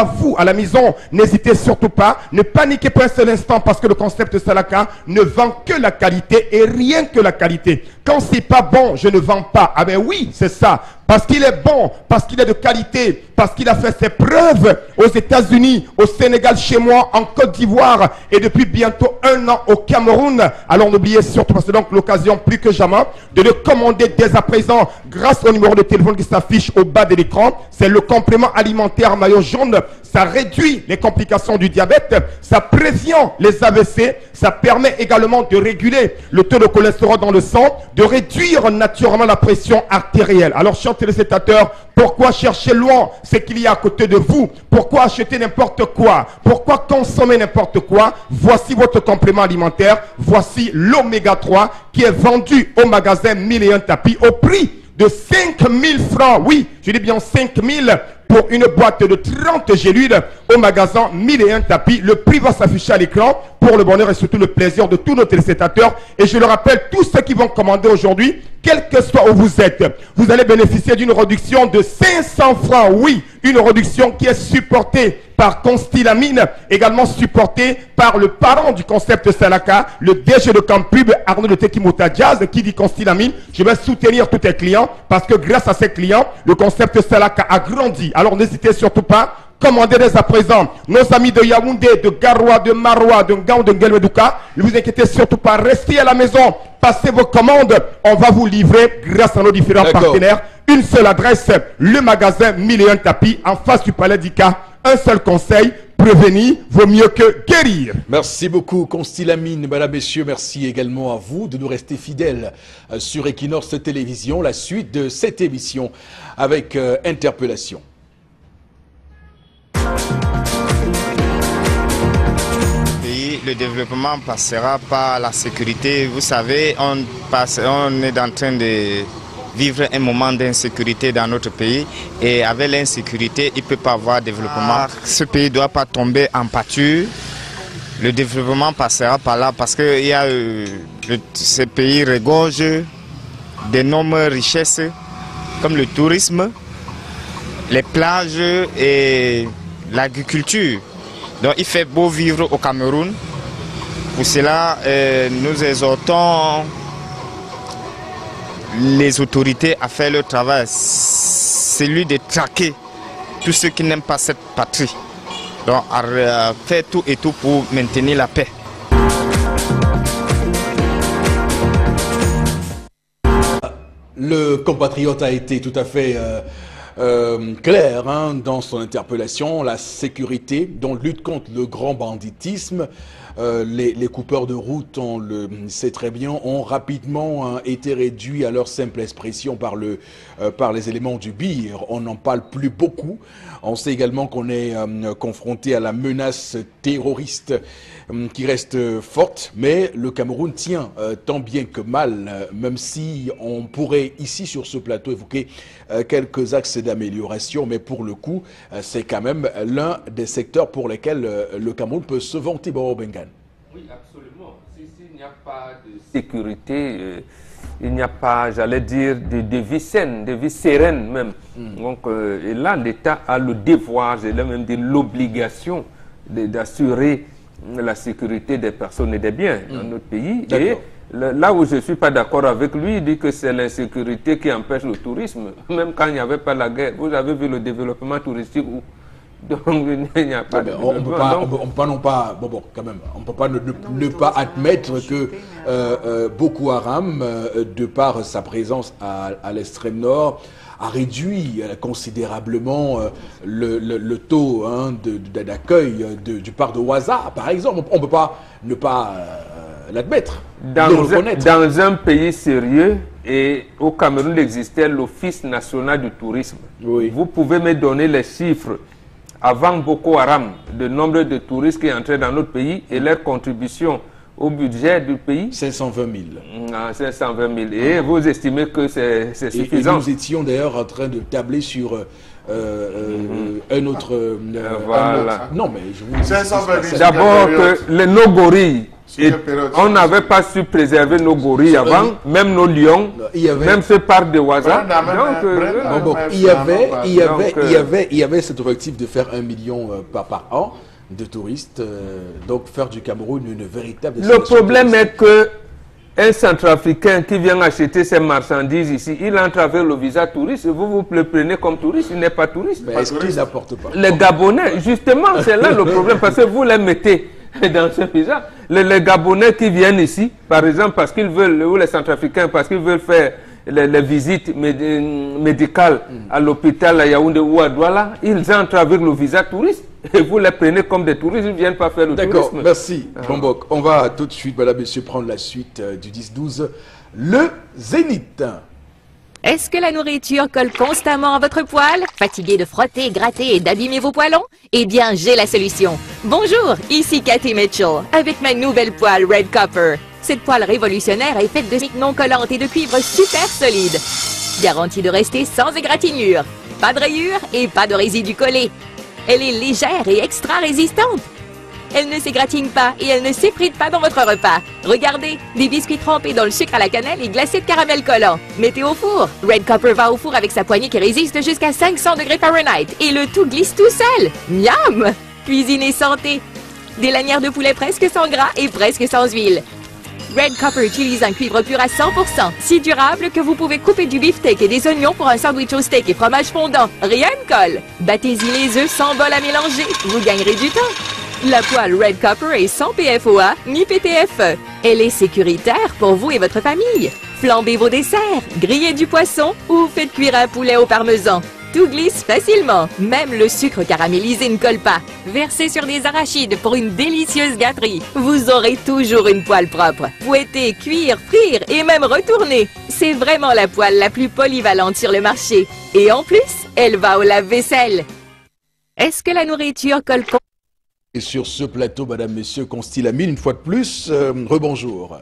vous à la maison? N'hésitez surtout pas, ne paniquez pas un seul instant parce que le concept Salaka ne vend que la qualité et rien que la qualité. Quand c'est pas bon, je ne vends pas. Ah ben oui, c'est ça. Parce qu'il est bon, parce qu'il est de qualité, parce qu'il a fait ses preuves aux États-Unis, au Sénégal, chez moi, en Côte d'Ivoire et depuis bientôt 1 an au Cameroun. Alors n'oubliez surtout pas, c'est donc l'occasion plus que jamais de le commander dès à présent grâce au numéro de téléphone qui s'affiche au bas de l'écran. C'est le complément alimentaire maillot jaune. Ça réduit les complications du diabète, ça prévient les AVC, ça permet également de réguler le taux de cholestérol dans le sang, de réduire naturellement la pression artérielle. Alors, chers téléspectateurs, pourquoi chercher loin ce qu'il y a à côté de vous? Pourquoi acheter n'importe quoi? Pourquoi consommer n'importe quoi? Voici votre complément alimentaire, voici l'oméga 3 qui est vendu au magasin 1001 tapis au prix de 5000 francs. Oui, je dis bien 5000 pour une boîte de 30 gélules au magasin 1001 tapis. Le prix va s'afficher à l'écran pour le bonheur et surtout le plaisir de tous nos téléspectateurs. Et je le rappelle, tous ceux qui vont commander aujourd'hui, quel que soit où vous êtes, vous allez bénéficier d'une réduction de 500 francs. Oui, une réduction qui est supportée par Consti Lamine, également supportée par le parent du concept Salaka, le DG de Campub, Arnold Eteki Motajaz, qui dit Consti Lamine, je vais soutenir tous tes clients parce que grâce à ces clients, le concept Salaka a grandi. Alors n'hésitez surtout pas, commandez dès à présent. Nos amis de Yaoundé, de Garoua, de Maroua, de Ngao, de Ngelmedouka, ne vous inquiétez surtout pas, restez à la maison, passez vos commandes, on va vous livrer grâce à nos différents partenaires. Une seule adresse, le magasin 1001 tapis en face du Palais d'Ika. Un seul conseil, prévenir vaut mieux que guérir. Merci beaucoup, Consti Lamine. Mesdames, Messieurs, merci également à vous de nous rester fidèles sur Equinox Télévision. La suite de cette émission avec Interpellation. Et le développement passera par la sécurité. Vous savez, on est en train de vivre un moment d'insécurité dans notre pays et avec l'insécurité, il ne peut pas avoir de développement. Ce pays ne doit pas tomber en pâture. Le développement passera par là parce que ce pays regorge d'énormes richesses comme le tourisme, les plages et l'agriculture. Donc il fait beau vivre au Cameroun. Pour cela, nous exhortons les autorités à faire leur travail, celui de traquer tous ceux qui n'aiment pas cette patrie. Donc à faire tout et tout pour maintenir la paix. Le compatriote a été tout à fait clair dans son interpellation. La sécurité, dont lutte contre le grand banditisme, les coupeurs de route, on le sait très bien, ont rapidement été réduits à leur simple expression par les éléments du BIR. On n'en parle plus beaucoup. On sait également qu'on est confronté à la menace terroriste qui reste forte, mais le Cameroun tient tant bien que mal, même si on pourrait ici sur ce plateau évoquer quelques axes d'amélioration, mais pour le coup, c'est quand même l'un des secteurs pour lesquels le Cameroun peut se vanter. Bengan. Oui, absolument. S'il n'y a pas de sécurité, il n'y a pas, j'allais dire, de vie saine, de vie sereine même. Donc, et là, l'État a le devoir, j'ai même dit l'obligation d'assurer la sécurité des personnes et des biens dans notre pays. Et là où je ne suis pas d'accord avec lui, il dit que c'est l'insécurité qui empêche le tourisme. Même quand il n'y avait pas la guerre, vous avez vu le développement touristique où donc il n'y a pas de on ne peut pas ne pas admettre que Boko Haram, de par sa présence à l'extrême nord, a réduit considérablement le taux d'accueil du parc de Ouaza, par exemple. On ne peut pas ne pas l'admettre, le reconnaître. Dans un pays sérieux, et au Cameroun, il existait l'Office national du tourisme. Oui. Vous pouvez me donner les chiffres avant Boko Haram, le nombre de touristes qui entraient dans notre pays et leur contribution au budget du pays? 520 000. 520 000. Et vous estimez que c'est suffisant? Et nous étions d'ailleurs en train de tabler sur un autre... voilà. Non, mais je vous dis... D'abord que nos gorilles, on n'avait pas su préserver nos gorilles avant, même nos lions, même ce parc de Ouaza. Il y avait cet objectif de faire 1 million par an de touristes, donc faire du Cameroun une véritable... Le problème est que un Centrafricain qui vient acheter ses marchandises ici, il entre avec le visa touriste, vous le prenez comme touriste, il n'est pas touriste. Mais est-ce qu'il n'apporte pas? Les Gabonais, justement, c'est là le problème, parce que vous les mettez dans ce visa. Les Gabonais qui viennent ici, par exemple, parce qu'ils veulent, ou les Centrafricains, parce qu'ils veulent faire les visites médicales à l'hôpital à Yaoundé ou à Douala, ils entrent avec le visa touriste et vous les prenez comme des touristes, ils ne viennent pas faire le tourisme. D'accord, merci. Bombok, on va tout de suite, madame, monsieur, prendre la suite du 10-12. Le Zénith. Est-ce que la nourriture colle constamment à votre poêle? Fatigué de frotter, gratter et d'abîmer vos poêlons? Eh bien, j'ai la solution. Bonjour, ici Cathy Mitchell, avec ma nouvelle poêle Red Copper. Cette poêle révolutionnaire est faite de cire non collante et de cuivre super solide. Garantie de rester sans égratignure. Pas de rayures et pas de résidus collés. Elle est légère et extra résistante. Elle ne s'égratigne pas et elle ne s'effrite pas dans votre repas. Regardez, des biscuits trempés dans le sucre à la cannelle et glacés de caramel collant. Mettez au four. Red Copper va au four avec sa poignée qui résiste jusqu'à 500 degrés Fahrenheit. Et le tout glisse tout seul. Miam! Cuisine et santé. Des lanières de poulet presque sans gras et presque sans huile. Red Copper utilise un cuivre pur à 100%, si durable que vous pouvez couper du beefsteak et des oignons pour un sandwich au steak et fromage fondant. Rien ne colle. Battez-y les œufs sans bol à mélanger. Vous gagnerez du temps. La poêle Red Copper est sans PFOA ni PTFE. Elle est sécuritaire pour vous et votre famille. Flambez vos desserts, grillez du poisson ou faites cuire un poulet au parmesan. Tout glisse facilement. Même le sucre caramélisé ne colle pas. Versez sur des arachides pour une délicieuse gâterie. Vous aurez toujours une poêle propre. Fouetter, cuire, frire et même retourner. C'est vraiment la poêle la plus polyvalente sur le marché. Et en plus, elle va au lave-vaisselle. Est-ce que la nourriture colle sur ce plateau, madame, monsieur, Constilamine, une fois de plus, rebonjour.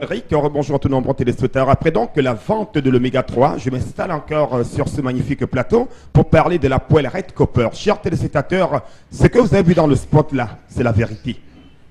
Eric, rebonjour à tous nos nombreux téléspectateurs. Après donc la vente de l'Oméga 3, je m'installe encore sur ce magnifique plateau pour parler de la poêle Red Copper. Chers téléspectateurs, ce que vous avez vu dans le spot là, c'est la vérité.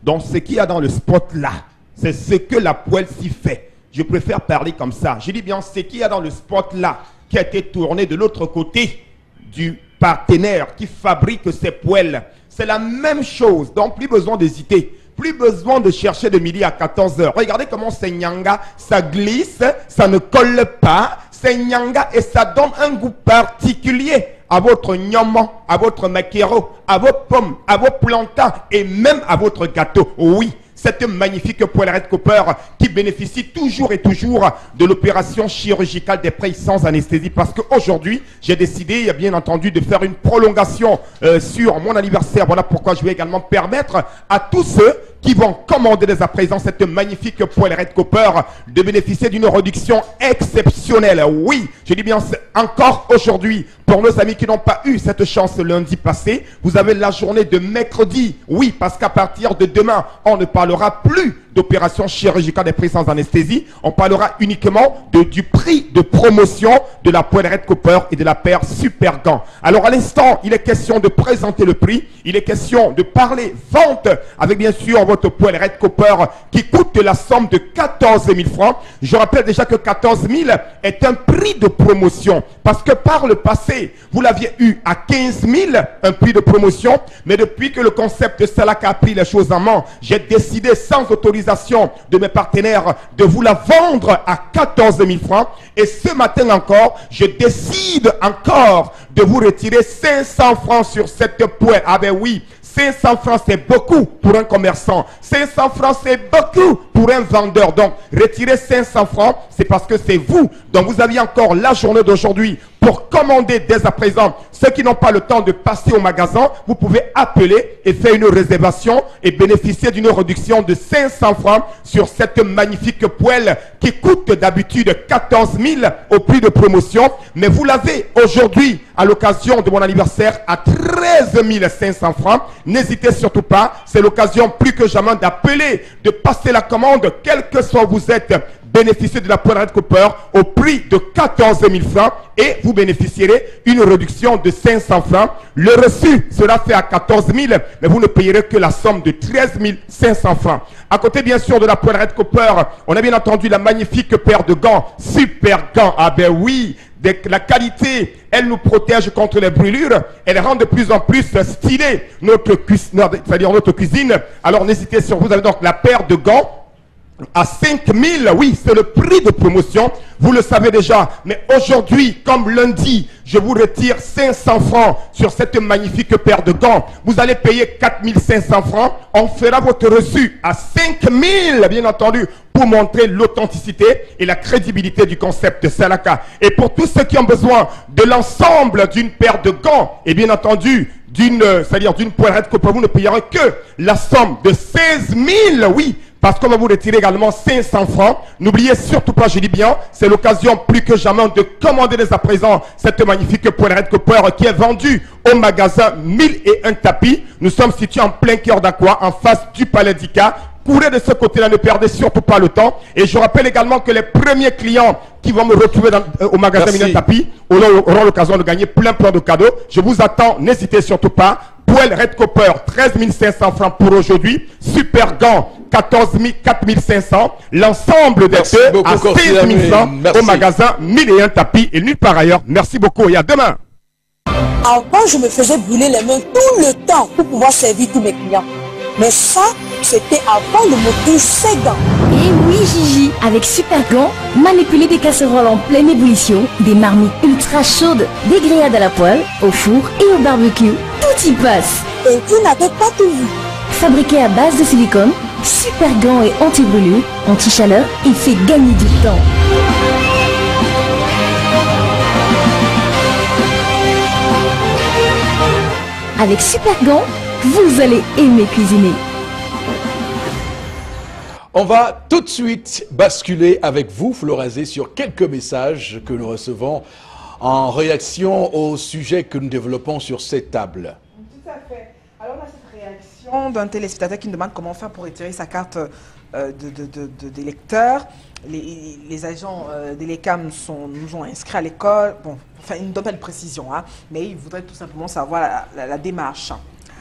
Donc ce qu'il y a dans le spot là, c'est ce que la poêle s'y fait. Je préfère parler comme ça. Je dis bien ce qu'il y a dans le spot là, qui a été tourné de l'autre côté du partenaire qui fabrique ces poêles. C'est la même chose, donc plus besoin d'hésiter. Plus besoin de chercher de midi à 14h. Regardez comment c'est nyanga, ça glisse, ça ne colle pas, c'est nyanga et ça donne un goût particulier à votre gnoman, à votre maquereau, à vos pommes, à vos plantains et même à votre gâteau. Oui, cette magnifique poêle Red Copper qui bénéficie toujours et toujours de l'opération chirurgicale des prêts sans anesthésie, parce qu'aujourd'hui, j'ai décidé, bien entendu, de faire une prolongation sur mon anniversaire. Voilà pourquoi je vais également permettre à tous ceux qui vont commander dès à présent cette magnifique poêle Red Copper de bénéficier d'une réduction exceptionnelle. Oui, je dis bien encore aujourd'hui, pour nos amis qui n'ont pas eu cette chance lundi passé, vous avez la journée de mercredi. Oui, parce qu'à partir de demain, on ne parlera plus d'opération chirurgicale des prix sans anesthésie. On parlera uniquement du prix de promotion de la poêle Red Copper et de la paire Super Gant. Alors à l'instant, il est question de présenter le prix. Il est question de parler vente avec bien sûr votre poêle Red Copper qui coûte la somme de 14 000 francs. Je rappelle déjà que 14 000 est un prix de promotion parce que par le passé, vous l'aviez eu à 15 000, un prix de promotion. Mais depuis que le concept Salaka a pris les choses en main, j'ai décidé sans autorisation de mes partenaires de vous la vendre à 14 000 francs. Et ce matin encore, je décide encore de vous retirer 500 francs sur cette poêle. Ah ben oui, 500 francs c'est beaucoup pour un commerçant. 500 francs c'est beaucoup pour un vendeur. Donc, retirer 500 francs, c'est parce que c'est vous. Donc, vous aviez encore la journée d'aujourd'hui pour commander dès à présent. Ceux qui n'ont pas le temps de passer au magasin, vous pouvez appeler et faire une réservation et bénéficier d'une réduction de 500 francs sur cette magnifique poêle qui coûte d'habitude 14 000 au prix de promotion. Mais vous l'avez aujourd'hui à l'occasion de mon anniversaire à 13 500 francs. N'hésitez surtout pas, c'est l'occasion plus que jamais d'appeler, de passer la commande, quel que soit où vous êtes. Bénéficiez de la poêle Red Copper au prix de 14 000 francs et vous bénéficierez une réduction de 500 francs. Le reçu sera fait à 14 000, mais vous ne payerez que la somme de 13 500 francs. À côté bien sûr de la poêle Red Copper, on a bien entendu la magnifique paire de gants, Super Gant. Ah ben oui, la qualité, elle nous protège contre les brûlures, elle rend de plus en plus stylé notre cuisine. Alors n'hésitez sur vous avez donc la paire de gants à 5 000, oui, c'est le prix de promotion, vous le savez déjà. Mais aujourd'hui, comme lundi, je vous retire 500 francs sur cette magnifique paire de gants. Vous allez payer 4 500 francs. On fera votre reçu à 5 000, bien entendu, pour montrer l'authenticité et la crédibilité du concept Salaka. Et pour tous ceux qui ont besoin de l'ensemble d'une paire de gants, et bien entendu, c'est-à-dire d'une poêle Red Copper, vous ne payerez que la somme de 16 000, oui, parce qu'on va vous retirer également 500 francs. N'oubliez surtout pas, je dis bien, c'est l'occasion plus que jamais de commander dès à présent cette magnifique poêle Red Copper qui est vendue au magasin 1001 tapis. Nous sommes situés en plein cœur d'Aqua, en face du Palais d'Ika. Courez de ce côté-là, ne perdez surtout pas le temps. Et je rappelle également que les premiers clients qui vont me retrouver au magasin 1001 tapis auront l'occasion de gagner plein de cadeaux. Je vous attends, n'hésitez surtout pas. Poêle Red Copper, 13 500 francs pour aujourd'hui. Super Gant, 4 500. L'ensemble des deux à 16 000 francs au magasin 1001 tapis et nulle part ailleurs. Merci beaucoup et à demain. Avant, je me faisais brûler les mains tout le temps pour pouvoir servir tous mes clients. Mais ça, c'était avant de m'offrir ces gants. Et oui Gigi, avec Super Gant, manipuler des casseroles en pleine ébullition, des marmites ultra chaudes, des grillades à la poêle, au four et au barbecue, tout y passe. Et vous n'avez pas tout vu. Fabriqué à base de silicone, Super Gant est anti-brûlure, anti-chaleur, il fait gagner du temps. Avec Super Gant, vous allez aimer cuisiner. On va tout de suite basculer avec vous, Florazé, sur quelques messages que nous recevons en réaction au sujet que nous développons sur cette table. Tout à fait. Alors, on a cette réaction d'un téléspectateur qui me demande comment faire pour retirer sa carte d'électeur. Les agents d'Elecam nous ont inscrits à l'école. Bon, enfin, ils ne donnent pas de précision, hein, mais ils voudraient tout simplement savoir la démarche.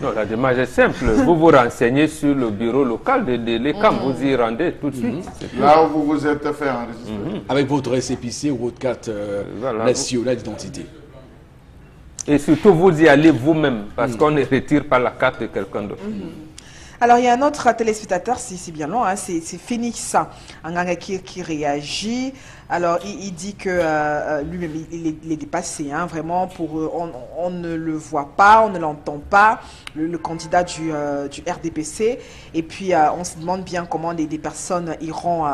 Non, la démarche est simple. Vous vous renseignez sur le bureau local de l'ECAM. Vous y rendez tout de suite. Là où vous vous êtes fait enregistrer. Avec votre récépissé ou votre carte nationale d'identité. Et surtout, vous y allez vous-même, parce qu'on ne retire pas la carte de quelqu'un d'autre. Alors, il y a un autre téléspectateur, c'est bien long, hein, c'est Phoenix Anganga qui réagit. Alors, il dit que lui-même, il est dépassé, hein, vraiment, on ne le voit pas, on ne l'entend pas, le candidat du RDPC. Et puis, on se demande bien comment des personnes iront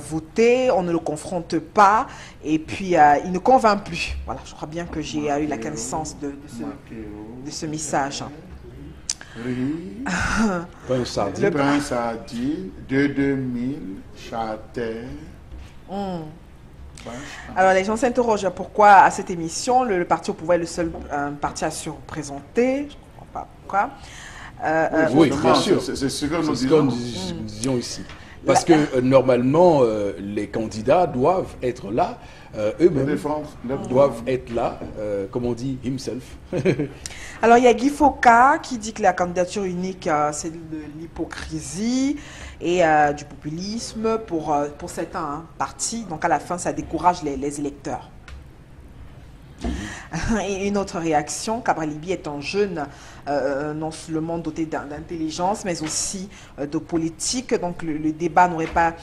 voter, on ne le confronte pas, et puis il ne convainc plus. Voilà, je crois bien que j'ai eu la connaissance de ce message. Oui. Prince Sardi. Le Prince Sardi, de 2000, Châtel. Alors les gens s'interrogent pourquoi à cette émission le parti au pouvoir est le seul parti à se représenter. Je ne comprends pas pourquoi. Oui, bien sûr. C'est ce que nous disons ici. Parce que normalement, les candidats doivent être là, eux-mêmes doivent être là, comme on dit, himself. Alors, il y a Guy Foka qui dit que la candidature unique, c'est de l'hypocrisie et du populisme pour certains partis. Donc, à la fin, ça décourage les électeurs. Et une autre réaction, Cabral Libye est un jeune non seulement doté d'intelligence, mais aussi de politique. Donc, le débat n'aurait pas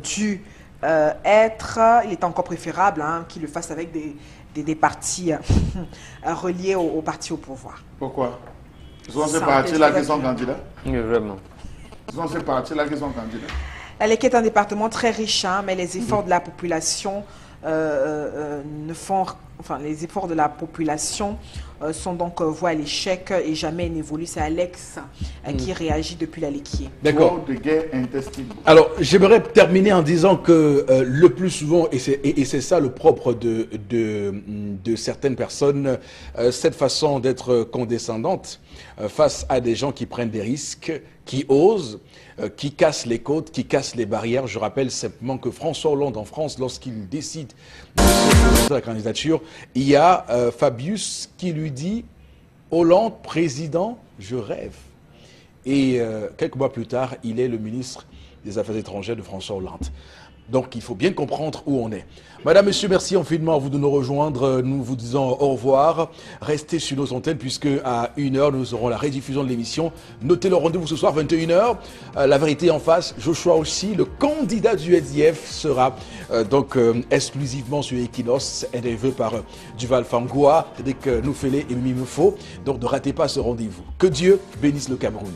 dû être... Il est encore préférable qu'il le fasse avec des partis reliés au parti au pouvoir. Pourquoi? Ce sont ces partis-là qui sont candidats? Oui, vraiment. Ce sont ces partis-là qui sont candidats? L'Aleki est un département très riche, mais les efforts de la population les efforts de la population sont donc voués à l'échec et jamais n'évoluent. C'est Alex qui réagit depuis l'Alekier. D'accord. De guerre intestine. Alors, j'aimerais terminer en disant que le plus souvent, et c'est ça le propre de certaines personnes, cette façon d'être condescendante face à des gens qui prennent des risques, qui osent, qui cassent les côtes, qui cassent les barrières. Je rappelle simplement que François Hollande en France, lorsqu'il décide de la candidature, il y a Fabius qui lui dit « Hollande, président, je rêve ». Et quelques mois plus tard, il est le ministre des Affaires étrangères de François Hollande. Donc, il faut bien comprendre où on est. Madame, Monsieur, merci infiniment à vous de nous rejoindre. Nous vous disons au revoir. Restez sur nos antennes puisque à 1h, nous aurons la rediffusion de l'émission. Notez le rendez-vous ce soir, 21h. La vérité en face. Joshua aussi, le candidat du SDF, sera exclusivement sur Equinos, interviewé par Duval Fangoua, Cédric Noufélé et Mimi Mefo. Donc, ne ratez pas ce rendez-vous. Que Dieu bénisse le Cameroun.